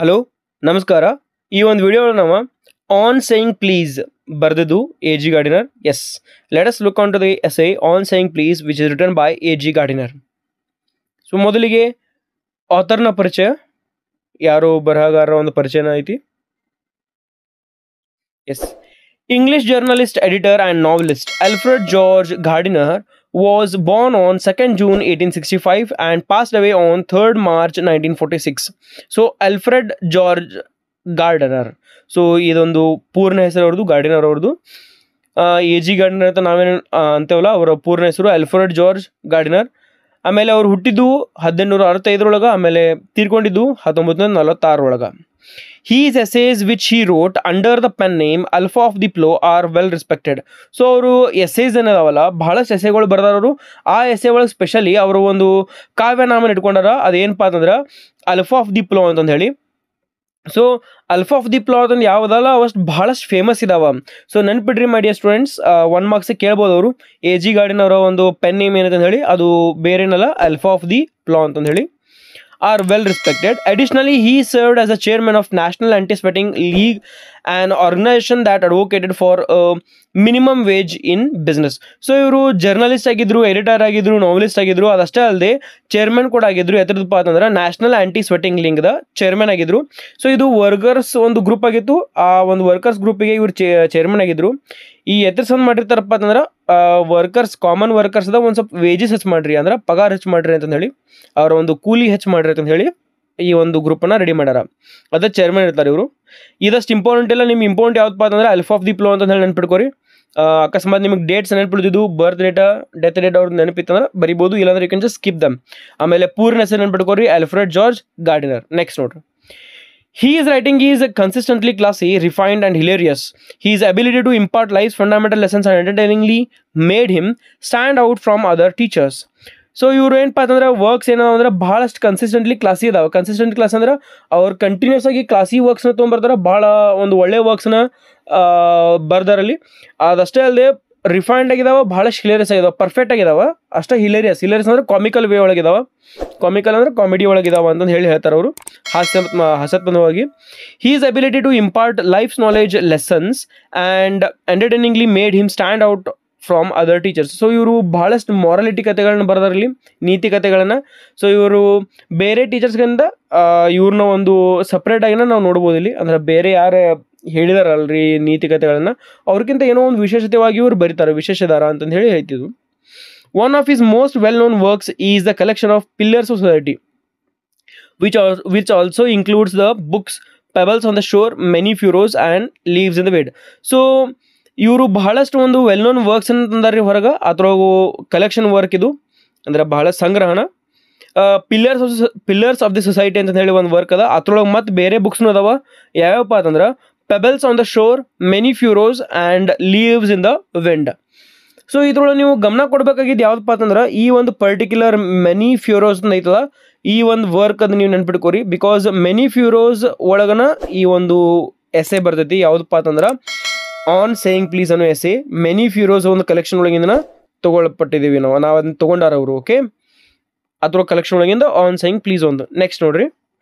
Hello ನಮಸ್ಕಾರ. ಈ ಒಂದು ವಿಡಿಯೋದಲ್ಲಿ ನಾವು ಆನ್ ಸೇಯಿಂಗ್ ಪ್ಲೀಸ್ ಬರೆದದ್ದು A G Gardiner. Yes, let us look on to the essay on saying please which is written by A G Gardiner. So ಮೊದಲಿಗೆ ಆಥರ್ನ ಪರಿಚಯ, ಯಾರು ಬರಹಗಾರರ ಒಂದು ಪರಿಚಯನ ಐತಿ. Yes, English journalist, editor and novelist Alfred George Gardiner was born on 2nd June 1865 and passed away on 3rd March 1946. So Alfred George Gardiner. So ಇದೊಂದು ಪೂರ್ಣ ಹೆಸರು ಅವ್ರದ್ದು, ಗಾರ್ಡಿನರ್ ಅವ್ರದ್ದು. ಎ ಜಿ ಗಾರ್ಡಿನರ್ ಅಂತ ನಾವೇನು ಅಂತೇವಲ್ಲ, ಅವರ ಪೂರ್ಣ ಹೆಸರು ಆಲ್ಫ್ರೆಡ್ ಜಾರ್ಜ್ ಗಾರ್ಡಿನರ್. ಆಮೇಲೆ ಅವ್ರು ಹುಟ್ಟಿದ್ದು 1865 ಆಮೇಲೆ ತೀರ್ಕೊಂಡಿದ್ದು 1946. His essays which he wrote under the pen name Alpha of the Plow are well respected. So ಅವರು ಎಸ್ಸೇಸ್ ಏನದಾವಲ್ಲ, ಬಹಳಷ್ಟು ಎಸ್ಸೇಗಳು ಬರ್ದಾರವರು. ಆ ಎಸ್ಸೇ ಒಳಗೆ ಸ್ಪೆಷಲಿ ಅವರು ಒಂದು ಕಾವ್ಯನಾಮನ ಇಟ್ಕೊಂಡಾರ. ಅದೇನಪ್ಪ ಅಂತಂದ್ರೆ ಅಲ್ಫಾ ಆಫ್ ದಿ ಪ್ಲೋ ಅಂತಂದು ಹೇಳಿ. So alpha of the plough ಅಂತಂದು ಯಾವುದಲ್ಲ ಅವಷ್ಟು ಬಹಳಷ್ಟು ಫೇಮಸ್ ಇದಾವ. ಸೊ ನೆನ್ಪಿಡ್ರಿ ಮೈ ಡಿಯರ್ ಸ್ಟೂಡೆಂಟ್ಸ್, 1 ಮಾರ್ಕ್ಸ್ ಕೇಳ್ಬೋದು ಅವರು. ಎ ಜಿ ಗಾರ್ಡಿನರ್ ಅವರ ಒಂದು ಪೆನ್ ನೇಮ್ ಏನಂತ ಹೇಳಿ, ಅದು ಬೇರೇನಲ್ಲ, ಅಲ್ಫಾ ಆಫ್ ದಿ ಪ್ಲೋ ಅಂತಂದು ಹೇಳಿ. Are well respected. Additionally, he served as a chairman of National Anti-Sweating League, an organization that advocated for a minimum wage in business. So ಇವರು journalist ಆಗಿದ್ರು, editor ಆಗಿದ್ರು, novelist ಆಗಿದ್ರು. ಅದಷ್ಟೇ ಅಲ್ಲದೆ chairman ಕೂಡ ಆಗಿದ್ರು. ಎತ್ತರದಪ್ಪ ಅಂತಂದ್ರೆ ನ್ಯಾಷನಲ್ ಆಂಟಿ ಸ್ವೆಟಿಂಗ್ ಲೀಗ್ದ ಚೇರ್ಮನ್ ಆಗಿದ್ರು. ಸೊ ಇದು ವರ್ಕರ್ಸ್ ಒಂದು ಗ್ರೂಪ್ ಆಗಿತ್ತು. ಆ ಒಂದು ವರ್ಕರ್ಸ್ ಗ್ರೂಪಿಗೆ ಇವರು ಚೇರ್ಮನ್ ಆಗಿದ್ರು. ಈ ಎತ್ತರಿಸೋದು ಮಾಡಿರ್ತಾರಪ್ಪ ಅಂತಂದ್ರೆ ವರ್ಕರ್ಸ್, ಕಾಮನ್ ವರ್ಕರ್ಸ್ ಅದ ಒಂದು ಸ್ವಲ್ಪ ವೇಜಸ್ ಹೆಚ್ಚು ಮಾಡ್ರಿ, ಅಂದ್ರೆ ಪಗಾರ ಹೆಚ್ಚು ಮಾಡ್ರಿ ಅಂತಂದು ಹೇಳಿ, ಅವರ ಒಂದು ಕೂಲಿ ಹೆಚ್ಚು ಮಾಡ್ರಿ ಅಂತ ಹೇಳಿ ಈ ಒಂದು ಗ್ರೂಪನ್ನು ರೆಡಿ ಮಾಡ್ಯಾರ. ಅದೇ ಚೇರ್ಮನ್ ಇರ್ತಾರೆ ಇವರು. ಇದಷ್ಟು ಇಂಪಾರ್ಟೆಂಟ್ ಇಲ್ಲ. ನಿಮ್ಗೆ ಇಂಪಾರ್ಟೆಂಟ್ ಯಾವ್ದಪ್ಪ ಅಂತಂದ್ರೆ ಅಲ್ಫಾ ಆಫ್ ದಿ ಪ್ಲೋ ಅಂತ ಹೇಳಿ ನೆನ್ಪಿಟ್ಕೋರಿ. ಅಕಸ್ಮಾತ್ ನಿಮಗೆ ಡೇಟ್ಸ್ ನೆನ್ಪಿಡ್ತಿದ್ದು, ಬರ್ತ್ ಡೇಟ, ಡೆತ್ ಡೇಟ್ ಅವ್ರದ್ದು ನೆನಪಿತ್ತಂದ್ರೆ ಬರಿಬೋದು, ಇಲ್ಲಾಂದ್ರೆ ಯು ಕ್ಯಾನ್ ಜಸ್ಟ್ ಸ್ಕಿಪ್ ದಮ್. ಆಮೇಲೆ ಪೂರ್ಣ ಹೆಸರು ನೆನ್ಪಿಟ್ಕೋರಿ, ಆಲ್ಫ್ರೆಡ್ ಜಾರ್ಜ್ ಗಾರ್ಡಿನರ್. ನೆಕ್ಸ್ಟ್ ನೋಡ್ರಿ. His writing is consistently classy, refined and hilarious. His ability to impart life's fundamental lessons and entertainingly made him stand out from other teachers. So ಇವ್ರು ಏನಪ್ಪ ಅಂತಂದ್ರೆ works ಏನೋ ಅಂದ್ರೆ ಭಾಳಷ್ಟು ಕನ್ಸಿಸ್ಟೆಂಟ್ಲಿ ಕ್ಲಾಸಿ ಇದಾವೆ. Consistent class ಅಂದ್ರೆ ಅವ್ರು ಕಂಟಿನ್ಯೂಸ್ ಆಗಿ ಕ್ಲಾಸಿ ವರ್ಕ್ಸ್ನ ತೊಗೊಂಬರ್ತಾರೆ. ಭಾಳ ಒಂದು ಒಳ್ಳೆ ವರ್ಕ್ಸ್ನ ಬರ್ದಾರಲ್ಲಿ. ಅದಷ್ಟೇ ಅಲ್ಲದೆ ರಿಫೈನ್ಡ್ ಆಗಿದಾವೆ, ಭಾಳಷ್ಟು ಹಿಲೇರಿಯಸ್ ಆಗಿದಾವೆ, ಪರ್ಫೆಕ್ಟ್ ಆಗಿದಾವೆ. ಅಷ್ಟೇ ಹಿಲೇರಿಯಸ್ ಅಂದ್ರೆ ಕಾಮಿಕಲ್ ವೇ ಒಳಗಿದಾವೆ. ಕಾಮಿಕಲ್ ಅಂದ್ರೆ ಕಾಮಿಡಿ ಒಳಗಿದಾವೆ ಅಂತಂದು ಹೇಳಿ ಹೇಳ್ತಾರೆ ಅವರು, ಹಾಸ್ಯಾತ್ಮಕವಾಗಿ. His ability to impart life's knowledge lessons and entertainingly made him stand out from other teachers. So ಇವರು ಭಾಳಷ್ಟು ಮಾರಾಲಿಟಿ ಕಥೆಗಳನ್ನ ಬರ್ದಾರಲ್ಲಿ, ನೀತಿ ಕಥೆಗಳನ್ನು. ಸೊ ಇವರು ಬೇರೆ ಟೀಚರ್ಸ್ಗಿಂತ ಇವ್ರನ್ನ ಒಂದು ಸಪ್ರೇಟ್ ಆಗಿನ ನಾವು ನೋಡ್ಬೋದು ಇಲ್ಲಿ. ಅಂದ್ರೆ ಬೇರೆ ಯಾರು ಹೇಳಿದಾರಲ್ರಿ ನೀತಿ ಕಥೆಗಳನ್ನು, ಅವ್ರಿಗಿಂತ ಏನೋ ಒಂದು ವಿಶೇಷತೆವಾಗಿ ಇವರು ಬರೀತಾರೆ, ವಿಶೇಷದಾರ ಅಂತಂದು ಹೇಳಿ ಹೇಳ್ತಿದ್ರು. One of his most well-known works is the collection of Pillars of Society, which also includes the books Pebbles on the Shore, Many Furrows and Leaves in the Wind. So ಇವರು ಬಹಳಷ್ಟು ಒಂದು ವೆಲ್ ನೋನ್ ವರ್ಕ್ಸ್ ಅಂತಂದಾರೆ ಹೊರಗೆ. ಅದ್ರೊಳಗು collection work ಇದು, ಅಂದ್ರೆ ಬಹಳ ಸಂಗ್ರಹಣ. Pillars of the society ಅಂತ ಹೇಳಿ ಒಂದು ವರ್ಕ್ ಅದ. ಅದ್ರೊಳಗೆ ಮತ್ತು ಬೇರೆ ಬುಕ್ಸ್ನು ಅದಾವ. ಯಾವ್ಯಾವಪ್ಪ ಅಂತಂದ್ರೆ pebbles on the shore, many furrows and leaves in the wind. So ಇದ್ರೊಳಗೆ ನೀವು ಗಮನ ಕೊಡಬೇಕಾಗಿದ್ದು ಯಾವುದಪ್ಪ ಅಂತಂದ್ರೆ ಈ ಒಂದು ಪರ್ಟಿಕ್ಯುಲರ್ ಮೆನಿ ಫ್ಯೂರೋಸ್ ಅಂತ ಐತಲ್ಲ, ಈ ಒಂದು ವರ್ಕ್ ಅದು ನೀವು ನೆನ್ಪಿಟ್ಕೋರಿ. ಬಿಕಾಸ್ ಮೆನಿ ಫ್ಯೂರೋಸ್ ಒಳಗನ ಈ ಒಂದು ಎಸೆ ಬರ್ತೈತಿ. ಯಾವುದಪ್ಪ ಅಂತಂದ್ರೆ ಆನ್ ಸೇಯಿಂಗ್ ಪ್ಲೀಸ್ ಅನ್ನೋ ಎಸೆ ಮೆನಿ ಫ್ಯೂರೋಸ್ ಒಂದು ಕಲೆಕ್ಷನ್ ಒಳಗಿಂದ ತೊಗೊಳ್ಪಟ್ಟಿದ್ದೀವಿ ನಾವು ಅದನ್ನ ತೊಗೊಂಡಾರ ಅವರು. ಓಕೆ, ಅದ್ರ ಕಲೆಕ್ಷನ್ ಒಳಗಿಂದ ಆನ್ ಸೇಯಿಂಗ್ ಪ್ಲೀಸ್ ಒಂದು. ನೆಕ್ಸ್ಟ್ ನೋಡ್ರಿ.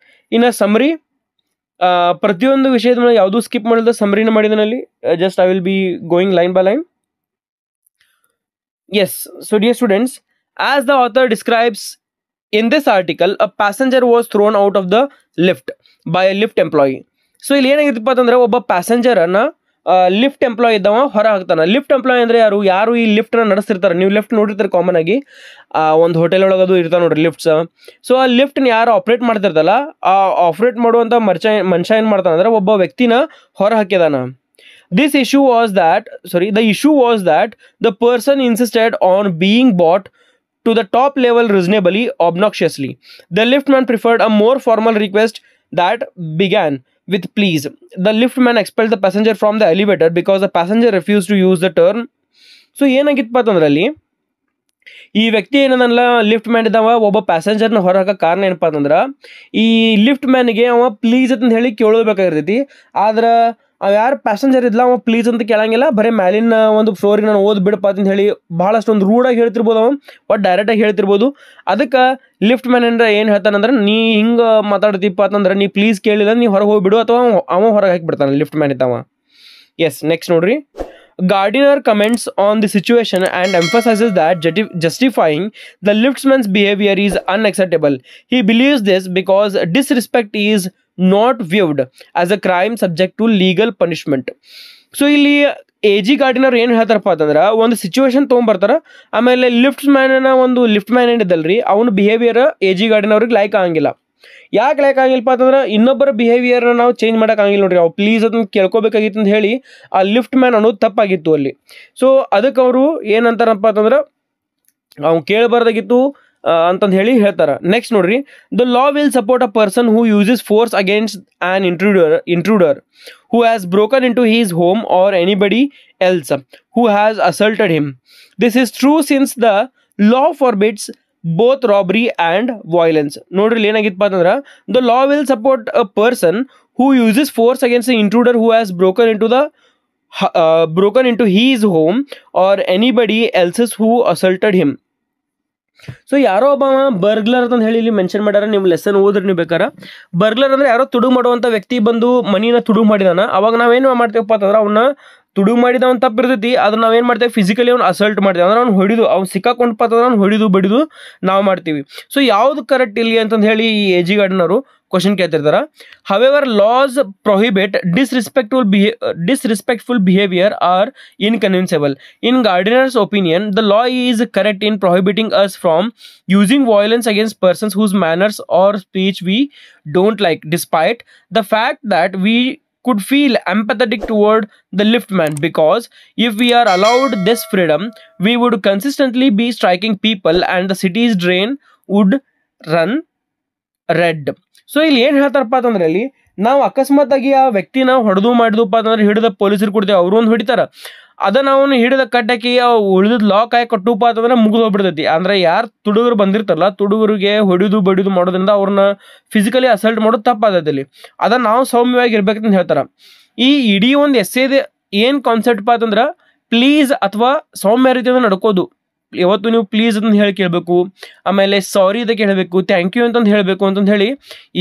ಇನ್ನು ಸಮರಿ, ಪ್ರತಿಯೊಂದು ವಿಷಯದ ಮೇಲೆ ಯಾವುದೂ ಸ್ಕಿಪ್ ಮಾಡಿದ ಸಮರಿನ ಮಾಡಿದನಲ್ಲಿ. Just I will be going line by line. Yes, so dear students, as the author describes in this article, a passenger was thrown out of the lift by a lift employee. So ಇಲ್ಲಿ ಏನಾಗಿತ್ತಪ್ಪ ಅಂತಂದ್ರೆ ಒಬ್ಬ ಪ್ಯಾಸೆಂಜರನ್ನು lift employee ಇದ್ದವ ಹೊರ ಹಾಕ್ತಾನೆ. Lift employee ಅಂದರೆ ಯಾರು ಈ ಲಿಫ್ಟ್ನ ನಡೆಸ್ತಿರ್ತಾರೆ. ನೀವು lift ನೋಡಿರ್ತಾರೆ common ಆಗಿ, ಒಂದು ಹೋಟೆಲ್ ಒಳಗದು ಇರ್ತಾವೆ ನೋಡ್ರಿ ಲಿಫ್ಟ್ಸ್. ಸೊ ಆ ಲಿಫ್ಟ್ನ ಯಾರು ಆಪ್ರೇಟ್ ಮಾಡ್ತಿರ್ತಲ್ಲ, ಆ ಆಪ್ರೇಟ್ ಮಾಡುವಂಥ ಮನುಷ್ಯ ಏನು ಮಾಡ್ತಾನೆ ಅಂದರೆ ಒಬ್ಬ ವ್ಯಕ್ತಿನ ಹೊರ ಹಾಕಿದಾನ. The issue was that the person insisted on being brought to the top level reasonably obnoxiously. The liftman preferred a more formal request that began with please. The liftman expelled the passenger from the elevator because the passenger refused to use the turn. So ಏನಾಗಿತ್ತಪ್ಪ ಅಂತಂದ್ರೆ ಅಲ್ಲಿ ಈ ವ್ಯಕ್ತಿ ಏನದಲ್ಲ, lift man ಇದ್ದಾವ, ಒಬ್ಬ ಪ್ಯಾಸೆಂಜರ್ನ ಹೊರ ಹಾಕೋ ಕಾರಣ ಏನಪ್ಪ ಅಂತಂದ್ರೆ ಈ ಲಿಫ್ಟ್ ಮ್ಯಾನಿಗೆ ಅವ ಪ್ಲೀಸ್ ಅಂತ ಹೇಳಿ ಕೇಳೋಬೇಕಾಗಿರ್ತೈತಿ. ಆದ್ರೆ ಯಾರು ಪ್ಯಾಸೆಂಜರ್ ಇದ್ಲ ಅವ ಪ್ಲೀಸ್ ಅಂತ ಕೇಳಂಗಿಲ್ಲ, ಬರೀ ಮ್ಯಾಲಿನ ಒಂದು ಫ್ಲೋರಿಗೆ ನಾನು ಓದ್ ಬಿಡಪ್ಪ ಅಂತ ಹೇಳಿ ಭಾಳಷ್ಟು ಒಂದು ರೂಢಾಗಿ ಹೇಳ್ತಿರ್ಬೋದು, ಅವ ಬಟ್ ಡೈರೆಕ್ಟಾಗಿ ಹೇಳ್ತಿರ್ಬೋದು. ಅದಕ್ಕೆ ಲಿಫ್ಟ್ ಮ್ಯಾನ್ ಅಂದ್ರೆ ಏನು ಹೇಳ್ತಾನಂದ್ರೆ, ನೀ ಹಿಂಗೆ ಮಾತಾಡ್ತಿಪ್ಪ ಅಂತಂದ್ರೆ ನೀ ಪ್ಲೀಸ್ ಕೇಳಿಲ್ಲ ನೀ ಹೊರಗೆ ಹೋಗ್ಬಿಡು, ಅಥವಾ ಅವ ಹೊರಗೆ ಹಾಕಿಬಿಡ್ತಾನೆ ಲಿಫ್ಟ್ ಮ್ಯಾನ್ ಇದ್ದವ. ಎಸ್, ನೆಕ್ಸ್ಟ್ ನೋಡ್ರಿ. Gardiner comments on the situation and emphasizes that justifying the liftman's behavior is unacceptable. He believes this because disrespect is not viewed as a crime subject to legal punishment. So ಇಲ್ಲಿ A G gardener ಏನು ಹೇಳ್ತಾರಪ್ಪ ಅಂತಂದ್ರೆ, ಒಂದು situation ತೊಗೊಂಬರ್ತಾರೆ, ಆಮೇಲೆ lift man ಏನಿದ್ದಲ್ರಿ ಅವನ behaviour A G ಗಾರ್ಡಿನವ್ರಿಗೆ like ಆಗಂಗಿಲ್ಲ. ಯಾಕೆ like ಆಗಿಲ್ಲಪ್ಪ ಅಂತಂದ್ರೆ, ಇನ್ನೊಬ್ಬರ ಬಿಹೇವಿಯರ್ನ ನಾವು ಚೇಂಜ್ ಮಾಡೋಕ್ಕಾಗಿಲ್ಲ ನೋಡ್ರಿ, ಅವು ಪ್ಲೀಸ್ ಅದನ್ನು ಕೇಳ್ಕೊಬೇಕಾಗಿತ್ತು ಅಂತ ಹೇಳಿ ಆ ಲಿಫ್ಟ್ ಮ್ಯಾನ್ ಅನ್ನೋದು ತಪ್ಪಾಗಿತ್ತು ಅಲ್ಲಿ. ಸೊ ಅದಕ್ಕೆ ಅವರು ಏನಂತಾರಪ್ಪ ಅಂತಂದ್ರೆ, ಅವ್ನು ಕೇಳಬಾರ್ದಾಗಿತ್ತು ಅಂತಂದು ಹೇಳಿ ಹೇಳ್ತಾರೆ. ನೆಕ್ಸ್ಟ್ ನೋಡ್ರಿ. The law will support a person who uses force against an intruder who has broken into his home or anybody else who has assaulted him. This is true since the law forbids both robbery and violence. ನೋಡ್ರಿ ಏನಾಗಿತ್ತಪ್ಪ ಅಂತಂದ್ರೆ, the law will support a person who uses force against an intruder who has broken into his home or anybody else's who assaulted him. So ಯಾರೋ ಒಬ್ಬ burglar ಅಂತ ಹೇಳಿ ಇಲ್ಲಿ mention ಮಾಡ್ಯಾರ, ನೀವು lesson ಓದ್ರಿ ನೀವು ಬೇಕಾರೆ. ಬರ್ಗ್ಲರ್ ಅಂದ್ರೆ ಯಾರೋ ತುಡುಗು ಮಾಡುವಂಥ ವ್ಯಕ್ತಿ ಬಂದು ಮನಿನ ತುಡುಗು ಮಾಡಿದಾನ, ಅವಾಗ ನಾವೇನು ಮಾಡ್ತೇವಪ್ಪ ಅಂತಂದ್ರೆ, ಅವನ್ನ ತುಡುಗು ಮಾಡಿದ ಅವ್ನು ತಪ್ಪಿರ್ತೈತಿ, ಅದನ್ನ ನಾವೇನು ಮಾಡ್ತೇವೆ, ಫಿಸಿಕಲಿ ಅವ್ನು ಅಸಲ್ಟ್ ಮಾಡ್ತೇವೆ, ಅಂದ್ರೆ ಅವ್ನು ಹೊಡಿದು, ಅವ್ನು ಸಿಕ್ಕಾಕೊಂಡ್ಪ ಅಂತಂದ್ರೆ ಅವ್ನು ಹೊಡಿದು ಬಡಿದು ನಾವು ಮಾಡ್ತೀವಿ. ಸೊ ಯಾವುದು ಕರೆಕ್ಟ್ ಇಲ್ಲಿ ಅಂತಂದು ಹೇಳಿ ಈ ಎ ಜಿ ಗಾರ್ಡಿನವರು ಕ್ವಶನ್ ಕೇಳ್ತಿರ್ತಾರೆ. However laws prohibit disrespectful behavior are inconceivable. In Gardiner's opinion, the law is correct in prohibiting us from using violence against persons whose manners or speech we don't like, despite the fact that we could feel empathetic toward the liftman, because if we are allowed this freedom, we would consistently be striking people and the city's drain would run red. So ಇಲ್ಲಿ ಏನು ಹೇಳ್ತಾರಪ್ಪ ಅಂತಂದ್ರೆ, ಇಲ್ಲಿ ನಾವು ಅಕಸ್ಮಾತ್ ಆಗಿ ಆ ವ್ಯಕ್ತಿನ ಹೊಡೆದು ಮಾಡಿದಪ್ಪ ಅಂತಂದ್ರೆ ಹಿಡಿದ ಪೊಲೀಸರು ಕೊಡ್ತೇವೆ, ಅವರು ಒಂದು ಹೊಡಿತಾರೆ, ಅದನ್ನು ಅವನು ಹಿಡಿದ ಕಟ್ಟಕ್ಕೆ ಉಳಿದ ಲಾಕ್ ಆಗಿ ಕಟ್ಟುಪ್ಪ ಅಂತಂದ್ರೆ ಮುಗಿದು ಹೋಗ್ಬಿಡ್ತೈತಿ. ಅಂದ್ರೆ ಯಾರು ತುಡುಗರು ಬಂದಿರ್ತಾರಲ್ಲ, ತುಡುಗರಿಗೆ ಹೊಡಿದು ಬಡಿದು ಮಾಡೋದ್ರಿಂದ ಅವ್ರನ್ನ ಫಿಸಿಕಲಿ ಅಸಲ್ಟ್ ಮಾಡೋದು ತಪ್ಪಾದೈತಿ ಅಲ್ಲಿ. ಅದನ್ನು ನಾವು ಸೌಮ್ಯವಾಗಿ ಇರ್ಬೇಕಂತ ಹೇಳ್ತಾರೆ. ಈ ಇಡೀ ಒಂದು ಎಸ್ಸೇದ ಏನು ಕಾನ್ಸೆಪ್ಟ್ ಅಂತಂದ್ರೆ, ಪ್ಲೀಸ್ ಅಥವಾ ಸೌಮ್ಯ ರೀತಿಯಿಂದ ನಡ್ಕೋದು. ಯಾವತ್ತು ನೀವು ಪ್ಲೀಸ್ ಅಂತ ಹೇಳಿ ಕೇಳಬೇಕು, ಆಮೇಲೆ ಸಾರಿ ಅಂತ ಕೇಳಬೇಕು, ಥ್ಯಾಂಕ್ ಯು ಅಂತಂದು ಹೇಳಬೇಕು ಅಂತಂದು ಹೇಳಿ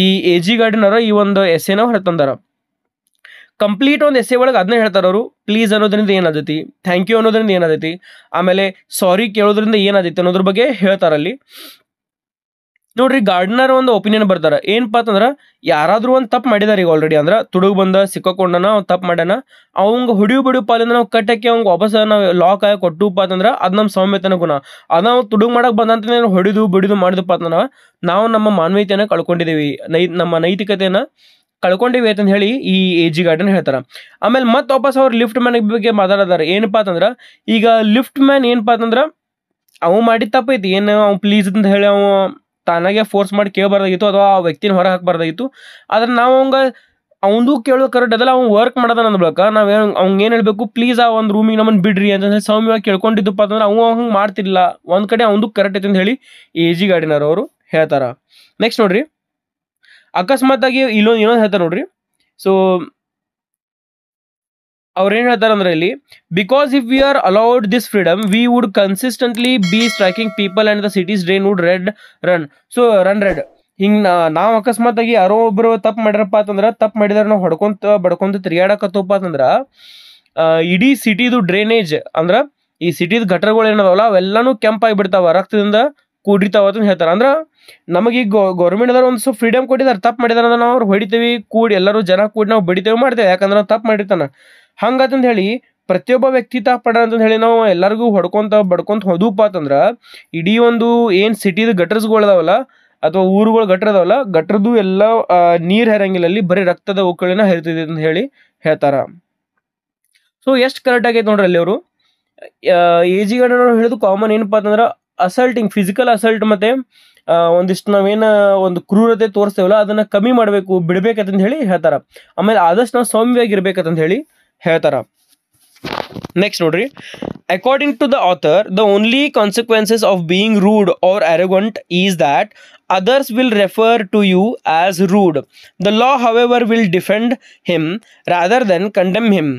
ಈ ಎ ಜಿ ಗಾರ್ಡಿನರ್ ಈ ಒಂದು ಎಸ್ಸೇನ ಹೊರತಂದಾರ. ಕಂಪ್ಲೀಟ್ ಒಂದು ಎಸ್ಸೇ ಒಳಗೆ ಅದನ್ನ ಹೇಳ್ತಾರೆ ಅವರು. ಪ್ಲೀಸ್ ಅನ್ನೋದ್ರಿಂದ ಏನಾದೈತಿ, ಥ್ಯಾಂಕ್ ಯು ಅನ್ನೋದ್ರಿಂದ ಏನಾದೈತಿ, ಆಮೇಲೆ ಸಾರಿ ಕೇಳೋದ್ರಿಂದ ಏನಾದೈತಿ ಅನ್ನೋದ್ರ ಬಗ್ಗೆ ಹೇಳ್ತಾರಲ್ಲಿ. ನೋಡ್ರಿ, ಗಾರ್ಡಿನರ್ ಒಂದು ಒಪಿನಿಯನ್ ಬರ್ತಾರೆ, ಏನಪ್ಪ ಅಂತಂದ್ರೆ, ಯಾರಾದರೂ ಒಂದು ತಪ್ಪು ಮಾಡಿದಾರೆ ಈಗ ಆಲ್ರೆಡಿ, ಅಂದ್ರೆ ತುಡುಗು ಬಂದ ಸಿಕ್ಕಾಕೊಂಡನ, ಅವ್ನು ತಪ್ಪು ಮಾಡ್ಯಾನ, ಅವಂಗೆ ಹೊಡಿಯು ಬಡಿಯು ಪಾಲಿಂದ ನಾವು ಕಟ್ಟಕ್ಕೆ ಅವ್ಗೆ ವಾಪಸ್ ನಾವು ಲಾಕ್ ಆಗಿ ಕೊಟ್ಟುಪ್ಪ ಅಂತಂದ್ರೆ ಅದು ನಮ್ಮ ಸೌಮ್ಯತನ ಗುಣ. ಅದು ನಾವು ತುಡುಗು ಮಾಡಕ್ಕೆ ಬಂದಂತಂದ್ರೆ ಹೊಡಿದು ಬಡಿದು ಮಾಡಿದಪ್ಪ ಅಂತಂದ್ರೆ ನಾವು ನಮ್ಮ ಮಾನವೀಯತೆಯನ್ನು ಕಳ್ಕೊಂಡಿದ್ದೀವಿ, ನಮ್ಮ ನೈತಿಕತೆಯನ್ನು ಕಳ್ಕೊಂಡಿವಿ ಅಂತ ಹೇಳಿ ಈ ಎ ಜಿ ಗಾರ್ಡಿನರ್ ಹೇಳ್ತಾರೆ. ಆಮೇಲೆ ಮತ್ತೆ ವಾಪಸ್ ಅವ್ರು ಲಿಫ್ಟ್ ಮ್ಯಾನ್ ಬಗ್ಗೆ ಮಾತಾಡಿದಾರೆ. ಏನಪ್ಪ ಅಂತಂದ್ರೆ, ಈಗ ಲಿಫ್ಟ್ ಮ್ಯಾನ್ ಏನಪ್ಪ ಅಂತಂದ್ರೆ, ಅವು ಮಾಡಿದ ತಪ್ಪೈತಿ, ಏನು ಅವ್ನು ಪ್ಲೀಸ್ ಅಂತ ಹೇಳಿ ಅವ ತಾನಾಗೆ ಫೋರ್ಸ್ ಮಾಡಿ ಕೇಳಬಾರ್ದಾಗಿತ್ತು, ಅಥವಾ ಆ ವ್ಯಕ್ತಿನ ಹೊರ ಹಾಕಬಾರ್ದಾಗಿತ್ತು. ಆದ್ರೆ ನಾವು ಅವಂದು ಕೇಳೋದು ಕರೆಕ್ಟ್ ಅದಲ್ಲ, ಅವ್ನು ವರ್ಕ್ ಮಾಡೋದ ಅಂದ್ಬಳಕ ನಾವೇನು ಅವ್ನಿಗೆ ಏನು ಹೇಳಬೇಕು, ಪ್ಲೀಸ್ ಆ ಒಂದು ರೂಮಿಗೆ ನಮ್ಮನ್ನು ಬಿಡ್ರಿ ಅಂತ ಹೇಳಿ ಸೌಮ್ಯವಾಗಿ ಕೇಳ್ಕೊಂಡಿದ್ದಪ್ಪ ಅಂತಂದ್ರೆ ಅವ ಹಂಗೆ ಮಾಡ್ತಿಲ್ಲ, ಒಂದು ಕಡೆ ಅವಂದು ಕರೆಕ್ಟ್ ಐತೆ ಅಂತ ಹೇಳಿ ಎ ಜಿ ಗಾರ್ಡಿನರ್ ಅವರು ಹೇಳ್ತಾರೆ. ನೆಕ್ಸ್ಟ್ ನೋಡ್ರಿ, ಅಕಸ್ಮಾತಾಗಿ ಇನ್ನೊಂದು ಹೇಳ್ತಾರೆ ನೋಡ್ರಿ. ಸೊ ಅವ್ರೇನು ಹೇಳ್ತಾರೆ ಅಂದ್ರೆ ಇಲ್ಲಿ, because if we are allowed this freedom we would consistently be striking people and the cities drain would run red. ಹಿಂಗೆ ನಾವು ಅಕಸ್ಮಾತಾಗಿ ಯಾರೋ ಒಬ್ಬರು ತಪ್ಪು ಮಾಡ್ಯಾರಪ್ಪ ಅಂತಂದ್ರೆ, ತಪ್ಪು ಮಾಡಿದಾರೆ ನಾವು ಬಡ್ಕೊಂತ ತಿರುಗಾಡಕತ್ತಪ್ಪ ಅಂತಂದ್ರೆ ಇಡೀ ಸಿಟಿದು ಡ್ರೈನೇಜ್ ಅಂದ್ರೆ ಈ ಸಿಟಿದ ಗಟರ್ಗಳು ಏನದಾವಲ್ಲ ಅವೆಲ್ಲನೂ ಕೆಂಪಾಗಿಬಿಡ್ತಾವ, ರಕ್ತದಿಂದ ಕೂಡಿರ್ತಾವ ಅಂತ ಹೇಳ್ತಾರೆ. ಅಂದ್ರೆ ನಮಗೆ ಈಗ ಗೌರ್ಮೆಂಟ್ದವ್ರು ಒಂದು ಸ್ವಲ್ಪ ಫ್ರೀಡಮ್ ಕೊಟ್ಟಿದ್ದಾರೆ, ತಪ್ಪು ಮಾಡಿದಾರೆ ಅಂದ್ರೆ ನಾವು ಅವ್ರು ಹೊಡಿತೇವೆ, ಕೂಡಿ ಎಲ್ಲರೂ ಜನ ಕೂಡಿ ನಾವು ಬಡಿತೇವೆ ಮಾಡ್ತೇವೆ, ಯಾಕಂದ್ರೆ ನಾವು ತಪ್ಪು ಮಾಡಿರ್ತಾನೆ. ಹಂಗಂತಂದು ಹೇಳಿ ಪ್ರತಿಯೊಬ್ಬ ವ್ಯಕ್ತಿ ತಪ್ಪು ಮಾಡ್ಯಾರ ಅಂತಂದು ಹೇಳಿ ನಾವು ಎಲ್ಲರಿಗೂ ಬಡ್ಕೊಂತ ಹೋದಪ್ಪ ಅಂತಂದ್ರೆ ಇಡೀ ಒಂದು ಏನು ಸಿಟಿದ ಗಟರ್ಸ್ಗಳದಾವಲ್ಲ ಅಥವಾ ಊರುಗಳು ಗಟ್ರ ಅದಾವಲ್ಲ, ಗಟ್ರದ್ದು ಎಲ್ಲ ನೀರು ಹರಿಯಂಗಿಲ್ಲ, ಅಲ್ಲಿ ಬರೀ ರಕ್ತದ ಉಕ್ಕಳಿನ ಹರಿತಿದೆ ಅಂತ ಹೇಳಿ ಹೇಳ್ತಾರ. ಸೊ ಎಷ್ಟು ಕರೆಕ್ಟ್ ಆಗೈತೆ ನೋಡ್ರಿ ಅಲ್ಲಿ ಅವರು. ಎ ಜಿ ಗಾರ್ಡಿನರ್ ಹೇಳೋದು ಕಾಮನ್ ಏನಪ್ಪ ಅಂತಂದ್ರೆ, ಅಸಲ್ಟಿಂಗ್, ಫಿಸಿಕಲ್ ಅಸಲ್ಟ್ ಮತ್ತು ಒಂದಿಷ್ಟು ನಾವೇನು ಒಂದು ಕ್ರೂರತೆ ತೋರಿಸ್ತೇವಲ್ಲ ಅದನ್ನು ಕಮ್ಮಿ ಮಾಡಬೇಕು, ಬಿಡಬೇಕಂತ ಹೇಳಿ ಹೇಳ್ತಾರ. ಆಮೇಲೆ ಆದಷ್ಟು ನಾವು ಸೌಮ್ಯವಾಗಿರ್ಬೇಕಂತ ಹೇಳಿ ಹೇಳ್ತಾರ. ನೆಕ್ಸ್ಟ್ ನೋಡ್ರಿ, according to the author the only consequences of being rude or arrogant is that others will refer to you as rude. The law, however, will defend him rather than condemn him.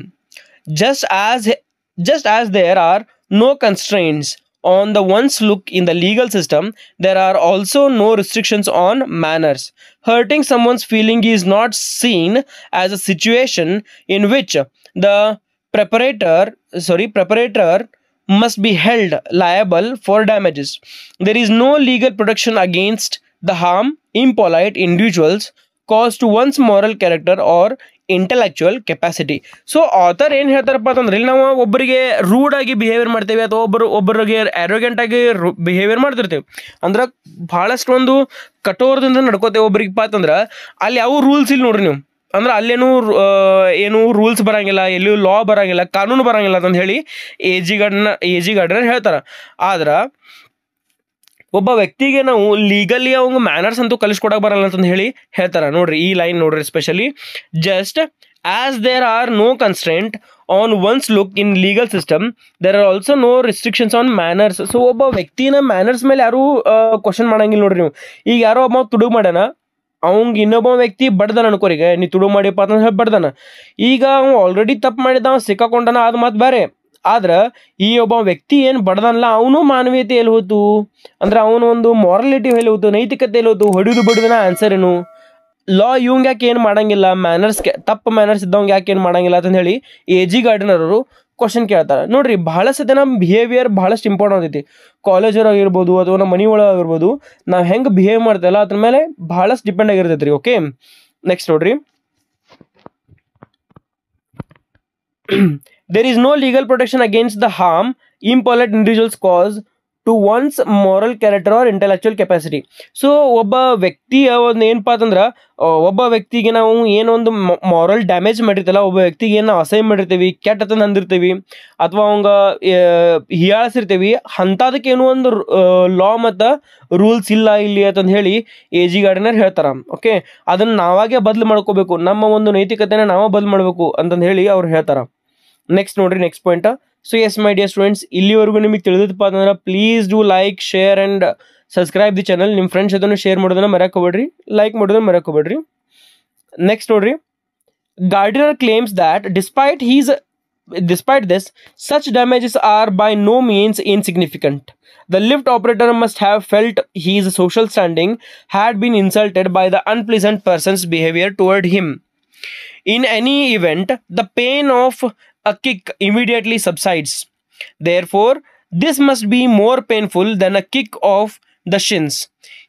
Just as just as there are no constraints on the one's look in the legal system, there are also no restrictions on manners. Hurting someone's feeling is not seen as a situation in which the preparator must be held liable for damages. There is no legal protection against the harm impolite individuals cause to one's moral character or intellectual capacity. So author ಏನು ಹೇಳ್ತಾರಪ್ಪ ಅಂತಂದ್ರೆ ಇಲ್ಲಿ ನಾವು ಒಬ್ಬರಿಗೆ rude ಆಗಿ behaviour ಮಾಡ್ತೇವೆ ಅಥವಾ ಒಬ್ಬರಿಗೆ ಆ್ಯರೋಗೆಂಟ್ ಆಗಿ ಬಿಹೇವಿಯರ್ ಮಾಡ್ತಿರ್ತೇವೆ ಅಂದ್ರೆ ಭಾಳಷ್ಟು ಒಂದು ಕಠೋರದಿಂದ ನಡ್ಕೋತೇವೆ ಒಬ್ರಿಗೆ ಅಂತಂದ್ರೆ ಅಲ್ಲಿ ಯಾವ ರೂಲ್ಸ್ ಇಲ್ಲಿ ನೋಡ್ರಿ ನೀವು ಅಂದ್ರೆ ಅಲ್ಲೇನು ಏನು ರೂಲ್ಸ್ ಬರೋಂಗಿಲ್ಲ, ಎಲ್ಲಿಯೂ ಲಾ ಬರೋಂಗಿಲ್ಲ, ಕಾನೂನು ಬರೋಂಗಿಲ್ಲ ಅಂತಂದು ಹೇಳಿ ಎ ಜಿ ಗಾರ್ಡನರ್ ಹೇಳ್ತಾರೆ. ಆದ್ರೆ ಒಬ್ಬ ವ್ಯಕ್ತಿಗೆ ನಾವು ಲೀಗಲಿ ಅವಂಗ ಮ್ಯಾನರ್ಸ್ ಅಂತೂ ಕಲಿಸ್ಕೊಡಕ್ಕೆ ಬರಲ್ಲ ಅಂತಂದು ಹೇಳಿ ಹೇಳ್ತಾರೆ. ನೋಡ್ರಿ ಈ ಲೈನ್ ನೋಡ್ರಿ, especially just as there are no constraint on one's look in legal system, there are also no restrictions on manners. So ಒಬ್ಬ ವ್ಯಕ್ತಿನ ಮ್ಯಾನರ್ಸ್ ಮೇಲೆ ಯಾರೂ ಕ್ವಶನ್ ಮಾಡಂಗಿಲ್ಲ ನೋಡ್ರಿ ನೀವು. ಈಗ ಯಾರೋ ಒಬ್ಬ ತುಡುಗು ಮಾಡ್ಯಾನ, ಅವಂಗ ಇನ್ನೊಬ್ಬ ವ್ಯಕ್ತಿ ಬಡ್ದಾನ ಅನ್ಕೋರಿಗೆ, ನೀ ತುಡುಗು ಮಾಡಿಯಪ್ಪ ಅಂತ ಹೇಳಿ ಬಡ್ದಾನ. ಈಗ ಅವ್ನು ಆಲ್ರೆಡಿ ತಪ್ಪು ಮಾಡಿದ, ಅವ್ನು ಸಿಕ್ಕಾಕೊಂಡಾನ, ಅದು ಮಾತು ಬೇರೆ. ಆದ್ರೆ ಈ ಒಬ್ಬ ವ್ಯಕ್ತಿ ಏನು ಬಡ್ದಲ್ಲ ಅವನು ಮಾನವೀಯತೆ ಎಲ್ಲಿ ಹೋತು ಅಂದ್ರೆ ಅವನು ಒಂದು ಮಾರಲಿಟಿ ಎಲ್ಲಿ ಹೋತು, ನೈತಿಕತೆ ಎಲ್ಲಿ ಹೋತು, ಹೊಡಿದು ಬಡಿದನ ಆನ್ಸರ್ ಏನು? ಲಾ ಇವಂಗೆ ಯಾಕೆ ಏನು ಮಾಡಂಗಿಲ್ಲ, ಮ್ಯಾನರ್ಸ್ ತಪ್ಪು ಮ್ಯಾನರ್ಸ್ ಇದ್ದವಂಗೆ ಯಾಕೆ ಏನು ಮಾಡಂಗಿಲ್ಲ ಅಂತ ಹೇಳಿ ಎ ಜಿ ಗಾರ್ಡನರ್ ಅವರು ಕ್ವಶನ್ ಕೇಳ್ತಾರೆ. ನೋಡ್ರಿ ಬಹಳಷ್ಟು ಸತಿ ನಮ್ಮ ಬಿಹೇವಿಯರ್ ಬಹಳಷ್ಟು ಇಂಪಾರ್ಟೆಂಟ್ ಐತಿ. ಕಾಲೇಜರಾಗಿರ್ಬೋದು ಅಥವಾ ನಮ್ಮ ಮನೆ ಒಳಗಾಗಿರ್ಬೋದು, ನಾವು ಹೆಂಗೆ ಬಿಹೇವ್ ಮಾಡ್ತೇವಲ್ಲ ಅದ್ರ ಮೇಲೆ ಬಹಳಷ್ಟು ಡಿಪೆಂಡ್ ಆಗಿರ್ತೈತೆ ರೀ. ಓಕೆ, ನೆಕ್ಸ್ಟ್ ನೋಡ್ರಿ. There is no legal protection against the harm impolite individuals cause to one's moral character or intellectual capacity. So ಒಬ್ಬ ವ್ಯಕ್ತಿಯ ಒಂದು ಏನಪ್ಪ ಅಂತಂದ್ರೆ ಒಬ್ಬ ವ್ಯಕ್ತಿಗೆ ನಾವು ಏನೊಂದು ಮಾರಲ್ ಡ್ಯಾಮೇಜ್ ಮಾಡಿರ್ತಲ್ಲ, ಒಬ್ಬ ವ್ಯಕ್ತಿಗೆ ಏನು ಅಸಹ್ಯ ಮಾಡಿರ್ತೀವಿ, ಕೆಟ್ಟತನ ಅಂದಿರ್ತೀವಿ ಅಥವಾ ಅವಂಗ ಹೀಯಾಳಿಸಿರ್ತೀವಿ, ಅಂಥದಕ್ಕೆ ಏನೋ ಒಂದು ಲಾ ಮತ್ತು ರೂಲ್ಸ್ ಇಲ್ಲ ಇಲ್ಲಿ ಅಂತಂದು ಹೇಳಿ ಎ ಜಿ ಗಾರ್ಡನರ್ ಹೇಳ್ತಾರೆ. ಓಕೆ, ಅದನ್ನು ನಾವಾಗೇ ಬದಲು ಮಾಡ್ಕೋಬೇಕು, ನಮ್ಮ ಒಂದು ನೈತಿಕತೆನ ನಾವೇ ಬದಲು ಮಾಡಬೇಕು ಅಂತಂದು ಹೇಳಿ ಅವ್ರು ಹೇಳ್ತಾರೆ. ನೆಕ್ಸ್ಟ್ ನೋಡ್ರಿ, next point. So as my dear students, ಇಲ್ಲಿವರೆಗೂ ನಿಮಗೆ ತಿಳಿದಪ್ಪ ಅಂತಂದ್ರೆ please do like, share and subscribe the channel. ನಿಮ್ಮ ಫ್ರೆಂಡ್ಸ್ ಜೊತೆ ಶೇರ್ ಮಾಡೋದನ್ನ ಮರೆಯಕೋಬೇಡ್ರಿ, ಲೈಕ್ ಮಾಡೋದನ್ನ ಮರೆಯಕೋಬೇಡ್ರಿ. ನೆಕ್ಸ್ಟ್ ನೋಡ್ರಿ, gardener claims that despite this such damages are by no means insignificant. The lift operator must have felt his social standing had been insulted by the unpleasant person's behavior toward him. In any event, the pain of a kick immediately subsides. Therefore, this must be more painful than a kick of the shins.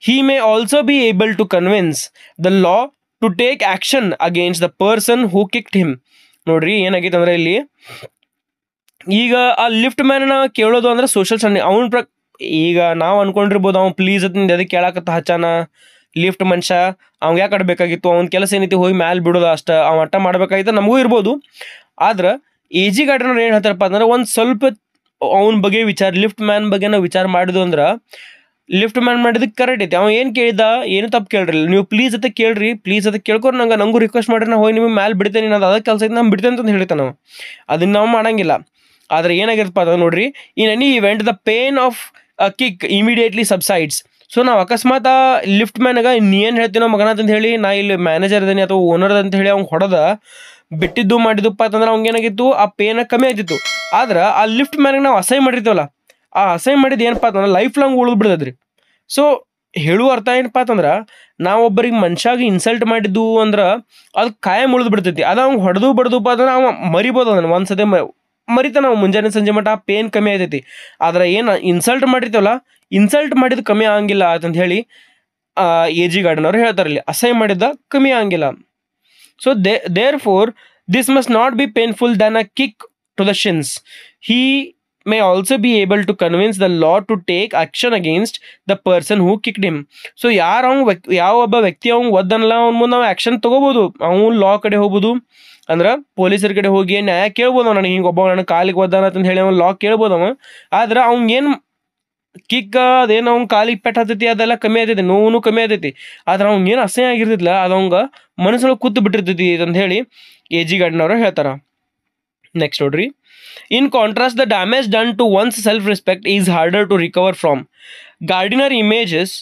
He may also be able to convince the law to take action against the person who kicked him. ನೋಡ್ರಿ ಏನಾಗೈತೆ ಅಂದ್ರೆ ಇಲ್ಲಿ ಈಗ ಆ lift ಮ್ಯಾನ್ನ ಕೇಳೋದು ಅಂದ್ರೆ social standing ಅವನ ಈಗ ನಾವು ಅನ್ಕೊಂಡಿರ್ಬೋದು ಅವ್ನು ಪ್ಲೀಸ್ ಅತ್ತಿಂದ ಅದಕ್ಕೆ ಕೇಳಾಕತ್ತ ಹಚ್ಚಾನ ಲಿಫ್ಟ್ ಮನುಷ್ಯ, ಅವ್ಗೆ ಯಾಕೆ ಆಡಬೇಕಾಗಿತ್ತು, ಅವ್ನ ಕೆಲಸ ಏನೈತಿ ಹೋಗಿ ಮ್ಯಾಲೆ ಬಿಡೋದು ಅಷ್ಟ, ಅವ ಅಟ್ಟ ಮಾಡ್ಬೇಕಾಗಿತ್ತು ನಮಗೂ ಇರ್ಬೋದು. ಆದ್ರೆ ಎ ಜಿ ಗಾರ್ಡನರ್ ಏನು ಹೇಳ್ತಾರಪ್ಪ ಅಂದ್ರೆ ಒಂದು ಸ್ವಲ್ಪ ಅವನ ಬಗ್ಗೆ ವಿಚಾರ, ಲಿಫ್ಟ್ ಮ್ಯಾನ್ ಬಗ್ಗೆ ನಾವು ವಿಚಾರ ಮಾಡಿದ್ವು ಅಂದ್ರೆ ಲಿಫ್ಟ್ ಮ್ಯಾನ್ ಮಾಡಿದಕ್ಕೆ ಕರೆಕ್ಟ್ ಐತಿ. ಅವ್ನು ಏನು ಕೇಳಿದ, ಏನು ತಪ್ಪು ಕೇಳ್ರಿ, ನೀವು ಪ್ಲೀಸ್ ಅಂತ ಕೇಳ್ರಿ, ಪ್ಲೀಸ್ ಅಂತ ಕೇಳ್ಕೊರಿ, ನಂಗೂ ರಿಕ್ವೆಸ್ಟ್ ಮಾಡ್ರಿ, ನಾ ಹೋಗಿ ನಿಮಗೆ ಮ್ಯಾಲೆ ಬಿಡ್ತೇನೆ, ನಾನು ಅದಕ್ಕೆ ಕೆಲಸ ಐತೆ ನಾನು ಬಿಡ್ತೇನೆ ಅಂತ ಹೇಳ್ತೇನೆ ನಾವು. ಅದನ್ನ ನಾವು ಮಾಡಂಗಿಲ್ಲ. ಆದರೆ ಏನಾಗಿರ್ತಪ್ಪ ಅದ ನೋಡ್ರಿ, in any event the pain of a kick immediately subsides. So ನಾವು ಅಕಸ್ಮಾತ್ ಆ ಲಿಫ್ಟ್ ಮ್ಯಾನಾಗ ನೀ ಏನು ಹೇಳ್ತೀನೋ ಮಗನ ಅಂತ ಹೇಳಿ ನಾ ಇಲ್ಲಿ ಮ್ಯಾನೇಜರ್ ಇದ್ದೀನಿ ಅಥವಾ ಓನರ್ ಅಂತ ಹೇಳಿ ಅವ್ನು ಹೊಡೆದ ಬಿಟ್ಟಿದ್ದು ಮಾಡಿದಪ್ಪ ಅಂತಂದ್ರೆ ಅವ್ನಿಗೆ ಏನಾಗಿತ್ತು, ಆ ಪೇನ ಕಮ್ಮಿ ಆಗ್ತಿತ್ತು. ಆದ್ರೆ ಆ ಲಿಫ್ಟ್ ಮ್ಯಾನಿಗೆ ನಾವು ಅಸಹ್ಯ ಮಾಡಿರ್ತೀವಲ್ಲ, ಆ ಅಸಹ್ಯ ಮಾಡಿದ್ದು ಏನಪ್ಪ ಅಂತಂದ್ರೆ ಲೈಫ್ ಲಾಂಗ್ ಉಳಿದು ಬಿಡ್ತದ್ರಿ. ಸೊ ಹೇಳುವ ಅರ್ಥ ಏನಪ್ಪ ಅಂತಂದ್ರೆ ನಾವೊಬ್ಬರಿಗೆ ಮನುಷ್ಯಾಗ ಇನ್ಸಲ್ಟ್ ಮಾಡಿದ್ದು ಅಂದ್ರೆ ಅದು ಕಾಯಂ ಉಳಿದು ಬಿಡ್ತೈತಿ. ಅದು ಅವ್ನು ಹೊಡೆದು ಬಡ್ದಪ್ಪ ಅಂದ್ರೆ ಅವ ಮರಿಬೋದು, ಅದನ್ನು ಒಂದ್ಸತಿ ಮರಿತಾನೆ ನಾವು ಮುಂಜಾನೆ ಸಂಜೆ ಮಟ್ಟ, ಆ ಪೇನ್ ಕಮ್ಮಿ ಆಗ್ತೈತಿ. ಆದ್ರೆ ಏನು ಇನ್ಸಲ್ಟ್ ಮಾಡಿರ್ತೀವಲ್ಲ, ಇನ್ಸಲ್ಟ್ ಮಾಡಿದ್ದು ಕಮ್ಮಿ ಆಗಂಗಿಲ್ಲ ಅಂತಂದು ಹೇಳಿ ಎ ಜಿ ಗಾರ್ಡನ್ ಅವರು ಹೇಳ್ತಾರೆ, ಇಲ್ಲಿ ಅಸಹ್ಯ ಮಾಡಿದ್ದ ಕಮ್ಮಿ ಆಗಂಗಿಲ್ಲ. So therefore this must not be painful than a kick to the shins. He may also be able to convince the law to take action against the person who kicked him. So ಯಾರು ಯಾವ ಒಬ್ಬ ವ್ಯಕ್ತಿ ಅವ್ನು ಒದ್ದನಲ್ಲ ಅವ್ನ ಮುಂದೆ ನಾವು action ತೊಗೋಬೋದು, ಅವ್ನು ಲಾ ಕಡೆ ಹೋಗ್ಬೋದು, ಅಂದ್ರೆ ಪೊಲೀಸರ ಕಡೆ ಹೋಗಿ ನ್ಯಾಯ ಕೇಳ್ಬೋದು. ನನಗೆ ಹಿಂಗೆ ಒಬ್ಬ ನನ್ನ ಕಾಲಿಗೆ ಒದ್ದಾನ ಅಂತ ಹೇಳಿ ಅವ್ನು ಲಾ ಕೇಳ್ಬೋದು ಅವ. ಆದ್ರೆ ಅವ್ನಿಗೇನು ಕಿಕ್ ಅದೇನು ಅವ್ನ ಕಾಲಿಗೆ ಪೆಟ್ಟು ಹತ್ತೈತಿ ಅದೆಲ್ಲ ಕಮ್ಮಿ ಆಗ್ತೈತಿ, ನೋವು ಕಮ್ಮಿ ಆಗ್ತೈತಿ. ಆದ್ರೆ ಅವ್ನಿಗೇನು ಅಸಹ್ಯ ಆಗಿರ್ತಿಲ್ಲ, ಅದು ಅವಂಗ ಮನಸ್ಸೊಳಗೆ ಕೂತು ಬಿಟ್ಟಿರ್ತೈತಿ ಅಂತ ಹೇಳಿ ಎ ಜಿ ಗಾರ್ಡನ್ ಅವರು ಹೇಳ್ತಾರೆ. ನೆಕ್ಸ್ಟ್ ನೋಡ್ರಿ, in contrast the damage done to one's self respect is harder to recover from. Gardiner imagines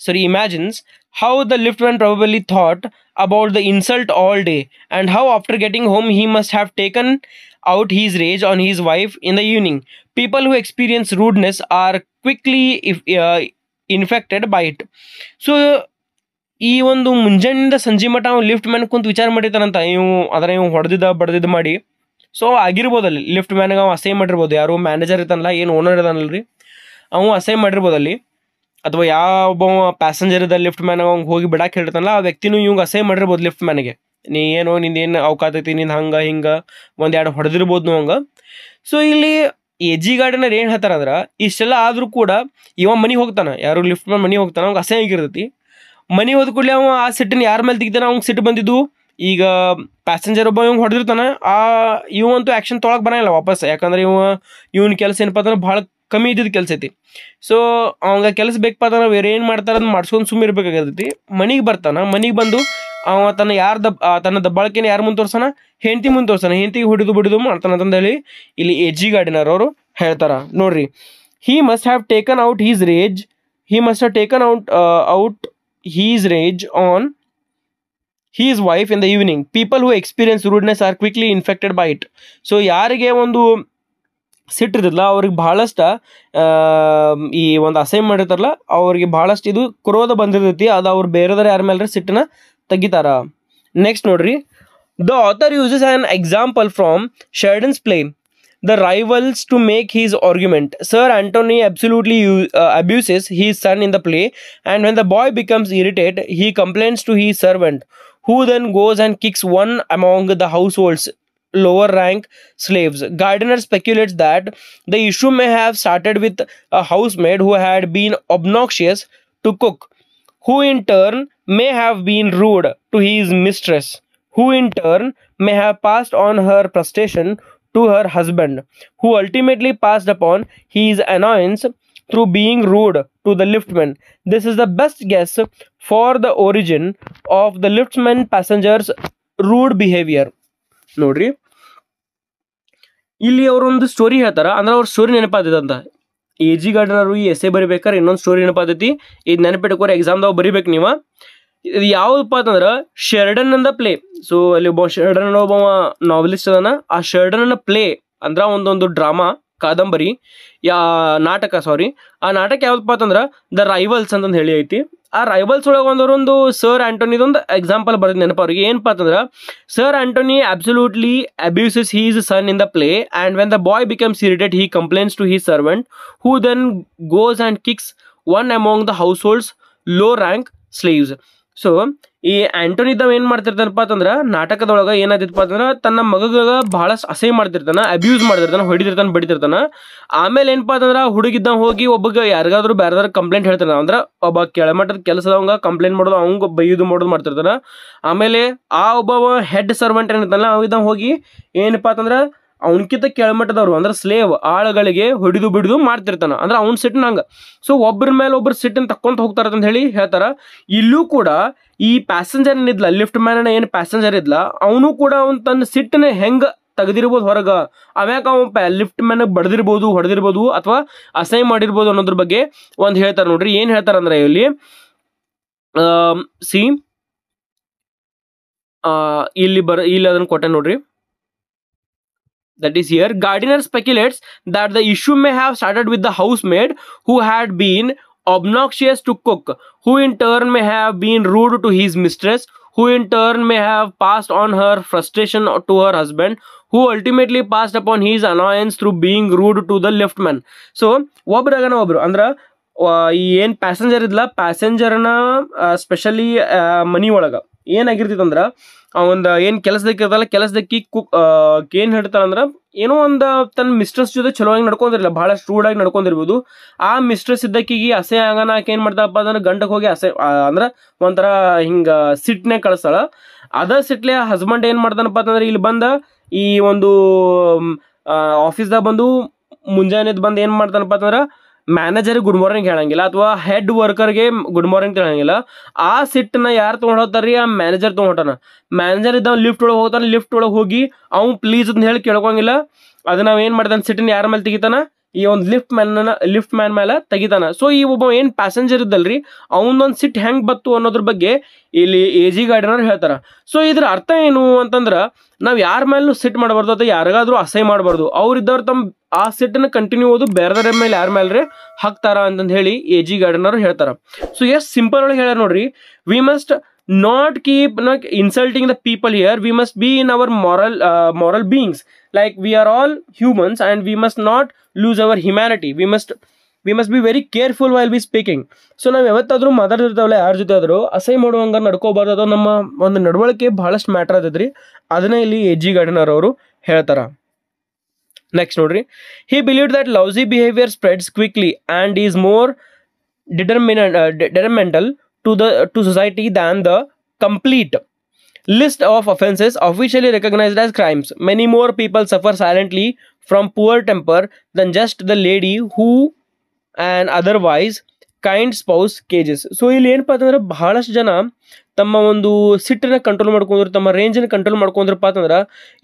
So he imagines how the liftman probably thought about the insult all day, and how after getting home he must have taken out his rage on his wife in the evening. People who experience rudeness are quickly infected by it. So ಈ ಒಂದು ಮುಂಜಾನಿಂದ ಸಂಜೆ ಮಟ್ಟ ಅವ್ನು lift man ಕುಂತು ವಿಚಾರ ಮಾಡಿರ್ತಾನಂತ, ಇವು ಹೊಡೆದಿದ್ದ ಬಡ್ದಿದ್ದು ಮಾಡಿ. So ಆಗಿರ್ಬೋದಲ್ಲಿ lift ಮ್ಯಾನ್ಗೆ ಅವ ಅಸಹ್ಯ ಮಾಡಿರ್ಬೋದು, ಯಾರು ಮ್ಯಾನೇಜರ್ ಇರ್ತಾನಲ್ಲ, ಏನು ಓನರ್ ಇದಾನಲ್ರಿ, ಅವ ಅಸಹ್ಯ ಮಾಡಿರ್ಬೋದಲ್ಲಿ. ಅಥವಾ ಯಾವ ಪ್ಯಾಸೆಂಜರ್ ಇದ್ದ ಲಿಫ್ಟ್ ಮ್ಯಾನ್ ಅವ್ಗೆ ಹೋಗಿ ಬಿಡಾಕೆ ಹೇಳ್ತಾನಲ್ಲ, ಆ ವ್ಯಕ್ತಿನೂ ಇವಂಗೆ ಅಸಹ್ಯ ಮಾಡಿರ್ಬೋದು ಲಿಫ್ಟ್ ಮ್ಯಾನ್ಗೆ. ನೀ ಏನು ನಿಂದೇನು ಅವಕಾತೈತಿ, ನಿಂದು ಹಂಗೆ ಹಿಂಗೆ ಒಂದೆರಡು ಹೊಡೆದಿರ್ಬೋದು ಹಂಗೆ. ಸೊ ಇಲ್ಲಿ ಎಜಿ ಗಾರ್ಡನರ್ ಏನು ಹೇಳ್ತಾರಂದ್ರೆ, ಇಷ್ಟೆಲ್ಲ ಆದರೂ ಕೂಡ ಇವ ಮನೆಗೆ ಹೋಗ್ತಾನೆ, ಯಾರು ಲಿಫ್ಟ್ ಮ್ಯಾನ್ ಮನೆಗೆ ಹೋಗ್ತಾನೆ, ಅವ್ಗೆ ಅಸಹ್ಯ ಆಗಿರ್ತೈತಿ. ಮನೆ ಹೋದ ಕೂಡಲೇ ಅವ ಆ ಸಿಟ್ಟನ್ನು ಯಾರ ಮೇಲೆ ತೆಗಿತಾನೆ, ಅವ್ಗೆ ಸಿಟ್ಟು ಬಂದಿದ್ದು. ಈಗ ಪ್ಯಾಸೆಂಜರ್ ಒಬ್ಬ ಇವಂಗೆ ಹೊಡೆದಿರ್ತಾನೆ, ಇವಂತೂ ಆ್ಯಕ್ಷನ್ ತೊಳಗೆ ಬರೋಲ್ಲ ವಾಪಸ್. ಯಾಕಂದ್ರೆ ಇವನ ಕೆಲಸ ಏನಪ್ಪ ಅಂದ್ರೆ ಭಾಳ ಕಮ್ಮಿ ಇದ್ದಿದ್ದು ಕೆಲಸ ಐತಿ. ಸೊ ಅವಂಗೆ ಕೆಲಸ ಬೇಕಪ್ಪ ಅಂದ್ರೆ ಬೇರೆ ಏನು ಮಾಡ್ತಾರೆ ಅದನ್ನ ಮಾಡ್ಸ್ಕೊಂಡು ಸುಮ್ಮನೆ ಇರ್ಬೇಕಾಗತೈತಿ. ಮನೆಗೆ ಬರ್ತಾನೆ, ಮನೆಗೆ ಬಂದು ಅವ ತನ್ನ ದಬ್ಬಾಳಿಕೆನ ಯಾರು ಮುಂದೆ ತೋರ್ಸಾನ, ಹೆಂಡತಿ ಮುಂದೆ ತೋರ್ಸಾನ, ಹೆಂಡತಿಗೆ ಹೊಡಿದು ಬಿಡಿದು ಮಾಡ್ತಾನೆ ಅಂತಂದೇಳಿ ಇಲ್ಲಿ ಎಜಿ ಗಾರ್ಡಿನರ್ ಅವರು ಹೇಳ್ತಾರ. ನೋಡ್ರಿ, he must have taken out his rage on his wife in the evening. People who experience rudeness are quickly infected by it. So ಯಾರಿಗೆ ಒಂದು ಸಿಟ್ಟಿರ್ತಲ್ಲ ಅವ್ರಿಗೆ ಬಹಳಷ್ಟು ಈ ಒಂದು ಅಸಹ್ಯ ಮಾಡಿರ್ತಾರಲ್ಲ ಅವ್ರಿಗೆ ಬಹಳಷ್ಟು ಇದು ಕ್ರೋಧ ಬಂದಿರ್ತೈತಿ. ಅದು ಅವ್ರು ಬೇರೆದವ್ರು ಯಾರ ಮೇಲೆ ಸಿಟ್ಟನ್ನ ತೆಗಿತಾರ. ನೆಕ್ಸ್ಟ್ ನೋಡ್ರಿ, the author uses an example from Sheridan's play The Rivals to make his argument. Sir Anthony absolutely abuses his son in the play, and when the boy becomes irritated, he complains to his servant, who then goes and kicks one among the household's lower rank slaves. Gardiner speculates that the issue may have started with a housemaid who had been obnoxious to cook, who in turn may have been rude to his mistress, who in turn may have passed on her frustration to her husband, who ultimately passed upon his annoyance through being rude to the liftman. This is the best guess for the origin of the liftman passengers rude behavior. ನೋಡ್ರಿ, ಇಲ್ಲಿ ಅವರೊಂದು story ಹೇಳ್ತಾರ. ಅಂದ್ರೆ ಅವ್ರ story ನೆನಪಾದೈತಂತ. AG ಗಾರ್ಡನರು ಈ ಎಸೆ ಬರಿಬೇಕಾರೆ ಇನ್ನೊಂದು story ನೆನಪಾದೈತಿ, ಇದು ನೆನಪಿಟ್ಕೋರಿ, ಎಕ್ಸಾಮ್ದಾಗ ಬರಿಬೇಕು ನೀವು. ಇದು ಯಾವುದಪ್ಪ ಅಂತಂದ್ರೆ ಶೆರ್ಡನ್ ಅಂದ ಪ್ಲೇ. ಸೊ ಅಲ್ಲಿ ಒಬ್ಬ ಶೆರ್ಡನ್ ಒಬ್ಬ ನಾವೆಲಿಸ್ಟ್ ಅದಾನ. ಆ ಶೆರ್ಡನ್ ಪ್ಲೇ ಅಂದ್ರೆ ಒಂದೊಂದು ಡ್ರಾಮಾ, ಕಾದಂಬರಿ, ಆ ನಾಟಕ ಯಾವ್ದಪ್ಪ ಅಂತಂದ್ರೆ ದ ರೈವಲ್ಸ್ ಅಂತಂದು ಹೇಳಿ ಐತಿ. ಆ ರೈವಲ್ಸ್ ಒಳಗೆ ಒಂದು ಸರ್ ಆಂಟೋನಿದೊಂದು ಎಕ್ಸಾಂಪಲ್ ಬರೋದು ನೆನಪ ಅವ್ರಿಗೆ. ಏನಪ್ಪ ಅಂತಂದ್ರೆ, sir Antony absolutely abuses his son in the play, and when the boy becomes irritate he complains to his servant, who then goes and kicks one among the household's low rank slaves. So ಈ ಆಂಟೋನಿದವ್ ಏನು ಮಾಡ್ತಿರ್ತಾನಪ್ಪ ಅಂತಂದ್ರೆ, ನಾಟಕದೊಳಗೆ ಏನಾಯ್ತಪ್ಪ ಅಂತಂದ್ರೆ ತನ್ನ ಮಗಗ ಬಹಳಷ್ಟು ಅಸಹ್ಯ ಮಾಡ್ತಿರ್ತಾನೆ, ಅಬ್ಯೂಸ್ ಮಾಡ್ತಿರ್ತಾನೆ, ಹೊಡಿತಿರ್ತಾನೆ, ಬಡಿತಿರ್ತಾನೆ. ಆಮೇಲೆ ಏನಪ್ಪ ಅಂತಂದ್ರೆ ಹುಡುಗಿದ್ದ ಹೋಗಿ ಒಬ್ಬಗೆ ಯಾರಿಗಾದ್ರೂ ಬೇರೆದಾರ ಕಂಪ್ಲೇಂಟ್ ಹೇಳ್ತಾನೆ. ಅಂದ್ರೆ ಒಬ್ಬ ಕೆಳಮಟ್ಟದ ಕೆಲಸದವಂಗ ಕಂಪ್ಲೇಂಟ್ ಮಾಡೋದು, ಅವಂಗ ಬೈಯೋದು ಮಾಡೋದು ಮಾಡ್ತಿರ್ತಾನೆ. ಆಮೇಲೆ ಆ ಒಬ್ಬ ಹೆಡ್ ಸರ್ವೆಂಟ್ ಏನಿರ್ತಾನಲ್ಲ ಅವಿದ್ದ ಹೋಗಿ ಏನಪ್ಪ ಅಂತಂದ್ರೆ ಅವನಕ್ಕಿಂತ ಕೆಳಮಟ್ಟದವ್ರು ಅಂದ್ರೆ ಸ್ಲೇವ್ ಆಳುಗಳಿಗೆ ಹೊಡಿದು ಬಿಡಿದು ಮಾಡ್ತಿರ್ತಾನೆ. ಅಂದ್ರೆ ಅವ್ನ ಸಿಟ್ಟನ ಹಂಗೆ. ಸೊ ಒಬ್ಬರ ಮೇಲೆ ಒಬ್ಬರು ಸಿಟ್ಟನ್ನು ತಕ್ಕೊಂತ ಹೋಗ್ತಾರ ಅಂತ ಹೇಳಿ ಹೇಳ್ತಾರ. ಇಲ್ಲೂ ಕೂಡ ಈ ಪ್ಯಾಸೆಂಜರ್ ಏನಿದ್ಲ, ಲಿಫ್ಟ್ ಮ್ಯಾನ್ ಏನು ಪ್ಯಾಸೆಂಜರ್ ಇದ್ಲ, ಅವನು ಕೂಡ ಅವ್ನು ತನ್ನ ಸಿಟ್ಟನ್ನ ಹೆಂಗೆ ತೆಗೆದಿರ್ಬೋದು ಹೊರಗೆ, ಅವ್ಯಾಕ ಅವ ಲಿಫ್ಟ್ ಮ್ಯಾನ್ ಬಡ್ದಿರ್ಬೋದು, ಹೊಡೆದಿರ್ಬೋದು, ಅಥವಾ ಅಸಹ್ಯ ಮಾಡಿರ್ಬೋದು ಅನ್ನೋದ್ರ ಬಗ್ಗೆ ಒಂದು ಹೇಳ್ತಾರೆ. ನೋಡ್ರಿ ಏನು ಹೇಳ್ತಾರಂದ್ರೆ ಇಲ್ಲಿ ಇಲ್ಲಿ ಅದನ್ನು ಕೊಟ್ಟೆ ನೋಡ್ರಿ. That is here. Gardiner speculates that the issue may have started with the housemaid who had been obnoxious to cook, who in turn may have been rude to his mistress, who in turn may have passed on her frustration to her husband, who ultimately passed upon his annoyance through being rude to the liftman. So ಒಬ್ರು ಅಂದ್ರೆ ಈ ಏನು passenger ಇದ್ಲ, ಪ್ಯಾಸೆಂಜರ್ನ specially ಮನಿ ಒಳಗೆ ಏನಾಗಿರ್ತೈತಂದ್ರೆ ಒಂದು ಏನು ಕೆಲಸದಕ್ಕಿರ್ತಲ್ಲ, ಕೆಲಸದಕ್ಕಿ ಏನು ಹೇಳ್ತಾರಂದ್ರೆ ಏನೋ ಒಂದು ತನ್ನ ಮಿಸ್ಟ್ರೆಸ್ ಜೊತೆ ಚಲೋವಾಗಿ ನಡ್ಕೊಂಡಿರಲಿಲ್ಲ, ಭಾಳ ಸ್ಟ್ರೂಡಾಗಿ ನಡ್ಕೊಂಡಿರ್ಬೋದು. ಆ ಮಿಸ್ಟ್ರೆಸ್ ಇದ್ದಕ್ಕಿಗೆ ಅಸಹ್ಯ ಆಗನ ಆಕೆ ಏನು ಮಾಡ್ತಾಳಪ್ಪ ಅಂದ್ರೆ ಗಂಡಕ್ಕೆ ಹೋಗಿ ಅಂದ್ರೆ ಒಂಥರ ಹಿಂಗೆ ಸಿಟ್ಟನೆ ಕಳಿಸ್ತಾಳ. ಅದ ಸಿಟ್ಲೆ ಹಸ್ಬೆಂಡ್ ಏನು ಮಾಡ್ತಾನಪ್ಪ ಅಂತಂದ್ರೆ ಇಲ್ಲಿ ಬಂದ ಈ ಒಂದು ಆಫೀಸ್ದಾಗ ಬಂದು ಮುಂಜಾನೆದು ಬಂದು ಏನು ಮಾಡ್ತಾನಪ್ಪ ಅಂತಂದ್ರೆ ಮ್ಯಾನೇಜರ್ಗೆ ಗುಡ್ ಮಾರ್ನಿಂಗ್ ಹೇಳಂಗಿಲ್ಲ, ಅಥವಾ ಹೆಡ್ ವರ್ಕರ್ಗೆ ಗುಡ್ ಮಾರ್ನಿಂಗ್ ಹೇಳಂಗಿಲ್ಲ. ಆ ಸಿಟ್ಟನ್ನ ಯಾರು ತೊಗೊಂಡು ಹೋಗ್ತಾರ್ರಿ, ಆ ಮ್ಯಾನೇಜರ್ ತೊಗೊಂಡಾನ. ಮ್ಯಾನೇಜರ್ ಇದ್ದ ಲಿಫ್ಟ್ ಒಳಗೆ ಹೋಗ್ತಾನೆ, ಲಿಫ್ಟ್ ಒಳಗೆ ಹೋಗಿ ಅವ್ನು ಪ್ಲೀಸ್ ಅಂತ ಹೇಳಿ ಕೇಳ್ಕೊಂಗಿಲ್ಲ. ಅದು ನಾವು ಏನು ಮಾಡ್ತಾನೆ, ಸಿಟ್ಟನ್ನ ಯಾರ ಮೇಲೆ ತೆಗಿತಾನ, ಈ ಒಂದು ಲಿಫ್ಟ್ ಮ್ಯಾನ್ ಮೇಲೆ ತೆಗಿತಾನ. ಸೊ ಈ ಒಬ್ಬ ಏನು ಪ್ಯಾಸೆಂಜರ್ ಇದ್ದಲ್ರಿ ಅವನೊಂದು ಸಿಟ್ ಹೆಂಗೆ ಬತ್ತು ಅನ್ನೋದ್ರ ಬಗ್ಗೆ ಇಲ್ಲಿ ಎ ಜಿ ಗಾರ್ಡಿನರ್ ಹೇಳ್ತಾರ. ಸೊ ಇದ್ರ ಅರ್ಥ ಏನು ಅಂತಂದ್ರೆ ನಾವು ಯಾರ ಮೇಲೂ ಸಿಟ್ ಮಾಡಬಾರ್ದು ಅಥವಾ ಯಾರಿಗಾದ್ರೂ ಅಸಹ್ಯ ಮಾಡಬಾರ್ದು. ಅವ್ರಿದ್ದವ್ರು ತಮ್ಮ ಆ ಸಿಟ್ಟನ್ನು ಕಂಟಿನ್ಯೂ ಓದು ಬೇರೆದರ ಮೇಲೆ ಯಾರ ಮೇಲೆ ಹಾಕ್ತಾರ ಅಂತಂದು ಹೇಳಿ ಎ ಜಿ ಗಾರ್ಡಿನರ್ ಹೇಳ್ತಾರ. ಸೊ ಎಷ್ಟು ಸಿಂಪಲ್ ಒಳಗೆ ಹೇಳ್ಯಾರ ನೋಡ್ರಿ, we must not keep insulting the people here. We must be in our moral beings, like we are all humans and we must not lose our humanity. We must be very careful while we speaking. So ನಾವು ಯಾವತ್ತಾದ್ರೂ ಮಾತಾಡ್ತಿರ್ತಾವಲ್ಲ ಯಾರ ಜೊತೆ ಆದರೂ ಅಸಹ್ಯ ಮಾಡುವಂಗೆ ನಡ್ಕೋಬಾರ್ದು. ಅದು ನಮ್ಮ ಒಂದು ನಡವಳಿಕೆ ಬಹಳಷ್ಟು ಮ್ಯಾಟರ್ ಆದದ್ರಿ. ಅದನ್ನೇ ಇಲ್ಲಿ ಎ ಜಿ ಗಾರ್ಡಿನರ್ ಅವರು ಹೇಳ್ತಾರ. ನೆಕ್ಸ್ಟ್ ನೋಡ್ರಿ, he believed that lousy behavior spreads quickly and is more detrimental to society than the complete list of offenses officially recognized as crimes. Many more people suffer silently from poor temper than just the lady who an otherwise kind spouse cages. So ಇಲ್ಲಿ ಏನಪ್ಪ ಅಂತಂದ್ರೆ ಬಹಳಷ್ಟು ಜನ ತಮ್ಮ ಒಂದು ಸಿಟ್ಟನ್ನ control ಮಾಡ್ಕೊಂಡ್ರು, ತಮ್ಮ ರೇಂಜನ್ನು control ಮಾಡ್ಕೊಂಡ್ರಪ್ಪ ಅಂತಂದ್ರೆ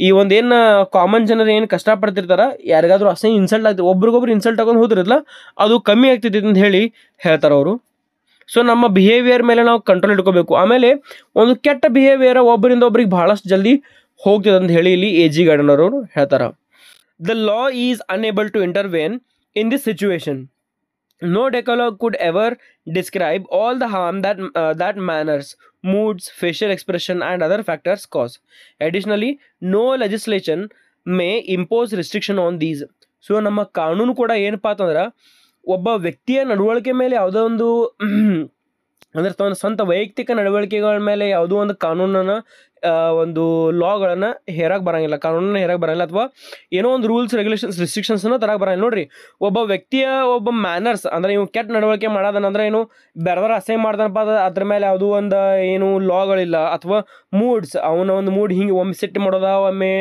ಈ ಒಂದು ಏನು ಕಾಮನ್ ಜನರು ಏನು ಕಷ್ಟಪಡ್ತಿರ್ತಾರ, ಯಾರಿಗಾದ್ರೂ ಅಸಹ್ಯ ಇನ್ಸಲ್ಟ್ ಆಗ್ತದೆ, ಒಬ್ರಿಗೊಬ್ರು ಇನ್ಸಲ್ಟ್ ಆಗೋದು ಹೋದ್ರಲ್ಲ ಅದು ಕಮ್ಮಿ ಆಗ್ತೈತಿ ಅಂತ ಹೇಳಿ ಹೇಳ್ತಾರೆ ಅವರು. ಸೊ ನಮ್ಮ ಬಿಹೇವಿಯರ್ ಮೇಲೆ ನಾವು ಕಂಟ್ರೋಲ್ ಇಟ್ಕೋಬೇಕು. ಆಮೇಲೆ ಒಂದು ಕೆಟ್ಟ ಬಿಹೇವಿಯರ್ ಒಬ್ಬರಿಂದ ಒಬ್ರಿಗೆ ಬಹಳಷ್ಟು ಜಲ್ದಿ ಹೋಗ್ತದೆ ಅಂತ ಹೇಳಿ ಇಲ್ಲಿ ಎ ಜಿ ಗಾರ್ಡಿನರ್ ಅವರು ಹೇಳ್ತಾರೆ. The law is unable to intervene in this situation. No decalogue could ever describe all the harm that manners, moods, facial expression and other factors cause. Additionally, no legislation may impose restriction on these. So ನಮ್ಮ ಕಾನೂನು ಕೂಡ ಏನಪ್ಪಾ ಅಂತಂದ್ರೆ ಒಬ್ಬ ವ್ಯಕ್ತಿಯ ನಡವಳಿಕೆ ಮೇಲೆ ಯಾವುದೋ ಒಂದು ಅಂದರೆ ತನ್ನ ಸ್ವಂತ ವೈಯಕ್ತಿಕ ನಡವಳಿಕೆಗಳ ಮೇಲೆ ಯಾವುದೋ ಒಂದು ಕಾನೂನನ್ನು ಒಂದು ಲಾಗಳನ್ನು ಹೇರಕ್ಕೆ ಬರೋಂಗಿಲ್ಲ, ಕಾನೂನನ್ನು ಹೇರಕ್ಕೆ ಬರೋಂಗಿಲ್ಲ, ಅಥವಾ ಏನೋ ಒಂದು ರೂಲ್ಸ್ ರೆಗ್ಯುಲೇಷನ್ಸ್ ರಿಸ್ಟ್ರಿಕ್ಷನ್ಸನ್ನು ತರಕ್ಕೆ ಬರೋಂಗಿಲ್ಲ. ನೋಡಿರಿ, ಒಬ್ಬ ವ್ಯಕ್ತಿಯ ಒಬ್ಬ ಮ್ಯಾನರ್ಸ್ ಅಂದರೆ ಇವು ಕೆಟ್ಟ ನಡವಳಿಕೆ ಮಾಡೋದನಂದ್ರೆ ಏನು ಬೇರೆದರ ಅಸಹ್ಯ ಮಾಡ್ದನಪ್ಪ ಅದ್ರ ಮೇಲೆ ಯಾವುದೋ ಒಂದು ಏನು ಲಾಗಳಿಲ್ಲ, ಅಥವಾ ಮೂಡ್ಸ್ ಅವನ ಒಂದು ಮೂಡ್ ಹಿಂಗೆ ಒಮ್ಮೆ ಸಿಟ್ಟು ಮಾಡೋದ ಒಮ್ಮೆ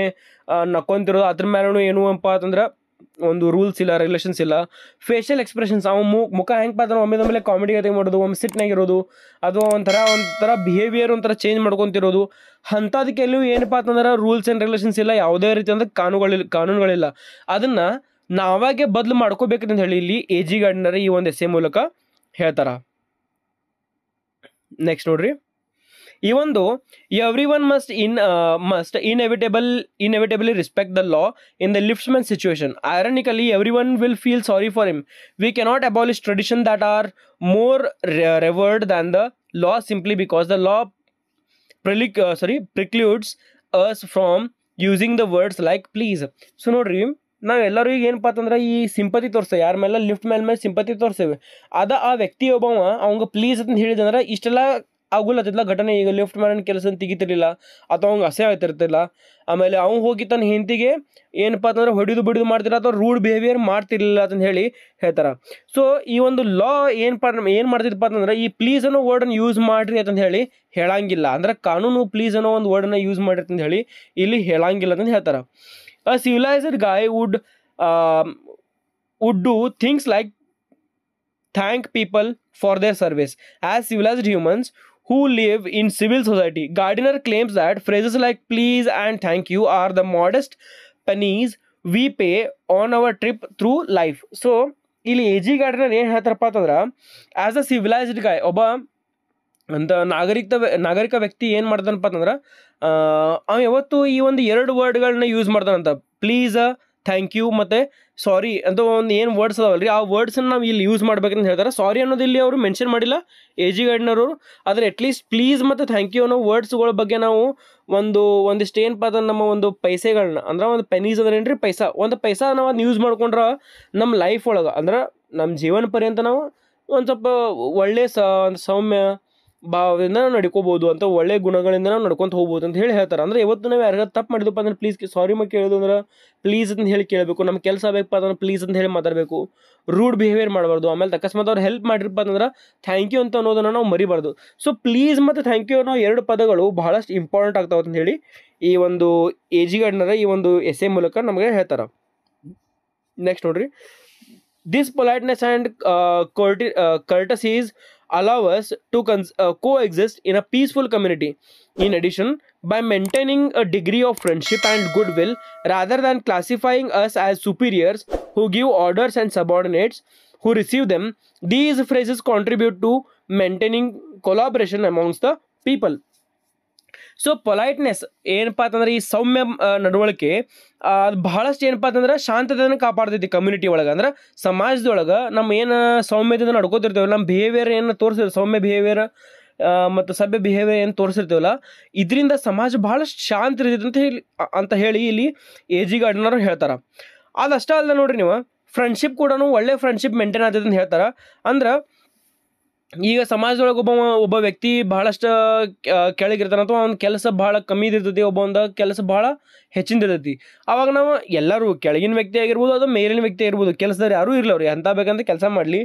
ನಕ್ಕೊಂತಿರೋದು ಅದ್ರ ಮೇಲೂ ಏನು ಅಪ್ಪ ಅಂತಂದ್ರೆ ಒಂದು ರೂಲ್ಸ್ ಇಲ್ಲ, ರೆಗ್ಯುಲೇಷನ್ಸ್ ಇಲ್ಲ. ಫೇಶಿಯಲ್ ಎಕ್ಸ್ಪ್ರೆಷನ್ಸ್ ಅವ ಮುಖ ಹೆಂಗೆ ಪಾತ್ರ ಒಮ್ಮೆ ಕಾಮಿಡಿ ಗತೆ ಮಾಡೋದು, ಒಮ್ಮೆ ಸಿಟ್ನಾಗಿರೋದು, ಅಥವಾ ಒಂಥರ ಬಿಹೇವಿಯರ್ ಒಂಥರ ಚೇಂಜ್ ಮಾಡ್ಕೊತಿರೋದು, ಅಂಥದಕ್ಕೆ ಎಲ್ಲೂ ಏನಪ್ಪ ಅಂತಂದ್ರೆ ರೂಲ್ಸ್ ಆ್ಯಂಡ್ ರೆಗ್ಯುಲೇಷನ್ಸ್ ಇಲ್ಲ, ಯಾವುದೇ ರೀತಿ ಅಂದ್ರೆ ಕಾನೂನುಗಳಿಲ್ಲ. ಅದನ್ನು ನಾವಾಗೆ ಬದಲು ಮಾಡ್ಕೋಬೇಕಂತ ಹೇಳಿ ಇಲ್ಲಿ ಎ ಜಿ ಗಾರ್ಡಿನರ್ ಈ ಒಂದು ಎಸ್ಸೆ ಮೂಲಕ ಹೇಳ್ತಾರ. ನೆಕ್ಸ್ಟ್ ನೋಡ್ರಿ, even though everyone must inevitably respect the law in the liftman situation, ironically everyone will feel sorry for him. We cannot abolish traditions that are more revered than the law simply because the law precludes us from using the words like please. So ನೋಡ್ರಿ, ನಾವೆಲ್ಲರೂ ಈಗ ಏನಪ್ಪ ಅಂತಂದ್ರೆ ಈ sympathy ತೋರಿಸ್ತೇವೆ, ಯಾರ ಮೇಲೆ lift ಮೇಲೆ sympathy ತೋರಿಸ್ತೇವೆ. ಆ ವ್ಯಕ್ತಿ ಒಬ್ಬವ ಅವಂಗೆ ಪ್ಲೀಸ್ ಅಂತ ಹೇಳಿದಂದ್ರೆ ಇಷ್ಟೆಲ್ಲ ಆಗುಲ್ಲತ್ತಿಲ್ಲ ಘಟನೆ. ಈಗ ಲಿಫ್ಟ್ ಮ್ಯಾನ್ ಕೆಲಸ ತೆಗಿತಿರ್ಲಿಲ್ಲ ಅಥವಾ ಅವ್ಗೆ ಅಸಹ್ಯ ಆಗ್ತಿರ್ತಿಲ್ಲ. ಆಮೇಲೆ ಅವ್ನು ಹೋಗಿ ತನ್ನ ಹೆಂಡತಿಗೆ ಏನಪ್ಪ ಅಂತಂದ್ರೆ ಹೊಡಿದು ಬಿಡಿದು ಮಾಡ್ತಿಲ್ಲ ಅಥವಾ ರೂಡ್ ಬಿಹೇವಿಯರ್ ಮಾಡ್ತಿರ್ಲಿಲ್ಲ ಅಂತ ಹೇಳಿ ಹೇಳ್ತಾರೆ. ಸೊ ಈ ಒಂದು ಲಾ ಏನು ಮಾಡ್ತಿದ್ದಪ್ಪ ಅಂತಂದ್ರೆ ಈ ಪ್ಲೀಸ್ ಅನ್ನೋ ವರ್ಡನ್ನು ಯೂಸ್ ಮಾಡ್ರಿ ಅಂತ ಹೇಳಿ ಹೇಳಂಗಿಲ್ಲ. ಅಂದ್ರೆ ಕಾನೂನು ಪ್ಲೀಸ್ ಅನ್ನೋ ಒಂದು ವರ್ಡನ್ನು ಯೂಸ್ ಮಾಡ್ರಿ ಅಂತ ಹೇಳಿ ಇಲ್ಲಿ ಹೇಳಂಗಿಲ್ಲ ಅಂತ ಹೇಳ್ತಾರೆ. A civilized guy would do things like thank people for their service. As civilized humans who live in civil society, Gardiner claims that phrases like please and thank you are the modest pennies we pay on our trip through life. So ಇಲ್ಲಿ A G gardener ಏನು ಹೇಳ್ತಾರಪ್ಪ ಅಂತಂದ್ರೆ as a civilised ಗಾಯ್, ಒಬ್ಬ ಅಂತ ನಾಗರಿಕ ವ್ಯಕ್ತಿ ಏನು ಮಾಡ್ತಾನಪ್ಪ ಅಂತಂದ್ರೆ ಅವ ಯಾವತ್ತು ಈ ಒಂದು 2 ವರ್ಡ್ಗಳನ್ನ ಯೂಸ್ ಮಾಡ್ತಾನಂತ, ಪ್ಲೀಸ್, ಥ್ಯಾಂಕ್ ಯು ಮತ್ತು ಸಾರಿ ಅಂತ ಒಂದು ಏನು ವರ್ಡ್ಸ್ ಅದಾವಲ್ರಿ ಆ ವರ್ಡ್ಸನ್ನು ನಾವು ಇಲ್ಲಿ ಯೂಸ್ ಮಾಡ್ಬೇಕಂತ ಹೇಳ್ತಾರೆ. ಸಾರಿ ಅನ್ನೋದು ಇಲ್ಲಿ ಅವರು ಮೆನ್ಷನ್ ಮಾಡಿಲ್ಲ ಎ ಜಿ ಗಾರ್ಡಿನರು, ಆದರೆ ಅಟ್ಲೀಸ್ಟ್ ಪ್ಲೀಸ್ ಮತ್ತು ಥ್ಯಾಂಕ್ ಯು ಅನ್ನೋ ವರ್ಡ್ಸ್ಗಳ ಬಗ್ಗೆ ನಾವು ಒಂದಿಷ್ಟು ಏನಪ್ಪ ಅಂದ್ರೆ ನಮ್ಮ ಒಂದು ಪೈಸೆಗಳನ್ನ ಅಂದ್ರೆ ಒಂದು ಪೆನೀಸ್ ಅಂದ್ರೆ ಏನು ರೀ ಒಂದು ಪೈಸಾ ನಾವು ಅದನ್ನ ಯೂಸ್ ಮಾಡ್ಕೊಂಡ್ರೆ ನಮ್ಮ ಲೈಫ್ ಒಳಗೆ ಅಂದ್ರೆ ನಮ್ಮ ಜೀವನ ಪರ್ಯಂತ ನಾವು ಒಂದು ಸ್ವಲ್ಪ ಒಳ್ಳೆ ಸೌಮ್ಯ ಭಾವದಿಂದ ನಾವು ನಡ್ಕೋಬೋದು ಅಂತ ಒಳ್ಳೆ ಗುಣಗಳಿಂದ ನಾವು ನಡ್ಕೊತ ಹೋಗ್ಬೋದು ಅಂತ ಹೇಳಿ ಹೇಳ್ತಾರೆ. ಅಂದರೆ ಇವತ್ತು ನಾವು ಯಾರಿಗಾರು ತಪ್ಪು ಮಾಡಿದಪ್ಪ ಅಂದ್ರೆ ಪ್ಲೀಸ್ ಸಾರಿ ಮಾಡಿ ಕೇಳೋದು ಅಂದ್ರೆ ಪ್ಲೀಸ್ ಅಂತ ಹೇಳಿ ಕೇಳಬೇಕು. ನಮ್ಮ ಕೆಲಸ ಬೇಕಪ್ಪ ಅಂದ್ರೆ ಪ್ಲೀಸ್ ಅಂತ ಹೇಳಿ ಮಾತಾಡಬೇಕು. ರೂಡ್ ಬಿಹೇವಿಯರ್ ಮಾಡಬಾರ್ದು. ಆಮೇಲೆ ಅಕಸ್ಮಾತ್ ಅವ್ರು ಹೆಲ್ಪ್ ಮಾಡಿರಪ್ಪ ಅಂದ್ರೆ ಥ್ಯಾಂಕ್ ಯು ಅಂತ ಅನ್ನೋದನ್ನು ನಾವು ಮರಿಬಾರ್ದು. ಸೊ ಪ್ಲೀಸ್ ಮತ್ತು ಥ್ಯಾಂಕ್ ಯು ಅನ್ನೋ 2 ಪದಗಳು ಬಹಳಷ್ಟು ಇಂಪಾರ್ಟೆಂಟ್ ಆಗ್ತಾವೆ ಅಂತ ಹೇಳಿ ಈ ಒಂದು ಎ ಜಿ ಗಾರ್ಡಿನರ್ ಈ ಒಂದು ಎಸ್ಸೆ ಮೂಲಕ ನಮಗೆ ಹೇಳ್ತಾರೆ. ನೆಕ್ಸ್ಟ್ ನೋಡ್ರಿ, this politeness and courtesies allow us to coexist in a peaceful community. In addition, by maintaining a degree of friendship and goodwill rather than classifying us as superiors who give orders and subordinates who receive them. These phrases contribute to maintaining collaboration amongst the people. So politeness ಏನಪ್ಪ ಅಂತಂದ್ರೆ ಈ ಸೌಮ್ಯ ನಡವಳಿಕೆ ಅದು ಬಹಳಷ್ಟು ಏನಪ್ಪ ಅಂತಂದ್ರೆ ಶಾಂತತೆಯನ್ನು ಕಾಪಾಡ್ತೈತಿ community ಒಳಗೆ. ಅಂದ್ರೆ ಸಮಾಜದೊಳಗೆ ನಮ್ಮ ಏನು ಸೌಮ್ಯದಿಂದ ನಡ್ಕೋತಿರ್ತೇವೆ, ನಮ್ಮ ಬಿಹೇವಿಯರ್ ಏನು ತೋರಿಸಿರ್ತೇವೆ, ಸೌಮ್ಯ ಬಿಹೇವಿಯರ್ ಮತ್ತು ಸಭ್ಯ ಬಿಹೇವಿಯರ್ ಏನು ತೋರಿಸಿರ್ತೇವಲ್ಲ, ಇದರಿಂದ ಸಮಾಜ ಬಹಳಷ್ಟು ಶಾಂತ ಇರ್ತೈತೆ ಅಂತ ಹೇಳಿ ಇಲ್ಲಿ ಎ ಜಿ ಗಾರ್ಡಿನರ್ ಹೇಳ್ತಾರೆ. ಅದಷ್ಟೇ ಅಲ್ಲದೆ ನೋಡ್ರಿ, ನೀವು ಫ್ರೆಂಡ್ಶಿಪ್ ಕೂಡ ಒಳ್ಳೆ ಫ್ರೆಂಡ್ಶಿಪ್ ಮೇಂಟೈನ್ ಆಗ್ತೈತೆ ಅಂತ ಹೇಳ್ತಾರೆ. ಅಂದ್ರೆ ಈಗ ಸಮಾಜದೊಳಗೆ ಒಬ್ಬ ವ್ಯಕ್ತಿ ಬಹಳಷ್ಟು ಕೆಳಗಿರ್ತಾನೆ ಅಥವಾ ಅವ್ನ ಕೆಲಸ ಭಾಳ ಕಮ್ಮಿ ಇರ್ತೈತಿ, ಒಬ್ಬ ಕೆಲಸ ಭಾಳ ಹೆಚ್ಚಿಂದ ಇರ್ತೈತಿ. ಅವಾಗ ನಾವು ಎಲ್ಲರೂ ಕೆಳಗಿನ ವ್ಯಕ್ತಿ ಆಗಿರ್ಬೋದು ಅದು ಮೇಲಿನ ವ್ಯಕ್ತಿ ಆಗಿರ್ಬೋದು, ಕೆಲಸದವ್ರು ಯಾರೂ ಇರಲಿ, ಅವ್ರಿಗೆ ಎಂಥ ಬೇಕಂತ ಕೆಲಸ ಮಾಡಲಿ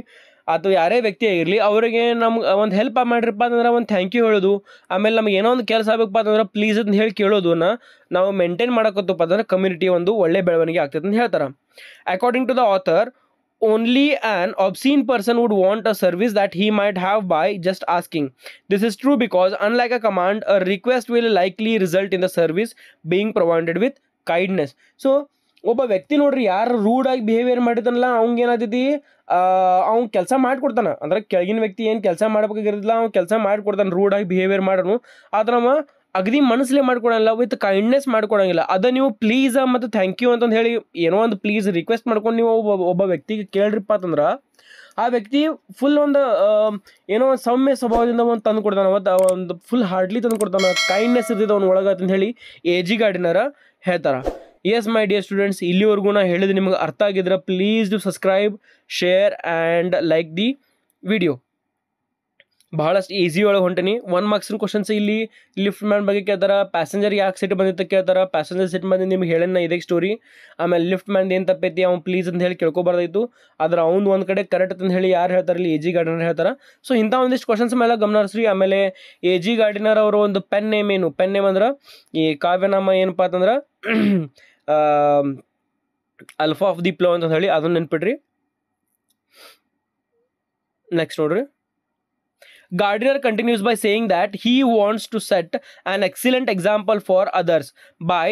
ಅಥವಾ ಯಾರೇ ವ್ಯಕ್ತಿ ಆಗಿರಲಿ, ಅವರಿಗೆ ನಮ್ಗೆ ಒಂದು ಹೆಲ್ಪ್ ಮಾಡಿರಪ್ಪ ಅಂತಂದ್ರೆ ಒಂದು ಥ್ಯಾಂಕ್ ಯು ಹೇಳೋದು, ಆಮೇಲೆ ನಮ್ಗೆ ಏನೋ ಒಂದು ಕೆಲಸ ಆಗಬೇಕಪ್ಪ ಅಂತಂದ್ರೆ ಪ್ಲೀಸ್ ಅಂತ ಹೇಳಿ ಕೇಳೋದನ್ನ ನಾವು ಮೇಂಟೈನ್ ಮಾಡೋಕತ್ತಪ್ಪ ಅಂತಂದ್ರೆ ಕಮ್ಯುನಿಟಿ ಒಂದು ಒಳ್ಳೆ ಬೆಳವಣಿಗೆ ಆಗ್ತೈತೆ ಅಂತ ಹೇಳ್ತಾರೆ. According to the author, only an obscene person would want a service that he might have by just asking. This is true because unlike a command, a request will likely result in the service being provided with kindness. So ಒಬ್ಬ ವ್ಯಕ್ತಿ ನೋಡ್ರಿ, ಯಾರು ರೂಡಾಗಿ behaviour ಮಾಡಿದಾನಲ್ಲ ಅವ್ನಿಗೆ ಏನಾಗ್ತೈತಿ, ಅವ್ನು ಕೆಲಸ ಮಾಡಿಕೊಡ್ತಾನೆ. ಅಂದ್ರೆ ಕೆಳಗಿನ ವ್ಯಕ್ತಿ ಏನು ಕೆಲಸ ಮಾಡ್ಬೇಕಾಗಿರೋದಿಲ್ಲ, ಅವ್ನು ಕೆಲಸ ಮಾಡಿಕೊಡ್ತಾನೆ ರೂಡಾಗಿ ಬಿಹೇವಿಯರ್ ಮಾಡೋನು. ಆದ್ರೆ ನಮ್ಮ ಅಗದಿ ಮನಸ್ಸಲ್ಲೇ ಮಾಡ್ಕೊಡಂಗಿಲ್ಲ, ವಿತ್ ಕೈಂಡ್ನೆಸ್ ಮಾಡ್ಕೊಡಂಗಿಲ್ಲ. ಅದ ನೀವು ಪ್ಲೀಸ್ ಮತ್ತು ಥ್ಯಾಂಕ್ ಯು ಅಂತಂದು ಹೇಳಿ ಏನೋ ಒಂದು ಪ್ಲೀಸ್ ರಿಕ್ವೆಸ್ಟ್ ಮಾಡ್ಕೊಂಡು ನೀವು ಒಬ್ಬ ವ್ಯಕ್ತಿಗೆ ಕೇಳ್ರಿಪ್ಪ ಅಂತಂದ್ರೆ ಆ ವ್ಯಕ್ತಿ ಫುಲ್ ಒಂದು ಏನೋ ಒಂದು ಸೌಮ್ಯ ಸ್ವಭಾವದಿಂದ ಒಂದು ತಂದು ಕೊಡ್ತಾನೆ, ಒಂದು ಫುಲ್ ಹಾರ್ಡ್ಲಿ ತಂದು ಕೊಡ್ತಾನೆ, ಕೈಂಡ್ನೆಸ್ ಇರ್ತೈತೆ ಅವ್ನ ಒಳಗೆ ಅಂತ ಹೇಳಿ ಎ ಜಿ ಗಾರ್ಡಿನರ್ ಹೇಳ್ತಾರೆ. ಎಸ್ ಮೈ ಡಿಯರ್ ಸ್ಟೂಡೆಂಟ್ಸ್, ಇಲ್ಲಿವರೆಗೂ ನಾ ಹೇಳಿದ್ರೆ ನಿಮಗೆ ಅರ್ಥ ಆಗಿದ್ರೆ please do subscribe, share and like the video. ಬಹಳಷ್ಟು ಈಸಿ ಒಳಗೆ ಹೊಂಟೀನಿ. 1 ಮಾರ್ಕ್ಸಿನ ಕ್ವಶನ್ಸ್ ಇಲ್ಲಿ ಲಿಫ್ಟ್ ಮ್ಯಾನ್ ಬಗ್ಗೆ ಕೇಳ್ತಾರೆ, ಪ್ಯಾಸೆಂಜರ್ ಯಾಕೆ ಸಿಟ್ಟು ಬಂದಿತ್ತು ಕೇಳ್ತಾರೆ, ಪ್ಯಾಸೆಂಜರ್ ಸಿಟ್ಟು ಬಂದಿದ್ದು ನಿಮ್ಗೆ ಹೇಳೋಣ ಇದೇ ಸ್ಟೋರಿ. ಆಮೇಲೆ ಲಿಫ್ಟ್ ಮ್ಯಾನ್ ಏನು ತಪ್ಪೈತಿ, ಅವ್ನು ಪ್ಲೀಸ್ ಅಂತ ಹೇಳಿ ಕೇಳ್ಕೊಬಾರ್ದಾಯ್ತು, ಆದ್ರೆ ಅವ್ನು ಒಂದು ಕಡೆ ಕರೆಕ್ಟ್ ಅಂತ ಹೇಳಿ ಯಾರು ಹೇಳ್ತಾರೆ ಇಲ್ಲಿ ಎ ಜಿ ಗಾರ್ಡಿನರ್ ಹೇಳ್ತಾರೆ. ಸೊ ಇಂಥ ಒಂದಿಷ್ಟು ಕ್ವಶನ್ಸ್ ಮೇಲೆ ಗಮನ ಹರಿಸ್ರಿ. ಆಮೇಲೆ ಎ ಜಿ ಗಾರ್ಡಿನರ್ ಅವರ ಒಂದು ಪೆನ್ ನೇಮ್ ಏನು, ಪೆನ್ ನೇಮ್ ಅಂದ್ರೆ ಈ ಕಾವ್ಯನಾಮ ಏನಪ್ಪ ಅಂತಂದ್ರೆ ಅಲ್ಫಾ ಆಫ್ ದಿ ಪ್ಲೋ ಅಂತ ಹೇಳಿ ಅದನ್ನ ನೆನ್ಪಿಡ್ರಿ. ನೆಕ್ಸ್ಟ್ ನೋಡ್ರಿ, Gardiner continues by saying that he wants to set an excellent example for others by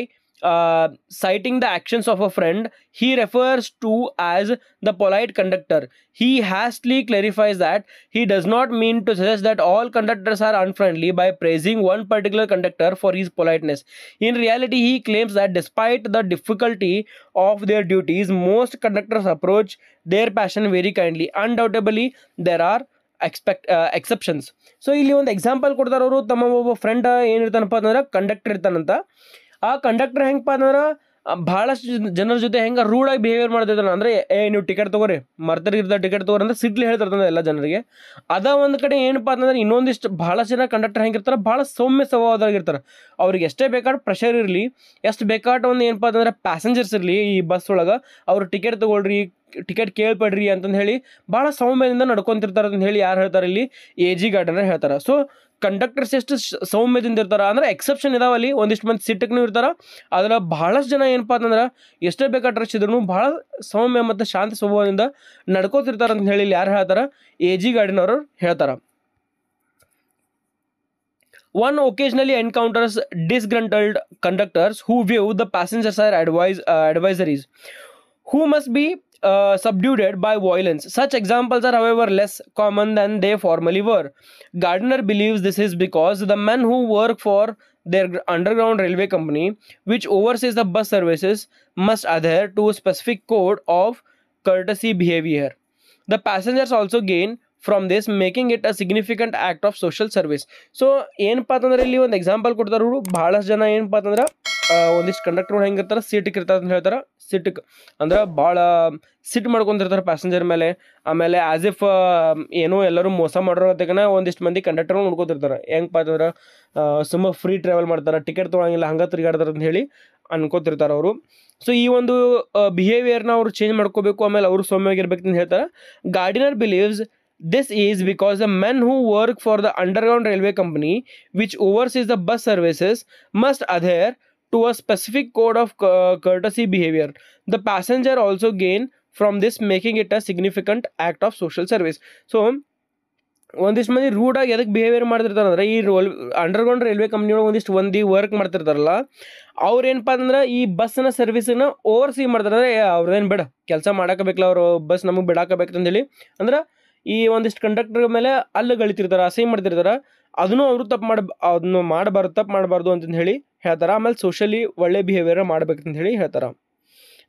citing the actions of a friend he refers to as the polite conductor. He hastily clarifies that he does not mean to suggest that all conductors are unfriendly by praising one particular conductor for his politeness. In reality, he claims that despite the difficulty of their duties, most conductors approach their passion very kindly. Undoubtedly, there are exceptions. So ಇಲ್ಲಿ ಒಂದು example ಕೊಡ್ತಾರೆ ಅವರು, ತಮ್ಮ ಒಬ್ಬ friend ಏನಿರ್ತಾನಪ್ಪ ಅಂತಂದ್ರೆ conductor ಇರ್ತಾನಂತ. ಆ conductor ಹೆಂಗಪ್ಪ ಅಂದ್ರೆ ಭಾಳಷ್ಟು ಜನರ ಜೊತೆ ಹೆಂಗೆ ರೂಡಾಗಿ ಬಿಹೇವಿಯರ್ ಮಾಡ್ತಿರ್ತಾನೆ. ಅಂದರೆ ನೀವು ಟಿಕೆಟ್ ತೊಗೋರಿ, ಮರ್ತರಿರ್ದ ಟಿಕೆಟ್ ತೊಗೋರಿ ಅಂದ್ರೆ ಸಿಡ್ಲಿ ಹೇಳ್ತಿರ್ತಾನೆ ಎಲ್ಲ ಜನರಿಗೆ. ಅದ ಒಂದು ಕಡೆ ಏನಪ್ಪ ಅಂತಂದ್ರೆ ಇನ್ನೊಂದಿಷ್ಟು ಭಾಳಷ್ಟು ಜನ ಕಂಡಕ್ಟರ್ ಹೆಂಗಿರ್ತಾರೆ, ಭಾಳ ಸೌಮ್ಯ ಸ್ವಭಾವದಾಗಿರ್ತಾರೆ. ಅವ್ರಿಗೆ ಎಷ್ಟೇ ಬೇಕಾದ ಪ್ರೆಷರ್ ಇರಲಿ, ಎಷ್ಟು ಬೇಕಾದ ಒಂದು ಏನಪ್ಪ ಅಂತಂದ್ರೆ ಪ್ಯಾಸೆಂಜರ್ಸ್ ಇರಲಿ ಈ ಬಸ್ ಒಳಗೆ, ಅವ್ರು ಟಿಕೆಟ್ ತೊಗೊಳ್ರಿ, ಟಿಕೆಟ್ ಕೇಳ್ಪಡ್ರಿ ಅಂತಂದು ಹೇಳಿ ಭಾಳ ಸೌಮ್ಯದಿಂದ ನಡ್ಕೊತಿರ್ತಾರೆ ಅಂತ ಹೇಳಿ ಯಾರು ಹೇಳ್ತಾರೆ ಇಲ್ಲಿ ಎ ಜಿ ಗಾರ್ಡಿನರ್ ಹೇಳ್ತಾರೆ. ಸೊ ಕಂಡಕ್ಟರ್ಸ್ ಎಷ್ಟು ಸೌಮ್ಯದಿಂದ ಇರ್ತಾರೆ ಅಂದ್ರೆ ಎಕ್ಸೆಪ್ಷನ್ ಇದಾವಲ್ಲಿ, ಒಂದಿಷ್ಟು ಮಂದಿ ಸಿಟ್ಟಕ್ಕೂ ಇರ್ತಾರೆ. ಅದರ ಬಹಳಷ್ಟು ಜನ ಏನಪ್ಪ ಅಂತಂದ್ರೆ ಎಷ್ಟೇ ಬೇಕಾದ ರಶ್ ಇದ್ರು ಭಾಳ ಸೌಮ್ಯ ಮತ್ತು ಶಾಂತ ಸ್ವಭಾವದಿಂದ ನಡ್ಕೋತಿರ್ತಾರೆ ಅಂತ ಹೇಳಿ ಯಾರು ಹೇಳ್ತಾರೆ, ಎ ಜಿ ಗಾರ್ಡಿನರ್ ಹೇಳ್ತಾರೆ. One occasionally encounters disgruntled conductors who view the passengers as advisories who must be subdued by violence. Such examples are, however, less common than they formerly were. Gardiner believes this is because the men who work for their underground railway company, which oversees the bus services, must adhere to a specific code of courtesy behavior. The passengers also gain from this, making it a significant act of social service. So ಏನಪ್ಪ ಅಂತಂದ್ರೆ ಇಲ್ಲಿ ಒಂದು example ಕೊಡ್ತಾರೆ ಅವರು, ಭಾಳಷ್ಟು ಜನ ಏನಪ್ಪ ಅಂತಂದ್ರೆ ಒಂದಿಷ್ಟು ಕಂಡಕ್ಟರ್ ಹೆಂಗಿರ್ತಾರೆ, ಸೀಟಿಗೆ ಇರ್ತಾರೆ ಅಂತ ಹೇಳ್ತಾರೆ. ಸಿಟ್ಟಿಗೆ ಅಂದ್ರೆ ಭಾಳ ಸಿಟ್ಟು ಮಾಡ್ಕೊತಿರ್ತಾರೆ ಪ್ಯಾಸೆಂಜರ್ ಮೇಲೆ. ಆಮೇಲೆ ಆ್ಯಸ್ ಇಫ್ ಏನೋ ಎಲ್ಲರೂ ಮೋಸ ಮಾಡೋತಕ್ಕನ ಒಂದಿಷ್ಟು ಮಂದಿ ಕಂಡಕ್ಟರ್ ನೋಡ್ಕೊತಿರ್ತಾರೆ. ಹೆಂಗಪ್ಪ ಅಂತಂದ್ರೆ ಸುಮ್ಮ ಫ್ರೀ ಟ್ರಾವೆಲ್ ಮಾಡ್ತಾರೆ, ಟಿಕೆಟ್ ತೊಗೊಳಂಗಿಲ್ಲ, ಹಂಗೆ ತಿರುಗಾಡ್ತಾರೆ ಅಂತ ಹೇಳಿ ಅನ್ಕೋತಿರ್ತಾರೆ ಅವರು. ಸೊ ಈ ಒಂದು ಬಿಹೇವಿಯರ್ನ ಅವರು ಚೇಂಜ್ ಮಾಡ್ಕೋಬೇಕು, ಆಮೇಲೆ ಅವರು ಸೌಮ್ಯವಾಗಿರ್ಬೇಕು ಅಂತ ಹೇಳ್ತಾರೆ. Gardener believes this is because the men who work for the underground railway company, which oversees the bus services, must adhere to a specific code of courtesy behavior. The passenger also gain from this, making it a significant act of social service. So ಒಂದಿಷ್ಟು ಮಂದಿ ರೂಡಾಗಿ ಎದಕ್ಕೆ behaviour ಮಾಡ್ತಿರ್ತಾರೆ ಅಂದ್ರೆ ಈ underground railway ಕಂಪ್ನಿಯೊಳಗೆ ಒಂದಿಷ್ಟು ಮಂದಿ work ಮಾಡ್ತಿರ್ತಾರಲ್ಲ ಅವ್ರು ಏನಪ್ಪ ಅಂದ್ರೆ ಈ ಬಸ್ನ ಸರ್ವಿಸನ್ನ ಓವರ್ಸಿ ಮಾಡ್ತಾರೆ. ಅಂದರೆ ಅವ್ರದ್ದೇನು ಬೇಡ ಕೆಲಸ ಮಾಡಾಕಬೇಕಲ್ಲ, ಅವರು ಬಸ್ ನಮಗೆ ಬಿಡಾಕಬೇಕಂತೇಳಿ ಅಂದ್ರೆ ಈ ಒಂದಿಷ್ಟು ಕಂಡಕ್ಟರ್ ಮೇಲೆ ಅಲ್ಲಿ ಗಳಿತಿರ್ತಾರೆ, ಅಸಹ್ಯ ಮಾಡ್ತಿರ್ತಾರೆ. ಅದನ್ನು ಅವರು ಅದನ್ನು ತಪ್ಪು ಮಾಡಬಾರ್ದು ಅಂತಂದು ಹೇಳಿ ಹೇಳ್ತಾರೆ. ಆಮೇಲೆ ಸೋಷಲಿ ಒಳ್ಳೆ ಬಿಹೇವಿಯರ್ ಮಾಡ್ಬೇಕಂತ ಹೇಳಿ ಹೇಳ್ತಾರೆ.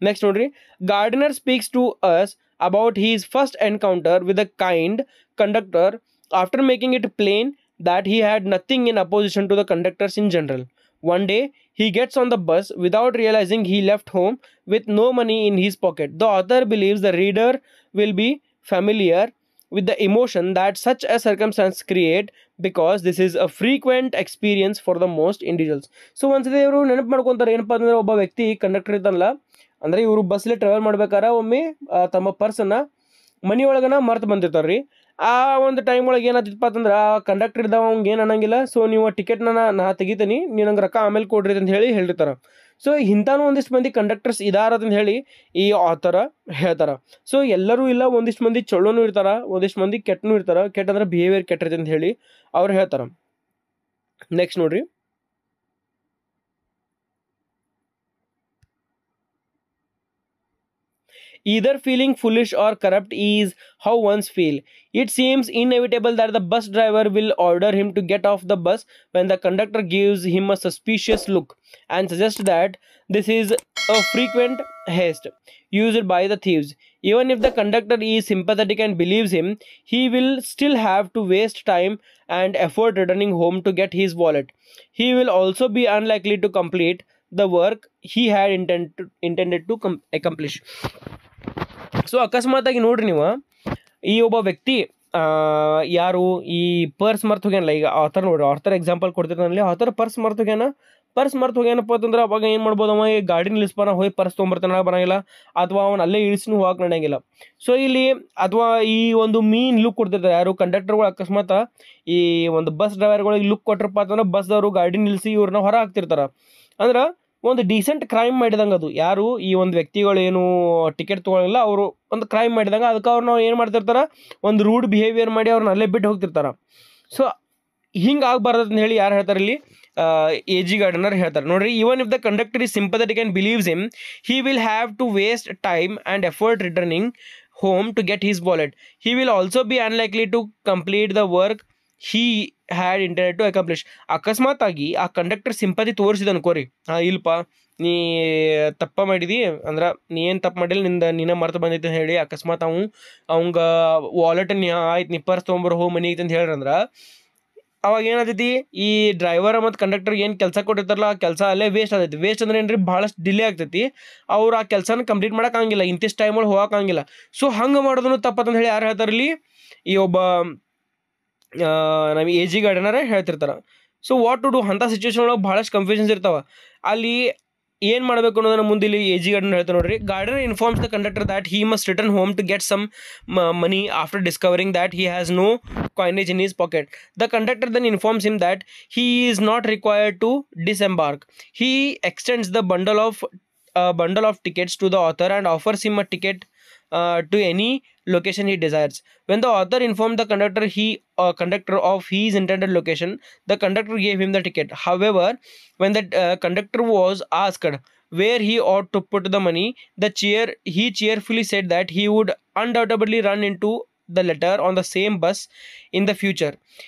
ನೆಕ್ಸ್ಟ್ ನೋಡ್ರಿ, Gardiner speaks to us about his first encounter with a kind conductor after making it plain that he had nothing in opposition to the conductors in general. One day, he gets on the bus without realizing he left home with no money in his pocket. The author believes the reader will be familiar with the emotion that such a circumstance create because this is a frequent experience for the most individuals. So ಒಂದ್ಸತಿ ಇವರು ನೆನಪು ಮಾಡ್ಕೊತಾರೆ, ಏನಪ್ಪ ಅಂದ್ರೆ ಒಬ್ಬ ವ್ಯಕ್ತಿ conductor ಇದ್ದಾನಲ್ಲ, ಅಂದರೆ ಇವರು ಬಸ್ಸಲ್ಲಿ ಟ್ರಾವೆಲ್ ಮಾಡ್ಬೇಕಾರೆ ಒಮ್ಮೆ ತಮ್ಮ ಪರ್ಸನ್ನು ಮನೆಯೊಳಗನ ಮರ್ತು ಬಂದಿರ್ತಾರೆ ರೀ. ಆ ಒಂದು ಟೈಮ್ ಒಳಗೆ ಏನಾಗ್ತಿತ್ತಪ್ಪ ಅಂತಂದ್ರೆ ಆ ಕಂಡಕ್ಟರ್ ಇದ್ದಾವ ಅವ್ನಿಗೆ ಏನು ಅನ್ನಂಗಿಲ್ಲ. ಸೊ ನೀವು ಟಿಕೆಟ್ನ ನಾ ತೆಗಿತೀನಿ, ನೀವು ನಂಗೆ ರೊಕ್ಕ ಆಮೇಲೆ ಕೊಡ್ರಿ ಅಂತ ಹೇಳಿ ಹೇಳಿರ್ತಾರೆ. ಸೊ ಇಂಥನೂ ಒಂದಿಷ್ಟು ಮಂದಿ ಕಂಡಕ್ಟರ್ಸ್ ಇದಾರಂತ ಹೇಳಿ ಈ ಆಥರ ಹೇಳ್ತಾರೆ. ಸೊ ಎಲ್ಲರೂ ಇಲ್ಲ, ಒಂದಿಷ್ಟು ಮಂದಿ ಚೊಳ್ಳೋನು ಇರ್ತಾರೆ, ಒಂದಿಷ್ಟು ಮಂದಿ ಕೆಟ್ಟನೂ ಇರ್ತಾರೆ. ಕೆಟ್ಟಂದ್ರೆ ಬಿಹೇವಿಯರ್ ಕೆಟ್ಟಿರುತ್ತೆ ಅಂತ ಹೇಳಿ ಅವ್ರು ಹೇಳ್ತಾರೆ. ನೆಕ್ಸ್ಟ್ ನೋಡ್ರಿ, either feeling foolish or corrupt is how ones feel. It seems inevitable that the bus driver will order him to get off the bus when the conductor gives him a suspicious look and suggests that this is a frequent haste used by the thieves. Even if the conductor is sympathetic and believes him, he will still have to waste time and effort returning home to get his wallet. He will also be unlikely to complete the work he had intended to accomplish. So ಅಕಸ್ಮಾತಾಗಿ ನೋಡ್ರಿ ನೀವು, ಈ ಒಬ್ಬ ವ್ಯಕ್ತಿ ಯಾರು ಈ purse ಮರ್ತು ಹೋಗ್ಯಾನಲ್ಲ, ಈಗ ಆಥರ್ ನೋಡ್ರಿ, ಆಥರ್ ಎಕ್ಸಾಂಪಲ್ ಕೊಡ್ತಿರ್ತಾನಲ್ಲಿ, ಆಥರ್ ಪರ್ಸ್ ಮರ್ತು ಹೋಗ್ಯಾನಪ್ಪ ಅಂತಂದ್ರೆ ಅವಾಗ ಏನು ಮಾಡ್ಬೋದು, ಅವ ಈ ಗಾಡಿ ನಿಲ್ಲಿಸ್ಪಾನ ಹೋಗಿ ಪರ್ಸ್ ತೊಗೊಂಬರ್ತಾನ ಬರೋಂಗಿಲ್ಲ, ಅಥವಾ ಅವನು ಅಲ್ಲೇ ಇಳಿಸ್ನು ಹೋಗಕ್ಕೆ ನಡೆಯಂಗಿಲ್ಲ. ಸೊ ಇಲ್ಲಿ ಅಥವಾ ಈ ಒಂದು ಮೀನ್ ಲುಕ್ ಕೊಡ್ತಿರ್ತಾರೆ ಯಾರು ಕಂಡಕ್ಟರ್ಗಳು, ಅಕಸ್ಮಾತ್ ಈ ಒಂದು ಬಸ್ ಡ್ರೈವರ್ಗಳಿಗೆ ಲುಕ್ ಕೊಟ್ಟರಪ್ಪ ಅಂತಂದ್ರೆ ಬಸ್ದವರು ಗಾಡಿ ನಿಲ್ಲಿಸಿ ಇವ್ರನ್ನ ಹೊರ ಹಾಕ್ತಿರ್ತಾರೆ. ಅಂದ್ರೆ ಒಂದು ಡೀಸೆಂಟ್ ಕ್ರೈಮ್ ಮಾಡಿದಂಗೆ ಅದು. ಯಾರು ಈ ಒಂದು ವ್ಯಕ್ತಿಗಳು ಏನು ಟಿಕೆಟ್ ತೊಗೊಳಿಲ್ಲ, ಅವರು ಒಂದು ಕ್ರೈಮ್ ಮಾಡಿದಂಗೆ. ಅದಕ್ಕೆ ಅವ್ರನ್ನ ಏನು ಮಾಡ್ತಿರ್ತಾರೆ, ಒಂದು ರೂಡ್ ಬಿಹೇವಿಯರ್ ಮಾಡಿ ಅವ್ರನ್ನ ಅಲ್ಲೇ ಬಿಟ್ಟು ಹೋಗ್ತಿರ್ತಾರೆ. ಸೊ ಹಿಂಗೆ ಆಗಬಾರ್ದು ಅಂತ ಹೇಳಿ ಯಾರು ಹೇಳ್ತಾರೆ ಇಲ್ಲಿ, ಎ.ಜಿ. ಗಾರ್ಡಿನರ್ ಹೇಳ್ತಾರೆ. ನೋಡ್ರಿ, even if the conductor is sympathetic and believes him, he will have to waste time and effort returning home to get his wallet. He will also be unlikely to complete the work he had intended to accomplish. ಅಕಸ್ಮಾತ್ ಆಗಿ ಆ conductor sympathy ತೋರಿಸಿದ ಅನ್ಕೋರಿ, ಇಲ್ಪ ನೀ ತಪ್ಪ ಮಾಡಿದಿ ಅಂದ್ರೆ ನೀ ಏನು ತಪ್ಪು ಮಾಡಿಲ್ಲ, ನೀನೇ ಮರ್ತು ಬಂದೈತೆ ಅಂತ ಹೇಳಿ ಅಕಸ್ಮಾತ್ ಅವಂಗ ವಾಲೆಟ್ ಆಯ್ತು, ನೀ ಪರ್ಸ್ ತೊಗೊಂಬರ್ ಹೋಗಿ ಮನೆ ಐತೆ ಅಂತ ಹೇಳ್ರಂದ್ರೆ ಅವಾಗ ಏನಾಗ್ತೈತಿ, ಈ ಡ್ರೈವರ್ ಮತ್ತು ಕಂಡಕ್ಟರ್ ಏನು ಕೆಲಸ ಕೊಟ್ಟಿರ್ತಾರಲ್ಲ ಆ ಕೆಲಸ ಅಲ್ಲೇ ವೇಸ್ಟ್ ಆಗ್ತೈತಿ. ವೇಸ್ಟ್ ಅಂದ್ರೆ ಏನ್ರಿ, ಭಾಳಷ್ಟು ಡಿಲೇ ಆಗ್ತೈತಿ. ಅವ್ರು ಆ ಕೆಲಸನ ಕಂಪ್ಲೀಟ್ ಮಾಡೋಕ್ಕಾಗಿಲ್ಲ, ಇಂತಿಷ್ಟು ಟೈಮ್ ಒಳಗೆ ಹೋಗೋಕ್ಕಾಗಿಲ್ಲ. ಸೊ ಹಂಗೆ ಮಾಡೋದನ್ನು ತಪ್ಪತ್ತಂತ ಹೇಳಿ ಯಾರು ಹೇಳ್ತಾರೆ ಇಲ್ಲಿ, ಈ ಒಬ್ಬ ನಮ್ಮ ಎ.ಜಿ. ಗಾರ್ಡಿನರೇ ಹೇಳ್ತಿರ್ತಾರೆ. ಸೊ ವಾಟ್ ಟು ಡೂ, ಅಂಥ ಸಿಚುವೇಶನ್ ಒಳಗೆ ಭಾಳಷ್ಟು ಕನ್ಫ್ಯೂಷನ್ಸ್ ಇರ್ತಾವೆ. ಅಲ್ಲಿ ಏನು ಮಾಡಬೇಕು ಅನ್ನೋದನ್ನ ಮುಂದೆ ಇಲ್ಲಿ ಎ.ಜಿ. ಗಾರ್ಡಿನರ್ ಹೇಳ್ತಾರೆ. ನೋಡ್ರಿ, Gardiner informs the conductor that he must return home to get some money after discovering that he has no coinage in his pocket. The conductor then informs him that he is not required to disembark. He extends the bundle of tickets to the author and offers him a ticket to any location he desires. When the author informed the conductor of his intended location, the conductor gave him the ticket. However, when the conductor was asked where he ought to put the money, he cheerfully said that he would undoubtedly run into the letter on the same bus in the future.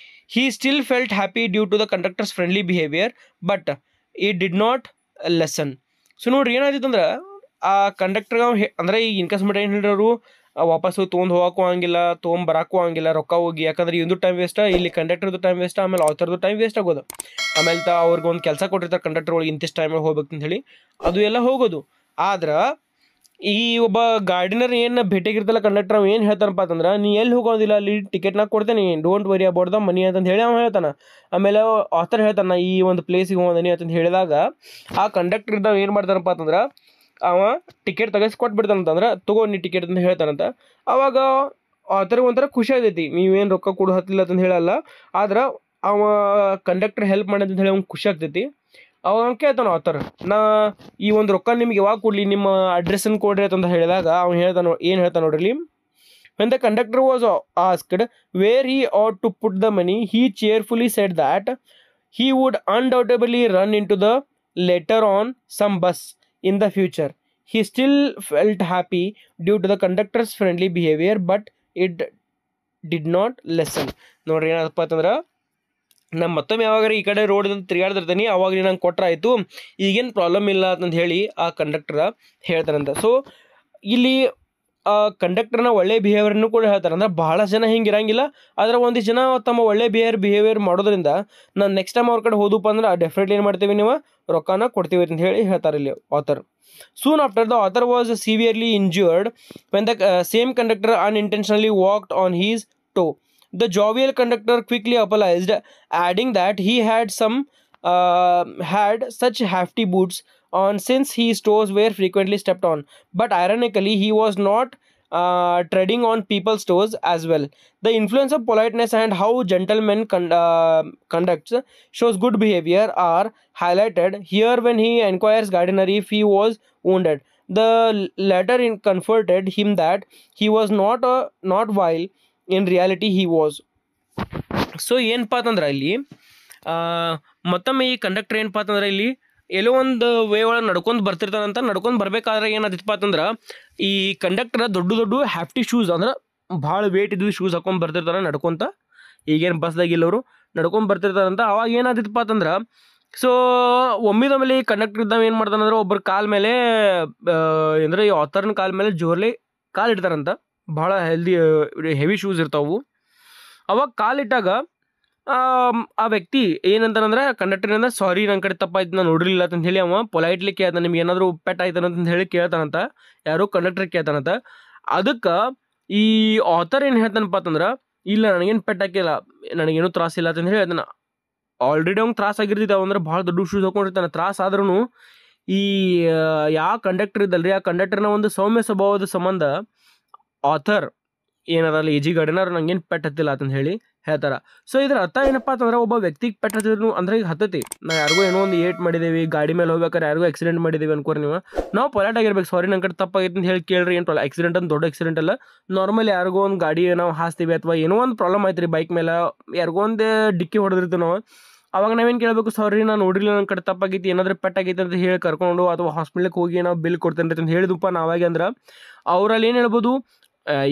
He still felt happy due to the conductor's friendly behavior, but it did not lessen. So ನೋಡ್ರಿ, ಏನಾಯ್ತು ಅಂದ್ರೆ ಆ conductor ಅಂದರೆ ಈ ಇನ್ಕಸ್ಮೆಂಟ್ ಏನು ಹೇಳಿರೋರು ವಾಪಸ್ಸು ತೊಗೊಂಡು ಹೋಗೋಕ್ಕೂ ಹಂಗಿಲ್ಲ, ತೊಗೊಂಬರಕ್ಕೂ ಹಂಗಿಲ್ಲ, ರೊಕ್ಕ ಹೋಗಿ. ಯಾಕಂದ್ರೆ ಇವಂದು ಟೈಮ್ ವೇಸ್ಟ್, ಇಲ್ಲಿ ಕಂಡಕ್ಟರ್ದು ಟೈಮ್ ವೇಸ್ಟ್, ಆಮೇಲೆ ಆಥರ್ದು ಟೈಮ್ ವೇಸ್ಟ್ ಆಗೋದು. ಆಮೇಲೆ ಅವ್ರಿಗೆ ಒಂದು ಕೆಲಸ ಕೊಟ್ಟಿರ್ತಾರೆ ಕಂಡಕ್ಟರ್ ಒಳಗೆ, ಇಂತಿಷ್ಟು ಟೈಮಿಗೆ ಹೋಗ್ಬೇಕು ಅಂತ ಹೇಳಿ, ಅದು ಎಲ್ಲ ಹೋಗೋದು. ಆದ್ರೆ ಈ ಒಬ್ಬ ಗಾರ್ಡಿನರ್ ಏನು ಭೇಟಿಯಾಗಿರ್ತಲ್ಲ ಕಂಡಕ್ಟರ್, ಅವ ಏನು ಹೇಳ್ತಾನಪ್ಪ ಅಂತಂದ್ರೆ, ನೀ ಎಲ್ಲಿ ಹೋಗೋದಿಲ್ಲ, ಅಲ್ಲಿ ಟಿಕೆಟ್ನಾಗ ಕೊಡ್ತೇನೆ, don't worry about the money ಅಂತಂದು ಹೇಳಿ ಅವ ಹೇಳ್ತಾನೆ. ಆಮೇಲೆ ಆಥರ್ ಹೇಳ್ತಾನೆ, ಈ ಒಂದು ಪ್ಲೇಸಿಗೆ ಹೋಗೋದನಿ ಅಂತಂದು ಹೇಳಿದಾಗ ಆ ಕಂಡಕ್ಟರ್ ಇದ್ದಾಗ ಏನು ಮಾಡ್ತಾನಪ್ಪ ಅಂತಂದ್ರೆ, ಅವ ಟಿಕೆಟ್ ತೆಗೆಸಿ ಕೊಟ್ಬಿಡ್ತಾನಂತಂದ್ರೆ, ತಗೋ ನೀ ಟಿಕೆಟ್ ಅಂತ ಹೇಳ್ತಾನಂತ. ಅವಾಗ ಆಥರ್ಗೆ ಒಂಥರ ಖುಷಿ ಆಗೈತಿ, ನೀವೇನು ರೊಕ್ಕ ಕೊಡು ಹತ್ತಿಲ್ಲ ಅಂತಂದು ಹೇಳಲ್ಲ, ಆದ್ರೆ ಅವ ಕಂಡಕ್ಟರ್ ಹೆಲ್ಪ್ ಮಾಡಿದಂತ ಹೇಳಿ ಅವ್ನಿಗೆ ಖುಷಿ ಆಗ್ತೈತಿ. ಅವಾಗ ಕೇಳ್ತಾನೆ ಆಥರ್, ನಾ ಈ ಒಂದು ರೊಕ್ಕ ನಿಮ್ಗೆ ಯಾವಾಗ ಕೊಡಲಿ, ನಿಮ್ಮ ಅಡ್ರೆಸ್ಸನ್ನು ಕೊಡ್ರಿ ಅಂತ ಹೇಳಿದಾಗ ಅವ್ನು ಹೇಳ್ತಾನೆ, ಏನು ಹೇಳ್ತಾನೆ ನೋಡ್ರಿ, When the conductor was asked where he ought to put the money, he cheerfully said that he would undoubtedly run into the later on some bus in the future. He still felt happy due to the conductor's friendly behavior, but it did not lessen. ನೋಡ್ರಿ ಏನಪ್ಪ ಅಂತಂದ್ರೆ ನಾನು ಮತ್ತೊಮ್ಮೆ ಯಾವಾಗ ಈ ಕಡೆ road ತಿರುಗಾಡ್ತಿರ್ತೀನಿ ಅವಾಗ ನಂಗೆ ಕೊಟ್ಟರಾಯ್ತು, ಈಗೇನು ಪ್ರಾಬ್ಲಮ್ ಇಲ್ಲ ಅಂತಂದು ಹೇಳಿ ಆ ಕಂಡಕ್ಟರ್ ಹೇಳ್ತಾರಂತ. ಸೊ ಇಲ್ಲಿ ಕಂಡಕ್ಟರ್ನ ಒಳ್ಳೆ ಬಿಹೇವಿಯರ್ನು ಕೂಡ ಹೇಳ್ತಾರೆ. ಅಂದ್ರೆ ಭಾಳ ಜನ ಹಿಂಗೆ ಇರಂಗಿಲ್ಲ, ಆದರೆ ಒಂದಿಷ್ಟು ಜನ ತಮ್ಮ ಒಳ್ಳೆ ಬಿಹೇವಿಯರ್ ಮಾಡೋದ್ರಿಂದ ನಾನು ನೆಕ್ಸ್ಟ್ ಟೈಮ್ ಅವ್ರ ಕಡೆ ಹೋದಪ್ಪ ಅಂದ್ರೆ ಡೆಫಿನೆಟ್ಲಿ ಏನು ಮಾಡ್ತೀವಿ, ನೀವು ರೊಕ್ಕನ ಕೊಡ್ತೀವಿ ಅಂತ ಹೇಳಿ ಹೇಳ್ತಾರೆ ಇಲ್ಲಿ author. Soon after, the author was severely injured when the same conductor unintentionally walked on his toe. The jovial conductor quickly apologized, adding that he had such hefty boots on since his toes were frequently stepped on. But ironically, he was not treading on people's toes as well. The influence of politeness and how gentlemen conducts shows good behavior are highlighted here when he inquires Gardiner if he was wounded. The latter comforted him that he was not while in reality he was. So ಏನಪ್ಪ ಅಂತಂದ್ರೆ ಇಲ್ಲಿ ಮತ್ತೊಮ್ಮೆ ಈ conductor ಏನಪ್ಪ ಅಂತಂದ್ರೆ ಇಲ್ಲಿ ಎಲ್ಲೋ ಒಂದು way ಒಳಗೆ ನಡ್ಕೊಂಡು ಬರ್ತಿರ್ತಾರಂತ. ನಡ್ಕೊಂಡು ಬರ್ಬೇಕಾದ್ರೆ ಏನಾದಿತ್ತಪ್ಪ ಅಂತಂದ್ರೆ ಈ ಕಂಡಕ್ಟರ್ ದೊಡ್ಡ ದೊಡ್ಡ ಹ್ಯಾಫ್ಟಿ ಶೂಸ್ ಅಂದ್ರೆ ಭಾಳ ವೇಟ್ ಇದ್ದು ಶೂಸ್ ಹಾಕೊಂಡು ಬರ್ತಿರ್ತಾರೆ ನಡ್ಕೊತ. ಈಗೇನು ಬಸ್ದಾಗಿಲ್ಲ ಅವರು ನಡ್ಕೊಂಡು ಬರ್ತಿರ್ತಾರಂತ. ಅವಾಗ ಏನಾದಿತ್ತಪ್ಪ ಅಂತಂದ್ರೆ ಸೊ ಒಮ್ಮಿದೊಮ್ಮೆಲೆ ಈ ಕಂಡಕ್ಟರ್ ಇದ್ದಾವೆ ಏನು ಮಾಡ್ತಾನಂದ್ರೆ ಒಬ್ಬರ ಕಾಲ ಮೇಲೆ ಅಂದರೆ ಈ ಆಥರ್ನ ಕಾಲ ಮೇಲೆ ಜೋರ್ಲಿ ಕಾಲು ಇಡ್ತಾರಂತ. ಭಾಳ ಹೆವಿ ಶೂಸ್ ಇರ್ತಾವು. ಅವಾಗ ಕಾಲಿಟ್ಟಾಗ ಆ ವ್ಯಕ್ತಿ ಏನಂತಾನಂದ್ರೆ ಕಂಡಕ್ಟರ್ನಿಂದ ಸಾರಿ ನನ್ನ ಕಡೆ ತಪ್ಪಾಯ್ತು ನಾನು ನೋಡಿರಲಿಲ್ಲ ಅಂತ ಹೇಳಿ ಅವ ಪೊಲೈಟ್ಲಿ ಕೇಳ್ತಾನೆ, ನಿಮ್ಗೆ ಏನಾದರೂ ಪೆಟ್ಟಾಯ್ತಾನ ಅಂತ ಹೇಳಿ ಕೇಳ್ತಾನಂತ. ಯಾರು ಕಂಡಕ್ಟರ್ ಕೇಳ್ತಾನಂತ. ಅದಕ್ಕೆ ಈ ಆಥರ್ ಏನು ಹೇಳ್ತಾನಪ್ಪ ಅಂತಂದ್ರೆ ಇಲ್ಲ ನನಗೇನು ಪೆಟ್ಟಾಕಿಲ್ಲ, ನನಗೇನು ತ್ರಾಸಿಲ್ಲ ಅಂತ ಹೇಳಿ ಹೇಳ್ತಾನೆ. ಆಲ್ರೆಡಿ ಅವ್ನು ತ್ರಾಸ ಆಗಿರ್ತೈತೆ, ಅಂದ್ರೆ ಭಾಳ ದೊಡ್ಡ ಶೂಸ್ ಹಾಕೊಂಡಿರ್ತಾನೆ. ತ್ರಾಸ ಆದ್ರೂ ಈ ಯಾವ ಕಂಡಕ್ಟರ್ ಇದ್ದಲ್ರಿ ಆ ಕಂಡಕ್ಟರ್ನ ಒಂದು ಸೌಮ್ಯ ಸ್ವಭಾವದ ಸಂಬಂಧ ಆಥರ್ ಏನದಲ್ಲ ಎ ಜಿ ಗಾರ್ಡಿನರ್ ನಂಗೇನು ಪೆಟ್ಟು ಹತ್ತಿಲ್ಲ ಅಂತ ಹೇಳಿ ಹೇಳ್ತಾರೆ. ಸೊ ಇದ್ರ ಅರ್ಥ ಏನಪ್ಪ ಅಂತಂದ್ರೆ ಒಬ್ಬ ವ್ಯಕ್ತಿಗೆ ಪೆಟ್ಟು ಹತ್ತಿದ್ರು ಅಂದ್ರೆ ಈಗ ಹತ್ತತಿ, ನಾವು ಯಾರಿಗೂ ಏನೋ ಒಂದು ಏಟ್ ಮಾಡಿದೇವಿ, ಗಾಡಿ ಮೇಲೆ ಹೋಗ್ಬೇಕಾದ್ರೆ ಯಾರಿಗೂ ಆಕ್ಸಿಡೆಂಟ್ ಮಾಡಿದ್ದೀವಿ ಅನ್ಕೋರಿ ನೀವು, ನಾವು ಪೊಲೈಟ್ ಆಗಿರ್ಬೇಕು. ಸಾರಿ ನನ್ನ ಕಡೆ ತಪ್ಪಾಗೈತೆ ಅಂತ ಹೇಳಿ ಕೇಳ್ರಿ. ಏನು ಪ್ರಾಬ್ಲಮ್, ಆಕ್ಸಿಡೆಂಟ್ ಅಂತ ದೊಡ್ಡ ಆಕ್ಸಿಡೆಂಟ್ ಅಲ್ಲ, ನಾರ್ಮಲ್ ಯಾರಿಗೋ ಒಂದು ಗಾಡಿ ನಾವು ಹಾಸ್ತೀವಿ ಅಥವಾ ಏನೋ ಒಂದು ಪ್ರಾಬ್ಲಮ್ ಆಯ್ತು ರೀ ಬೈಕ್ ಮೇಲೆ, ಯಾರಿಗೋ ಒಂದು ಡಿಕ್ಕಿ ಹೊಡೆದಿರ್ತೀವಿ ನಾವು, ಅವಾಗ ನಾವೇನು ಕೇಳಬೇಕು, ಸಾರಿ ನಾನು ನೋಡಿಲ್ಲ ನನ್ನ ಕಡೆ ತಪ್ಪಾಗೈತಿ, ಏನಾದರೂ ಪೆಟ್ಟಾಗೈತೆ ಅಂತ ಹೇಳಿ ಕರ್ಕೊಂಡು ಅಥವಾ ಹಾಸ್ಪಿಟ್ಲಿಗೆ ಹೋಗಿ ನಾವು ಬಿಲ್ ಕೊಡ್ತೇನೆ ಅಂತ ಹೇಳಿದಪ್ಪ ನಾವಾಗಿ ಅಂದ್ರೆ ಅವರಲ್ಲಿ ಏನು ಹೇಳ್ಬೋದು,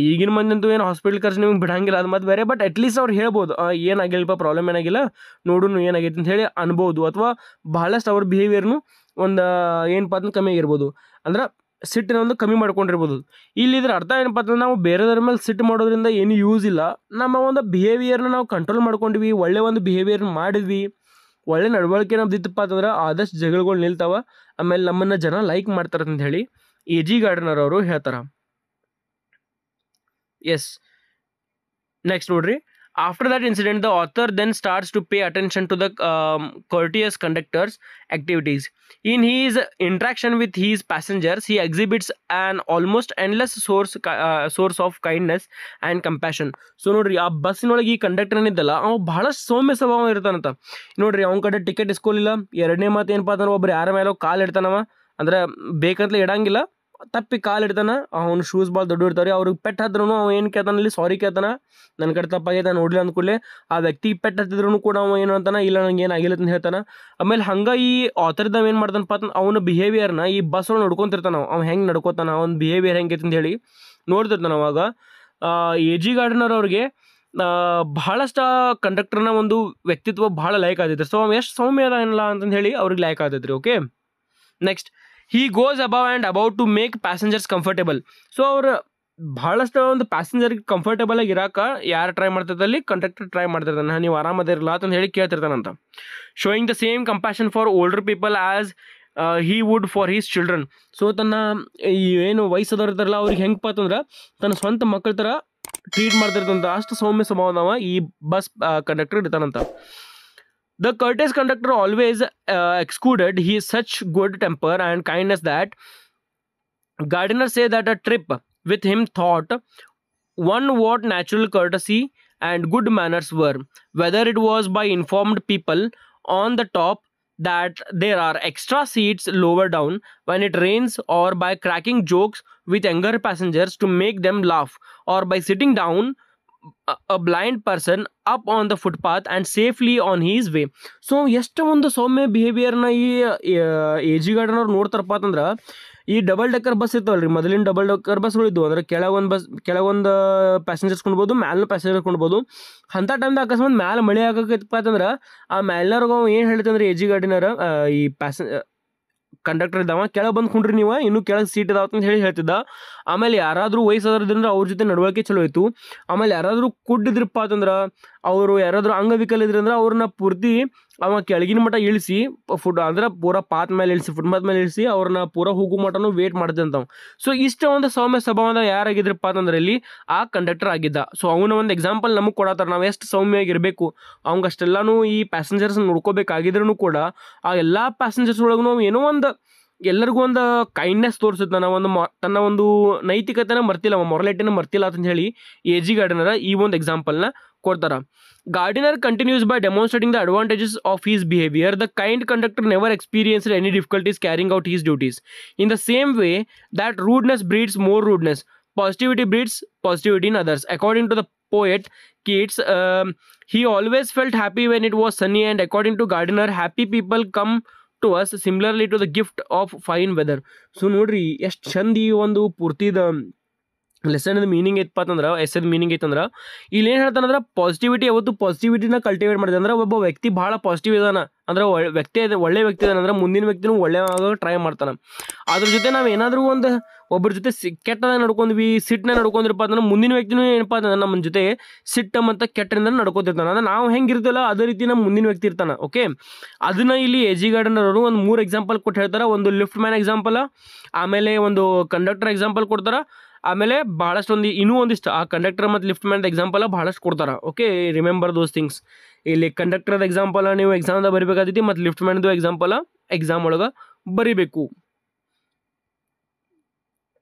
ಈಗಿನ ಮಂದಿ ಅಂತೂ ಏನು ಹಾಸ್ಪಿಟ್ಲ್ ಖರ್ಚು ನಿಮ್ಗೆ ಬಿಡಂಗಿಲ್ಲ, ಅದು ಮತ್ತೆ ಬೇರೆ. ಬಟ್ ಅಟ್ಲೀಸ್ಟ್ ಅವ್ರು ಹೇಳ್ಬೋದು ಏನಾಗಿಲ್ಲಪ್ಪ, ಪ್ರಾಬ್ಲಮ್ ಏನಾಗಿಲ್ಲ, ನೋಡು ಏನಾಗೈತೆ ಅಂತ ಹೇಳಿ ಅನ್ಬೋದು. ಅಥವಾ ಬಹಳಷ್ಟು ಅವ್ರ ಬಿಹೇವಿಯರ್ನು ಒಂದು ಏನಪ್ಪ ಅಂತ ಕಮ್ಮಿ ಆಗಿರ್ಬೋದು, ಅಂದ್ರೆ ಸಿಟ್ಟಿನ ಒಂದು ಕಮ್ಮಿ ಮಾಡ್ಕೊಂಡಿರ್ಬೋದು. ಇಲ್ಲಿದ್ರ ಅರ್ಥ ಏನಪ್ಪ ಅಂತಂದ್ರೆ ನಾವು ಬೇರೆದವ್ರ ಮೇಲೆ ಸಿಟ್ಟು ಮಾಡೋದ್ರಿಂದ ಏನು ಯೂಸ್ ಇಲ್ಲ. ನಮ್ಮ ಒಂದು ಬಿಹೇವಿಯರ್ನ ನಾವು ಕಂಟ್ರೋಲ್ ಮಾಡ್ಕೊಂಡ್ವಿ, ಒಳ್ಳೆ ಒಂದು ಬಿಹೇವಿಯರ್ ಮಾಡಿದ್ವಿ, ಒಳ್ಳೆ ನಡವಳಿಕೆ ನಮ್ದು ಇತ್ತಪ್ಪ ಅಂತಂದ್ರೆ ಆದಷ್ಟು ಜಗಳಗಳು ನಿಲ್ತಾವ, ಆಮೇಲೆ ನಮ್ಮನ್ನು ಜನ ಲೈಕ್ ಮಾಡ್ತಾರೆ ಅಂತ ಹೇಳಿ ಎ ಜಿ ಗಾರ್ಡಿನರ್ ಅವರು ಹೇಳ್ತಾರೆ. Yes. Next ನೋಡ್ರಿ. After that incident, the author then starts to pay attention to the courteous conductor's activities. In his interaction with his passengers, he exhibits an almost endless source of kindness and compassion. So ನೋಡ್ರಿ ಆ ಬಸ್ಸಿನೊಳಗೆ ಈ conductor ಏನಿದ್ದಲ್ಲ ಅವ ಬಹಳ ಸೌಮ್ಯ ಸ್ವಭಾವ ಇರ್ತಾನಂತ. ನೋಡ್ರಿ ಅವ್ನ ಕಡೆ ticket ಇಸ್ಕೊಲಿಲ್ಲ. ಎರಡನೇ ಮಾತು ಏನಪ್ಪ ಅಂತಂದ್ರೆ ಒಬ್ರು ಯಾರ ಮೇಲೋ ಕಾಲು ಇಡ್ತಾನವ, ಅಂದ್ರೆ ಬೇಕಂತಲೇ ಇಡಂಗಿಲ್ಲ, ತಪ್ಪಿ ಕಾಲು ಇಡ್ತಾನೆ. ಅವ್ನು ಶೂಸ್ ಭಾಳ ದೊಡ್ಡ ಇರ್ತಾವ್ರಿ. ಅವ್ರಿಗೆ ಪೆಟ್ಟು ಹತ್ತಿದ್ರು ಅವ ಏನು ಕೇಳ್ತಾನೆ ಇಲ್ಲಿ, ಸಾರಿ ಕೇಳ್ತಾನೆ, ನನ್ನ ಕಡೆ ತಪ್ಪಾಗೈತೆ ನೋಡಲಿ ಅಂದ್ಕೂಡಲೇ ಆ ವ್ಯಕ್ತಿಗೆ ಪೆಟ್ಟು ಹತ್ತಿದ್ರು ಕೂಡ ಅವ ಏನು ಅಂತಾನೆ, ಇಲ್ಲ ನಂಗೆ ಏನಾಗಿಲ್ಲ ಅಂತ ಹೇಳ್ತಾನೆ. ಆಮೇಲೆ ಹಂಗೆ ಈ ಆಥರ್ದವ ಏನು ಮಾಡ್ತಾನಪ್ಪ ಅಂತ ಅವನ ಬಿಹೇವಿಯರ್ನ ಈ ಬಸ್ ಒಳಗೆ ನೋಡ್ಕೊತಿರ್ತಾನೆ. ಅವ್ನು ಹೆಂಗೆ ನಡ್ಕೋತಾನೆ, ಅವ್ನ ಬಿಹೇವಿಯರ್ ಹೆಂಗೈತೆ ಅಂತ ಹೇಳಿ ನೋಡ್ತಿರ್ತಾನೆ. ಅವಾಗ ಎ ಜಿ ಗಾರ್ಡಿನರ್ ಅವ್ರಿಗೆ ಬಹಳಷ್ಟು ಕಂಡಕ್ಟರ್ನ ಒಂದು ವ್ಯಕ್ತಿತ್ವ ಭಾಳ ಲೈಕ್ ಆದೈತೆ. ಸೊ ಅವ್ನು ಎಷ್ಟು ಸೌಮ್ಯ ಅದ ಏನಿಲ್ಲ ಅಂತಂದು ಹೇಳಿ ಅವ್ರಿಗೆ ಲೈಕ್ ಆದೈತ್ರಿ. Okay, next he goes above and about to make passengers comfortable. So ಅವ್ರು ಭಾಳಷ್ಟು ಒಂದು ಪ್ಯಾಸೆಂಜರ್ಗೆ ಕಂಫರ್ಟೇಬಲ್ ಆಗಿ ಇರಾಕ ಯಾರು ಟ್ರೈ ಮಾಡ್ತಿರ್ತಾರೆ, ಕಂಡಕ್ಟರ್ ಟ್ರೈ ಮಾಡ್ತಿರ್ತಾನೆ, ನೀವು ಆರಾಮದಿರಲ್ಲ ಅಂತ ಹೇಳಿ ಕೇಳ್ತಿರ್ತಾನಂತ. Showing the same compassion for older people as he would for his children. So ತನ್ನ ಏನು ವಯಸ್ಸಾದವ್ರು ಇರ್ತಾರಲ್ಲ ಅವ್ರಿಗೆ ಹೆಂಗಪ್ಪ ಅಂತಂದ್ರೆ ತನ್ನ ಸ್ವಂತ ಮಕ್ಕಳ ಥರ ಟ್ರೀಟ್ ಮಾಡ್ತಿರ್ತಂತ, ಅಷ್ಟು ಸೌಮ್ಯ ಸ್ವಭಾವದವ ಈ ಬಸ್ ಕಂಡಕ್ಟರ್ ಇರ್ತಾನಂತ. The courteous conductor always excuded his such good temper and kindness that Gardiner say that a trip with him taught one what natural courtesy and good manners were, whether it was by informed people on the top that there are extra seats lower down when it rains, or by cracking jokes with younger passengers to make them laugh, or by sitting down a blind person up on the footpath and safely on his way. So ಎಷ್ಟು ಒಂದು ಸೌಮ್ಯ ಬಿಹೇವಿಯರ್ನ ಈ ಎ G garden ಅವ್ರು ನೋಡ್ತಾರಪ್ಪ ಅಂತಂದ್ರೆ, ಈ double decker bus ಇರ್ತಾವಲ್ರಿ, ಮೊದಲಿನ double decker ಬಸ್ಗಳು ಇದ್ವು ಅಂದ್ರೆ ಕೆಳಗೊಂದು ಪ್ಯಾಸೆಂಜರ್ಸ್ ಕೊಂಡ್ಬೋದು, ಮ್ಯಾಲೂ ಪ್ಯಾಸೆಂಜರ್ ಕೊಂಡ್ಬೋದು. ಅಂಥ ಟೈಮ್ದಾಗ ಅಕಸ್ಮಾತ್ ಮ್ಯಾಲೆ ಮಳೆ ಆಗಕ್ಕೈತಪ್ಪ ಅಂತಂದ್ರೆ ಆ ಮ್ಯಾಲ್ನವ್ರಿಗೆ ಏನು ಹೇಳ್ತಂದ್ರೆ ಎ ಜಿ ಗಾರ್ಡಿನರ ಈ ಕಂಡಕ್ಟರ್ ಇದ್ದಾವ, ಕೆಳಗೆ ಬಂದು ಕುಂಡ್ರಿ ನೀವು, ಇನ್ನೂ ಕೆಳಗೆ ಸೀಟ್ ಇದಾವ ಅಂತ ಹೇಳ್ತಿದ್ದ. ಆಮೇಲೆ ಯಾರಾದರೂ ವಯಸ್ಸಾದ್ರಿಂದ ಅವ್ರ ಜೊತೆ ನಡವಳಿಕೆ ಚಲೋ ಇತ್ತು. ಆಮೇಲೆ ಯಾರಾದರೂ ಕುಡ್ಡಿದ್ರಪ್ಪ ಅಂತಂದ್ರೆ, ಅವರು ಯಾರಾದರೂ ಅಂಗವಿಕಲ ಇದ್ರಂದ್ರೆ ಅವ್ರನ್ನ ಪೂರ್ತಿ ಅವ ಕೆಳಗಿನ ಮಟ್ಟ ಇಳಿಸಿ ಅಂದ್ರೆ ಪೂರಾ ಫುಟ್ಪಾತ್ ಮೇಲೆ ಇಳಿಸಿ ಅವ್ರನ್ನ ಪೂರಾ ಹೋಗೋ ಮಟನೂ ವೇಟ್ ಮಾಡ್ದಂತವ್. ಸೊ ಇಷ್ಟ ಒಂದು ಸೌಮ್ಯ ಸ್ವಭಾವದ ಯಾರಾಗಿದ್ರಪ್ಪ ಅಂತಂದ್ರೆ ಇಲ್ಲಿ ಆ ಕಂಡಕ್ಟರ್ ಆಗಿದ್ದ. ಸೊ ಅವನ ಒಂದು ಎಕ್ಸಾಂಪಲ್ ನಮಗೆ ಕೊಡತ್ತಾರ, ನಾವು ಎಷ್ಟು ಸೌಮ್ಯವಾಗಿರಬೇಕು, ಅವಂಗೆ ಅಷ್ಟೆಲ್ಲಾನು ಈ ಪ್ಯಾಸೆಂಜರ್ಸ್ ನೋಡ್ಕೋಬೇಕಾಗಿದ್ರೂ ಕೂಡ ಆ ಎಲ್ಲ ಪ್ಯಾಸೆಂಜರ್ಸ್ ಒಳಗೂ ನಾವು ಏನೋ ಒಂದು ಎಲ್ಲರಿಗೂ ಒಂದು ಕೈಂಡ್ನೆಸ್ ತೋರಿಸುತ್ತೆ, ತನ್ನ ಒಂದು ನೈತಿಕತೆನ ಮರ್ತಿಲ್ಲ, ಮೊರಲಿಟಿನ ಮರ್ತಿಲ್ಲ ಅಂತ ಹೇಳಿ ಎ ಜಿ ಗಾರ್ಡಿನರ ಈ ಒಂದು ಎಕ್ಸಾಂಪಲ್ನ ಕೊಡ್ತಾರ. Gardiner continues by demonstrating the advantages of his behavior. The kind conductor never experienced any difficulties carrying out his duties. In the same way that rudeness breeds more rudeness, positivity breeds positivity in others. According to the poet Keats, he always felt happy when it was sunny, and according to Gardiner, happy people come to us similarly to the gift of fine weather. So ನೋಡ್ರಿ ಎಷ್ಟು ಚಂದ ಈ ಒಂದು ಪೂರ್ತಿದ lesson meaning ಐತಪ್ಪ ಅಂತಂದ್ರೆ, ಎಸ್ಸೆದ meaning ಐತಂದ್ರೆ ಇಲ್ಲಿ ಏನು ಹೇಳ್ತಾನಂದ್ರೆ, positivity ಯಾವತ್ತು ಪಾಸಿಟಿವಿಟಿನ ಕಲ್ಟಿವೇಟ್ ಮಾಡಿದೆ ಅಂದ್ರೆ ಒಬ್ಬ ವ್ಯಕ್ತಿ ಭಾಳ ಪಾಸಿಟಿವ್ ಇದಾನ ಅಂದ್ರೆ ಒಳ್ಳೆ ವ್ಯಕ್ತಿ ಇದಾನ ಅಂದ್ರೆ ಮುಂದಿನ ವ್ಯಕ್ತಿನೂ ಒಳ್ಳೆ ಟ್ರೈ ಮಾಡ್ತಾನೆ. ಅದ್ರ ಜೊತೆ ನಾವು ಏನಾದರೂ ಒಂದು ಒಬ್ಬರ ಜೊತೆ ಕೆಟ್ಟದ ನಡ್ಕೊಂಡ್ವಿ, ಸಿಟ್ಟನ್ನ ನಡ್ಕೊಂಡ್ರಪ್ಪ ಅಂತಂದ್ರೆ ಮುಂದಿನ ವ್ಯಕ್ತಿನೂ ಏನಪ್ಪ ಅಂತಂದ್ರೆ ನಮ್ಮ ಜೊತೆ ಸಿಟ್ಟ ಮತ್ತು ಕೆಟ್ಟರಿಂದ ನಡ್ಕೋತಿರ್ತಾನೆ. ಅಂದ್ರೆ ನಾವು ಹೆಂಗಿರ್ತಿಲ್ಲ ಅದೇ ರೀತಿ ನಮ್ಮ ಮುಂದಿನ ವ್ಯಕ್ತಿ ಇರ್ತಾನೆ. ಓಕೆ, ಅದನ್ನ ಇಲ್ಲಿ ಎ ಜಿ ಗಾರ್ಡನ್ ಅವರು ಒಂದು 3 ಎಕ್ಸಾಂಪಲ್ ಕೊಟ್ಟು ಹೇಳ್ತಾರೆ. ಒಂದು ಲಿಫ್ಟ್ ಮ್ಯಾನ್ ಎಕ್ಸಾಂಪಲ್, ಆಮೇಲೆ ಒಂದು ಕಂಡಕ್ಟರ್ ಎಕ್ಸಾಂಪಲ್ ಕೊಡ್ತಾರೆ, ಆಮೇಲೆ ಬಹಳಷ್ಟು ಇನ್ನೂ ಒಂದಿಷ್ಟು ಆ ಕಂಡಕ್ಟರ್ ಮತ್ತು ಲಿಫ್ಟ್ ಮ್ಯಾನ್ ಎಕ್ಸಾಂಪಲ್ ಬಹಳಷ್ಟು ಕೊಡ್ತಾರೆ. Okay, remember those things. ಇಲ್ಲಿ ಕಂಡಕ್ಟರ್ ಎಕ್ಸಾಂಪಲ್ ನೀವು ಎಕ್ಸಾಮ್ದಾಗ ಬರಿಬೇಕಾಗ್ತೈತಿ, ಮತ್ತು ಲಿಫ್ಟ್ ಮ್ಯಾನ್ದು ಎಕ್ಸಾಂಪಲ್ ಎಕ್ಸಾಮ್ ಒಳಗೆ ಬರಿಬೇಕು.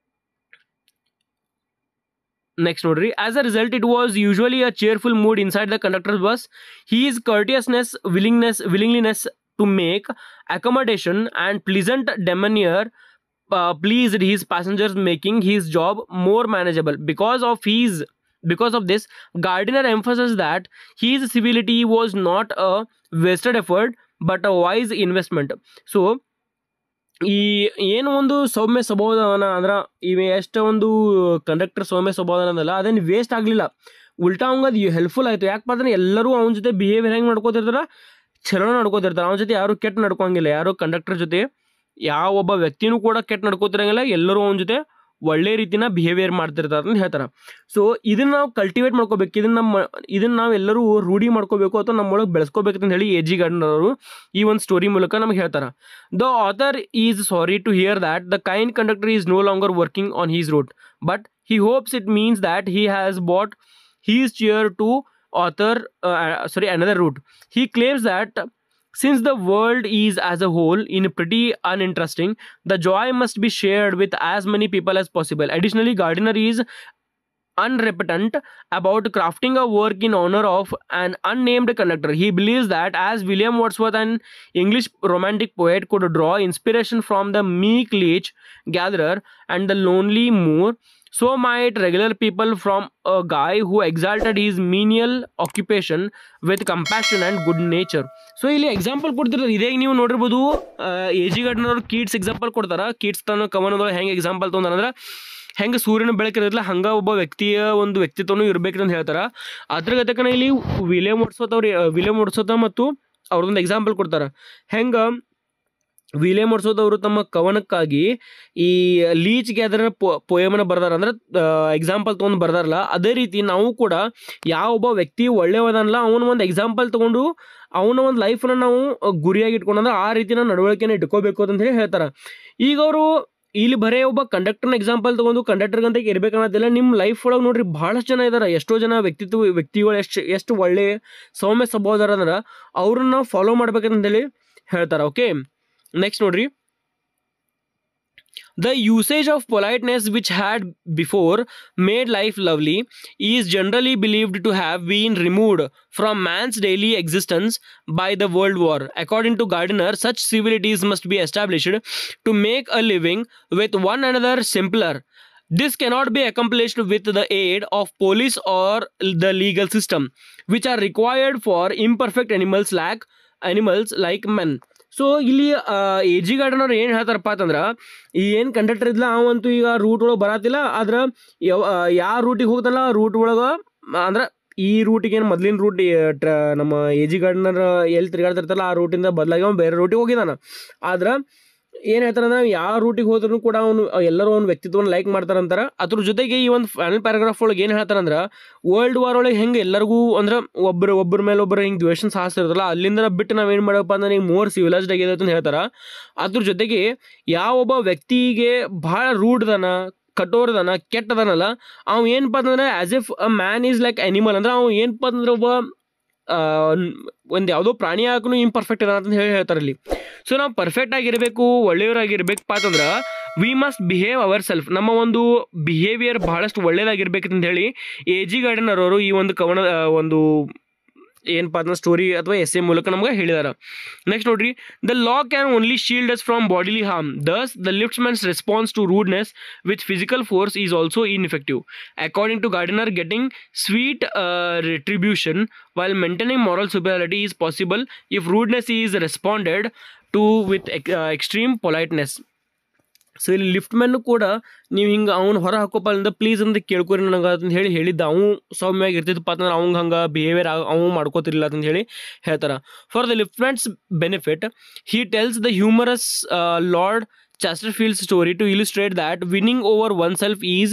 Next ನೋಡ್ರಿ, as a result it was usually a cheerful mood inside the conductor's bus. His courteousness, willingness to make accommodation and pleasant demeanor pleased his passengers, making his job more manageable. Because of this, Gardiner emphasized that his civility was not a wasted effort but a wise investment. So ಈ ಏನು ಒಂದು ಸೌಮ್ಯ ಸ್ವಭಾವದವನ ಅಂದ್ರೆ ಇವ ಎಷ್ಟು ಒಂದು conductor ಸೌಮ್ಯ ಸ್ವಭಾವದನಲ್ಲ, ಅದೇನು waste ಆಗಲಿಲ್ಲ, ಉಲ್ಟಾ ಅವಂಗೆ ಅದು ಹೆಲ್ಪ್ಫುಲ್ ಆಯಿತು. ಯಾಕಪ್ಪ ಅಂದ್ರೆ ಎಲ್ಲರೂ ಅವನ ಜೊತೆ ಬಿಹೇವಿಯರ್ ಹೆಂಗೆ ನಡ್ಕೋತಿರ್ತಾರೆ, ಚಲೋ ನಡ್ಕೋತಿರ್ತಾರೆ. ಅವನ ಜೊತೆ ಯಾರು ಕೆಟ್ಟ ನಡ್ಕೊಂಗಿಲ್ಲ, ಯಾರು ಕಂಡಕ್ಟರ್ ಜೊತೆ ಯಾವ ಒಬ್ಬ ವ್ಯಕ್ತಿನೂ ಕೂಡ ಕೆಟ್ಟ ನಡ್ಕೋತಿರಂಗಿಲ್ಲ, ಎಲ್ಲರೂ ಅವನ ಜೊತೆ ಒಳ್ಳೆ ರೀತಿನ ಬಿಹೇವಿಯರ್ ಮಾಡ್ತಿರ್ತಾರೆ ಅಂತ ಹೇಳ್ತಾರೆ. ಸೊ ಇದನ್ನ ನಾವು ಕಲ್ಟಿವೇಟ್ ಮಾಡ್ಕೋಬೇಕು, ಇದನ್ನ ನಾವು ಎಲ್ಲರೂ ರೂಢಿ ಮಾಡ್ಕೋಬೇಕು ಅಥವಾ ನಮ್ಮೊಳಗೆ ಬೆಳೆಸ್ಕೋಬೇಕು ಅಂತ ಹೇಳಿ ಎ ಜಿ ಗಾರ್ಡನ್ ಅವರು ಈ ಒಂದು ಸ್ಟೋರಿ ಮೂಲಕ ನಮ್ಗೆ ಹೇಳ್ತಾರೆ. The author is sorry to hear that the kind conductor is no longer working on his route, but he hopes it means that he has bought his cheer to another route. He claims that since the world is as a whole in pretty uninteresting, the joy must be shared with as many people as possible. Additionally, Gardiner is unrepentant about crafting a work in honor of an unnamed conductor. He believes that as William Wordsworth, an English romantic poet, could draw inspiration from the meek leech gatherer and the lonely moor, so might regular people from a guy who exalted his menial occupation with compassion and good nature. So ಇಲ್ಲಿ example ಕೊಡ್ತಿರೋದು ಇದೇ ನೀವು ನೋಡಿರ್ಬೋದು. A G garden ಅವರು Keats example ಕೊಡ್ತಾರೆ. Keats ತನ್ನ ಕವನದೊಳಗೆ ಹೆಂಗೆ example ತೊಗೊಂಡ್ರೆ ಹೆಂಗೆ ಸೂರ್ಯನ ಬೆಳಕಿರೋದಿಲ್ಲ ಹಂಗೆ ಒಬ್ಬ ವ್ಯಕ್ತಿಯ ಒಂದು ವ್ಯಕ್ತಿತ್ವನೂ ಇರಬೇಕು ಅಂತ ಹೇಳ್ತಾರೆ. ಅದ್ರ ಗತಕನ ಇಲ್ಲಿ ವಿಲಿಯಂ ವರ್ಡ್ಸ್ವರ್ತ್ ಮತ್ತು ಅವ್ರದ್ದೊಂದು ಎಕ್ಸಾಂಪಲ್ ಕೊಡ್ತಾರೆ. ಹೆಂಗೆ ವಿಲಿಯಂ ವರ್ಡ್ಸ್ವರ್ತ್ ಅವರು ತಮ್ಮ ಕವನಕ್ಕಾಗಿ ಈ ಲೀಚ್ ಗ್ಯಾದರರ್ ಪೋಯಮನ್ನು ಬರ್ದಾರ ಅಂದ್ರೆ ಎಕ್ಸಾಂಪಲ್ ತೊಗೊಂಡು ಬರ್ದಾರಲ್ಲ, ಅದೇ ರೀತಿ ನಾವು ಕೂಡ ಯಾವ ಒಬ್ಬ ವ್ಯಕ್ತಿ ಒಳ್ಳೆಯವದಲ್ಲ ಅವನ ಒಂದು ಎಕ್ಸಾಂಪಲ್ ತೊಗೊಂಡು ಅವನ ಒಂದು ಲೈಫನ್ನ ನಾವು ಗುರಿಯಾಗಿ ಇಟ್ಕೊಂಡ್ರೆ ಆ ರೀತಿ ನಾವು ನಡವಳಿಕೆನ ಇಟ್ಕೋಬೇಕು ಅಂತ ಹೇಳಿ ಹೇಳ್ತಾರೆ. ಈಗ ಅವರು ಇಲ್ಲಿ ಬರೇ ಒಬ್ಬ ಕಂಡಕ್ಟರ್ನ ಎಕ್ಸಾಂಪಲ್ ತೊಗೊಂಡು ಕಂಡಕ್ಟರ್ಗಂತ ಇರ್ಬೇಕನ್ನೋದಿಲ್ಲ, ನಿಮ್ಮ ಲೈಫ್ ಒಳಗೆ ನೋಡ್ರಿ ಭಾಳಷ್ಟು ಜನ ಇದ್ದಾರೆ, ಎಷ್ಟೋ ಜನ ವ್ಯಕ್ತಿಗಳು ಎಷ್ಟು ಒಳ್ಳೆ ಸೌಮ್ಯ ಸ್ವಭಾವದಾರ ಅಂದ್ರೆ ಅವ್ರನ್ನ ನಾವು ಫಾಲೋ ಮಾಡ್ಬೇಕಂತೇಳಿ ಹೇಳ್ತಾರೆ. ಓಕೆ, ನೆಕ್ಸ್ಟ್ ನೋಡ್ರಿ, The usage of politeness, which had before made life lovely, is generally believed to have been removed from man's daily existence by the World War. According to Gardiner, such civilities must be established to make a living with one another simpler. This cannot be accomplished with the aid of police or the legal system, which are required for imperfect animals like men. So ಇಲ್ಲಿ A G garden ಅವ್ರು ಏನು ಹೇಳ್ತಾರಪ್ಪ ಅಂತಂದ್ರೆ ಈ ಏನು conductor ಇದ್ಲ ಅವಂತೂ ಈಗ root ಒಳಗೆ ಬರತ್ತಿಲ್ಲ, ಆದ್ರೆ ಯಾವ ರೂಟಿಗೆ ಹೋಗ್ತಾನಲ್ಲ ಆ ರೂಟ್ ಒಳಗೆ ಅಂದ್ರೆ ಈ ರೂಟಿಗೆ ಏನು ಮೊದಲಿನ ರೂಟ್ ನಮ್ಮ ಎ ಜಿ ಗಾರ್ಡನರ್ ಎಲ್ಲಿ ತಿರುಗಾಡ್ತಿರ್ತಾರಲ್ಲ ಆ ರೂಟಿಂದ ಬದಲಾಗಿ ಅವ್ನು ಬೇರೆ ರೂಟಿಗೆ ಹೋಗಿದ್ದಾನೆ. ಆದ್ರೆ ಏನು ಹೇಳ್ತಾರೆ ಅಂದ್ರೆ ಯಾವ ರೂಟಿಗೆ ಹೋದ್ರೂ ಕೂಡ ಅವನು ಎಲ್ಲರೂ ಅವ್ನ ವ್ಯಕ್ತಿತ್ವವನ್ನು ಲೈಕ್ ಮಾಡ್ತಾರಂತಾರೆ. ಅದ್ರ ಜೊತೆಗೆ ಈ ಒಂದು ಫೈನಲ್ ಪ್ಯಾರಾಗ್ರಾಫ್ ಒಳಗೆ ಏನು ಹೇಳ್ತಾರಂದ್ರೆ ವರ್ಲ್ಡ್ ವಾರ್ ಒಳಗೆ ಹೆಂಗೆ ಎಲ್ಲರಿಗೂ ಅಂದ್ರೆ ಒಬ್ಬರ ಮೇಲೆ ಒಬ್ಬರು ಹಿಂಗೆ ದ್ವೇಷನ್ ಸಾಧಿಸಿರ್ತಲ್ಲ, ಅಲ್ಲಿಂದ ಬಿಟ್ಟು ನಾವೇನು ಮಾಡಪ್ಪ ಅಂದ್ರೆ ಈಗ ಮೋರ್ ಸಿವಿಲೈಸ್ಡ್ ಆಗಿದೆ ಅಂತ ಹೇಳ್ತಾರೆ. ಅದ್ರ ಜೊತೆಗೆ ಯಾವೊಬ್ಬ ವ್ಯಕ್ತಿಗೆ ಭಾಳ ರೂಢದನ ಕಠೋರದನ ಕೆಟ್ಟದನಲ್ಲ ಅವ್ ಏನಪ್ಪ ಅಂತಂದ್ರೆ as if a man is like animal, ಅಂದ್ರೆ ಅವ್ ಏನಪ್ಪ ಅಂದ್ರೆ ಒಬ್ಬ ಒಂದು ಯಾವುದೋ ಪ್ರಾಣಿ ಹಾಕೂ ಇಂಪರ್ಫೆಕ್ಟ್ ಇದ ಅಂತ ಹೇಳ್ತಾರೆ ಇಲ್ಲಿ. ಸೊ ನಾವು ಪರ್ಫೆಕ್ಟ್ ಆಗಿರಬೇಕು, ಒಳ್ಳೆಯವರಾಗಿರ್ಬೇಕಪ್ಪ ಅಂತಂದ್ರೆ we must behave our self, ನಮ್ಮ ಒಂದು ಬಿಹೇವಿಯರ್ ಬಹಳಷ್ಟು ಒಳ್ಳೇದಾಗಿರ್ಬೇಕಂತ ಹೇಳಿ ಎ ಜಿ ಗಾರ್ಡನರ್ ಅವರು ಈ ಒಂದು ಒಂದು ಏನಪ್ಪ ಅದನ್ನ ಸ್ಟೋರಿ ಅಥವಾ ಎಸ್ಸೆ ಮೂಲಕ ನಮ್ಗೆ ಹೇಳಿದಾರೆ. ನೆಕ್ಸ್ಟ್ ನೋಡ್ರಿ, the law can only shield us from bodily harm, thus the liftman's response to rudeness with physical force is also ineffective. According to Gardner, getting sweet retribution while maintaining moral superiority is possible if rudeness is responded to with extreme politeness. So ಇಲ್ಲಿ lift man ಕೂಡ ನೀವು ಹಿಂಗೆ ಅವ್ನು ಹೊರ ಹಾಕೋಪ್ಪ ಅಂದ್ರೆ please ಅಂತ ಕೇಳ್ಕೊರಿ ನನಗೆ ಅಂತ ಹೇಳಿ ಹೇಳಿದ್ದ, ಅವನು ಸೌಮ್ಯವಾಗಿ ಇರ್ತಿದ್ದಪ್ಪ ಅಂತಂದ್ರೆ ಅವ್ಗೆ ಹಂಗೆ ಬಿಹೇವಿಯರ್ ಅವ್ನು ಮಾಡ್ಕೋತಿರ್ಲಿಲ್ಲ ಅಂತ ಹೇಳಿ ಹೇಳ್ತಾರೆ. For the lift man's benefit he tells the humorous lord Chesterfield's story to illustrate that winning over oneself is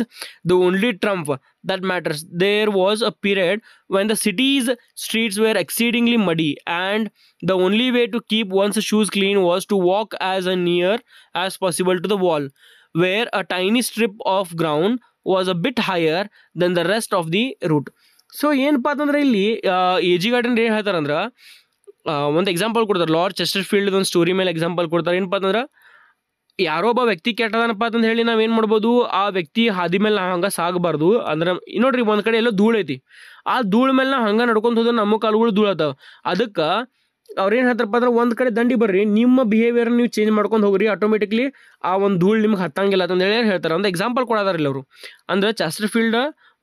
the only trump that matters. There was a period when the city's streets were exceedingly muddy, and the only way to keep one's shoes clean was to walk as near as possible to the wall, where a tiny strip of ground was a bit higher than the rest of the route. So ಏನಪ್ಪ ಅಂತಂದ್ರೆ ಇಲ್ಲಿ A G garden ಏನು ಹೇಳ್ತಾರಂದ್ರೆ ಒಂದು example ಕೊಡ್ತಾರೆ, lord ಚೆಸ್ಟರ್ಫೀಲ್ಡ್ ಒಂದು story ಮೇಲೆ example ಕೊಡ್ತಾರೆ. ಏನಪ್ಪ ಅಂತಂದ್ರೆ ಯಾರೋ ಒಬ್ಬ ವ್ಯಕ್ತಿ ಕೆಟ್ಟದನಪ್ಪ ಅಂತ ಹೇಳಿ ನಾವೇನು ಮಾಡ್ಬೋದು, ಆ ವ್ಯಕ್ತಿ ಹಾದಿ ಮೇಲೆ ನಾವು ಹಂಗೆ ಸಾಗಬಾರ್ದು. ಅಂದ್ರೆ ನೋಡ್ರಿ ಒಂದು ಕಡೆ ಎಲ್ಲೋ ಧೂಳು ಐತಿ, ಆ ಧೂಳು ಮೇಲೆ ನಾವು ಹಂಗೆ ನಡ್ಕೊಂತ ಹೋದ್ರೆ ನಮ್ಮ ಕಾಲುಗಳು ಧೂಳತ್ತಾವ. ಅದಕ್ಕೆ ಅವ್ರೇನು ಹೇಳ್ತಾರಪ್ಪ ಅಂದ್ರೆ ಒಂದು ಕಡೆ ದಂಡಿ ಬರ್ರಿ, ನಿಮ್ಮ ಬಿಹೇವಿಯರ್ ನೀವು ಚೇಂಜ್ ಮಾಡ್ಕೊಂಡು ಹೋಗ್ರಿ, ಆಟೋಮೆಟಿಕ್ಲಿ ಆ ಒಂದು ಧೂಳು ನಿಮ್ಗೆ ಹತ್ತಂಗಿಲ್ಲ ಅಂತ ಹೇಳಿ ಹೇಳ್ತಾರೆ. ಒಂದು ಎಕ್ಸಾಂಪಲ್ ಕೊಡೋದಾರಿಲ್ಲ ಅವರು. ಅಂದ್ರೆ ಚೆಸ್ಟರ್ಫೀಲ್ಡ್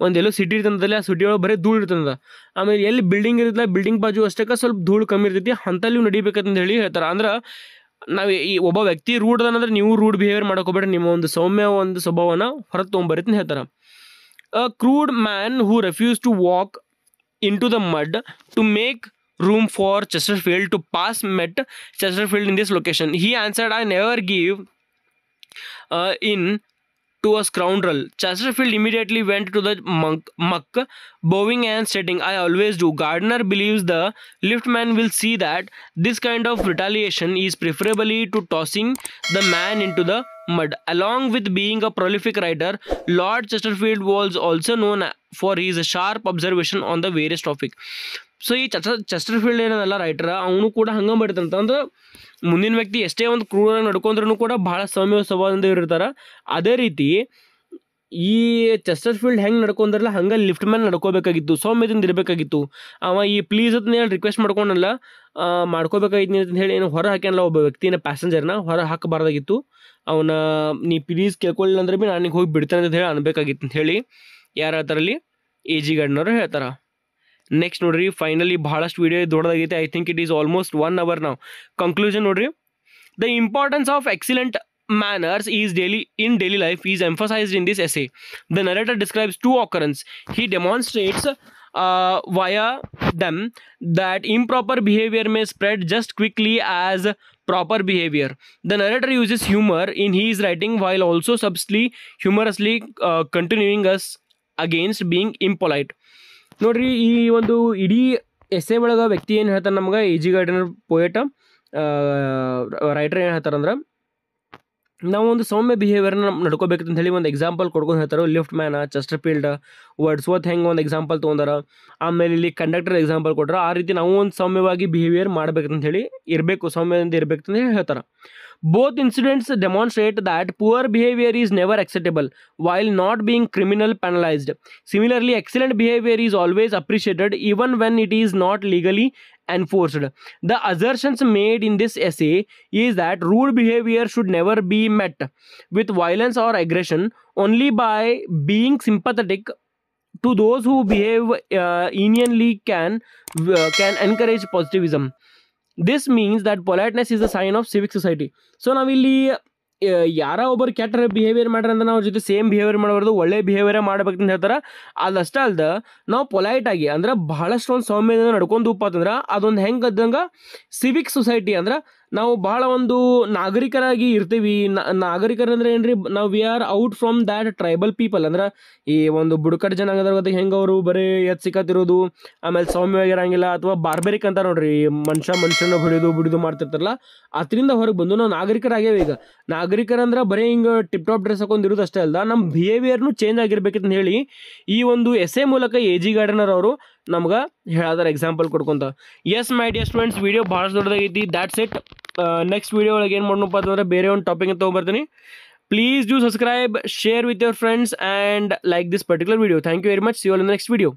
ಒಂದೆಲ್ಲೋ ಸಿಟಿ ಇರ್ತಂದಲ್ಲಿ, ಆ ಸಿಟಿ ಒಳಗೆ ಬರೀ ಧೂಳು ಇರ್ತದ. ಆಮೇಲೆ ಎಲ್ಲಿ ಬಿಲ್ಡಿಂಗ್ ಇರ್ತಲ್ಲ, ಬಿಲ್ಡಿಂಗ್ ಬಾಜು ಅಷ್ಟಕ್ಕೆ ಸ್ವಲ್ಪ ಧೂಳು ಕಮ್ಮಿ ಇರ್ತೈತಿ, ಅಂತಲ್ಲಿ ನಡಿಬೇಕಂತ ಹೇಳಿ ಹೇಳ್ತಾರೆ. ಅಂದ್ರೆ ನಾವು ಈ ಒಬ್ಬ ವ್ಯಕ್ತಿ ರೂಢ್ ಅದಂದ್ರೆ ನೀವು ರೂಢ್ ಬಿಹೇವಿಯರ್ ಮಾಡೋಕೋಬೇಡ್ರಿ, ನಿಮ್ಮ ಒಂದು ಸೌಮ್ಯ ಒಂದು ಸ್ವಭಾವನ ಹೊರಗೆ ತೊಗೊಂಬರಿ ಅಂತ ಹೇಳ್ತಾರೆ. A crude man who refuses to walk into the mud to make room for Chesterfield to pass met Chesterfield in this location. He answered, I never give in to a scoundrel. Chesterfield immediately went to the muck, bowing and stating, I always do. Gardner believes the liftman will see that this kind of retaliation is preferably to tossing the man into the mud. Along with being a prolific writer, Lord Chesterfield was also known for his sharp observation on the various topics. So ಈ ಚೆಸ್ಟರ್ಫೀಲ್ಡ್ ಏನಲ್ಲ writer, ಅವನು ಕೂಡ ಹಂಗೆ ಮಾಡಿದಂತ ಅಂದ್ರೆ ಮುಂದಿನ ವ್ಯಕ್ತಿ ಎಷ್ಟೇ ಒಂದು ಕ್ರೂರಾಗಿ ನಡ್ಕೊಂಡ್ರೂ ಕೂಡ ಭಾಳ ಸೌಮ್ಯ ಸ್ವಭಾವದಿಂದ ಇರ್ತಾರೆ. ಅದೇ ರೀತಿ ಈ ಚೆಸ್ಟರ್ಫೀಲ್ಡ್ ಹೆಂಗೆ ನಡ್ಕೊಂಡ್ರಲ್ಲ ಹಂಗೆ ಲಿಫ್ಟ್ ಮ್ಯಾನ್ ನಡ್ಕೋಬೇಕಾಗಿತ್ತು, ಸೌಮ್ಯದಿಂದ ಇರಬೇಕಾಗಿತ್ತು. ಅವ ಈ ಪ್ಲೀಸ್ ಅಂತ ಹೇಳಿ ರಿಕ್ವೆಸ್ಟ್ ಮಾಡ್ಕೊಂಡಲ್ಲ ಮಾಡ್ಕೋಬೇಕಾಗಿತ್ತು ಅಂತ ಹೇಳಿ ಏನು ಹೊರ ಹಾಕ್ಯಾನಲ್ಲ ಒಬ್ಬ ವ್ಯಕ್ತಿನ ಪ್ಯಾಸೆಂಜರ್ನ ಹೊರ ಹಾಕಬಾರ್ದಾಗಿತ್ತು. ಅವನ ನೀ ಪ್ಲೀಸ್ ಕೇಳ್ಕೊಳ್ಳಿಲ್ಲ ಅಂದ್ರೆ ಭೀ ನಾನು ಹೋಗಿ ಬಿಡ್ತೇನೆ ಅಂತ ಹೇಳಿ ಅನ್ಬೇಕಾಗಿತ್ತು ಅಂತ ಹೇಳಿ ಯಾರು ಹೇಳ್ತಾರಲ್ಲಿ ಎ ಜಿ ಗಾರ್ಡನರ್ ಹೇಳ್ತಾರೆ. ನೆಕ್ಸ್ಟ್ ನೋಡ್ರಿ, ಫೈನಲಿ ಬಹಳಷ್ಟು ವಿಡಿಯೋ ದೊಡ್ಡದಾಗೈತೆ. I think it is almost 1 hour ನಾವು. ಕನ್ಕ್ಲೂಷನ್ ನೋಡ್ರಿ, the importance of excellent manners is in daily life is emphasized in this essay. The narrator describes 2 occurrences. He demonstrates via them that improper behavior may spread just quickly as proper behavior. The narrator uses humor in his writing while also subtly humorously continuing us against being impolite. ನೋಡ್ರಿ, ಈ ಒಂದು ಇಡೀ essay ಒಳಗೆ ವ್ಯಕ್ತಿ ಏನು ಹೇಳ್ತಾರೆ ನಮ್ಗೆ, A G gardener ಪೋಯೆಟ writer ಏನು ಹೇಳ್ತಾರಂದ್ರೆ ನಾವು ಒಂದು ಸೌಮ್ಯ ಬಿಹೇವಿಯರ್ನ ನಡ್ಕೋಬೇಕಂತ ಹೇಳಿ ಒಂದು ಎಕ್ಸಾಂಪಲ್ ಕೊಡ್ಕೊಂಡು ಹೇಳ್ತಾರೆ. ಲಿಫ್ಟ್ ಮ್ಯಾನ, ಚೆಸ್ಟರ್ಫೀಲ್ಡ್, ವರ್ಡ್ಸ್ವರ್ತ್ ಹೆಂಗೆ ಒಂದು ಎಕ್ಸಾಂಪಲ್ ತೊಗೊಂಡಾರ, ಆಮೇಲೆ ಇಲ್ಲಿ ಕಂಡಕ್ಟರ್ ಎಕ್ಸಾಂಪಲ್ ಕೊಟ್ರ. ಆ ರೀತಿ ನಾವು ಒಂದು ಸೌಮ್ಯವಾಗಿ ಬಿಹೇವಿಯರ್ ಮಾಡ್ಬೇಕಂತ ಹೇಳಿ ಇರಬೇಕು, ಸೌಮ್ಯದಿಂದ ಇರಬೇಕಂತ ಹೇಳಿ ಹೇಳ್ತಾರೆ. Both incidents demonstrate that poor behavior is never acceptable while not being criminal penalized. Similarly, excellent behavior is always appreciated even when it is not legally enforced. The assertions made in this essay is that rude behavior should never be met with violence or aggression. Only by being sympathetic to those who behave leniently can encourage positivism. This means that politeness is a sign of civic society. So ನಾವಿಲ್ಲಿ ಯಾರ ಒಬ್ಬರು ಕೆಟ್ಟ behaviour ಮಾಡ್ರಿ ಅಂದ್ರೆ ನಾವು ಜೊತೆ same behaviour ಮಾಡಬಾರ್ದು, ಒಳ್ಳೆ ಬಿಹೇವಿಯರ್ ಮಾಡ್ಬೇಕಂತ ಹೇಳ್ತಾರೆ. ಅದಷ್ಟೇ ಅಲ್ದ ನಾವು ಪೊಲೈಟ್ ಆಗಿ ಅಂದ್ರೆ ಬಹಳಷ್ಟು ಒಂದು ಸೌಮ್ಯದಿಂದ ನಡ್ಕೊಂಡಪ್ಪ ಅಂತಂದ್ರೆ ಅದೊಂದು ಹೆಂಗೆ ಅದಂಗೆ ಸಿವಿಕ್ ಸೊಸೈಟಿ ಅಂದ್ರೆ ನಾವು ಬಹಳ ಒಂದು ನಾಗರಿಕರಾಗಿ ಇರ್ತೀವಿ. ನಾಗರಿಕರಂದ್ರೆ ಏನ್ರಿ, ನಾವು we are out from that tribal people. ಅಂದ್ರೆ ಈ ಒಂದು ಬುಡಕಟ್ಟು ಜನಾಂಗದ ಹೆಂಗೆ ಅವರು ಬರೀ ಸಿಕ್ಕತ್ತಿರೋದು, ಆಮೇಲೆ ಸೌಮ್ಯವಾಗಿರಂಗಿಲ್ಲ, ಅಥವಾ ಬಾರ್ಬೆರಿಕ್ ಅಂತ ನೋಡ್ರಿ, ಮನುಷ್ಯನ ಬಿಡಿದು ಮಾಡ್ತಿರ್ತಾರಲ್ಲ, ಅದರಿಂದ ಹೊರಗೆ ಬಂದು ನಾವು ನಾಗರಿಕರಾಗ್ಯಾವ. ಈಗ ನಾಗರಿಕರಂದ್ರೆ ಬರೀ ಹಿಂಗೆ ಟಿಪ್ ಟಾಪ್ ಡ್ರೆಸ್ ಹಾಕೊಂಡಿರೋದು ಅಷ್ಟೇ ಅಲ್ಲ, ನಮ್ಮ ಬಿಹೇವಿಯರ್ನು ಚೇಂಜ್ ಆಗಿರ್ಬೇಕಂತ ಹೇಳಿ ಈ ಒಂದು ಎಸೆ ಮೂಲಕ ಎ ಜಿ ಗಾರ್ಡನರ್ ಅವರು ನಮ್ಗೆ ಹೇಳದಾರ ಎಕ್ಸಾಂಪಲ್ ಕೊಡ್ಕೊಂತ. Yes my dear students, video ಭಾಳ ದೊಡ್ಡದಾಗೈತಿ. That's it. ನೆಕ್ಸ್ಟ್ ವಿಡಿಯೋ ಒಳಗೆ ಏನು ಮಾಡೋಣಪ್ಪ ಅಂತಂದ್ರೆ ಬೇರೆ ಒಂದು ಟಾಪಿಕ್ ಅಂತ ತೊಗೊಂಬರ್ತೀನಿ. Please do subscribe, share with your friends and like this particular video. Thank you very much. See you all in the next video.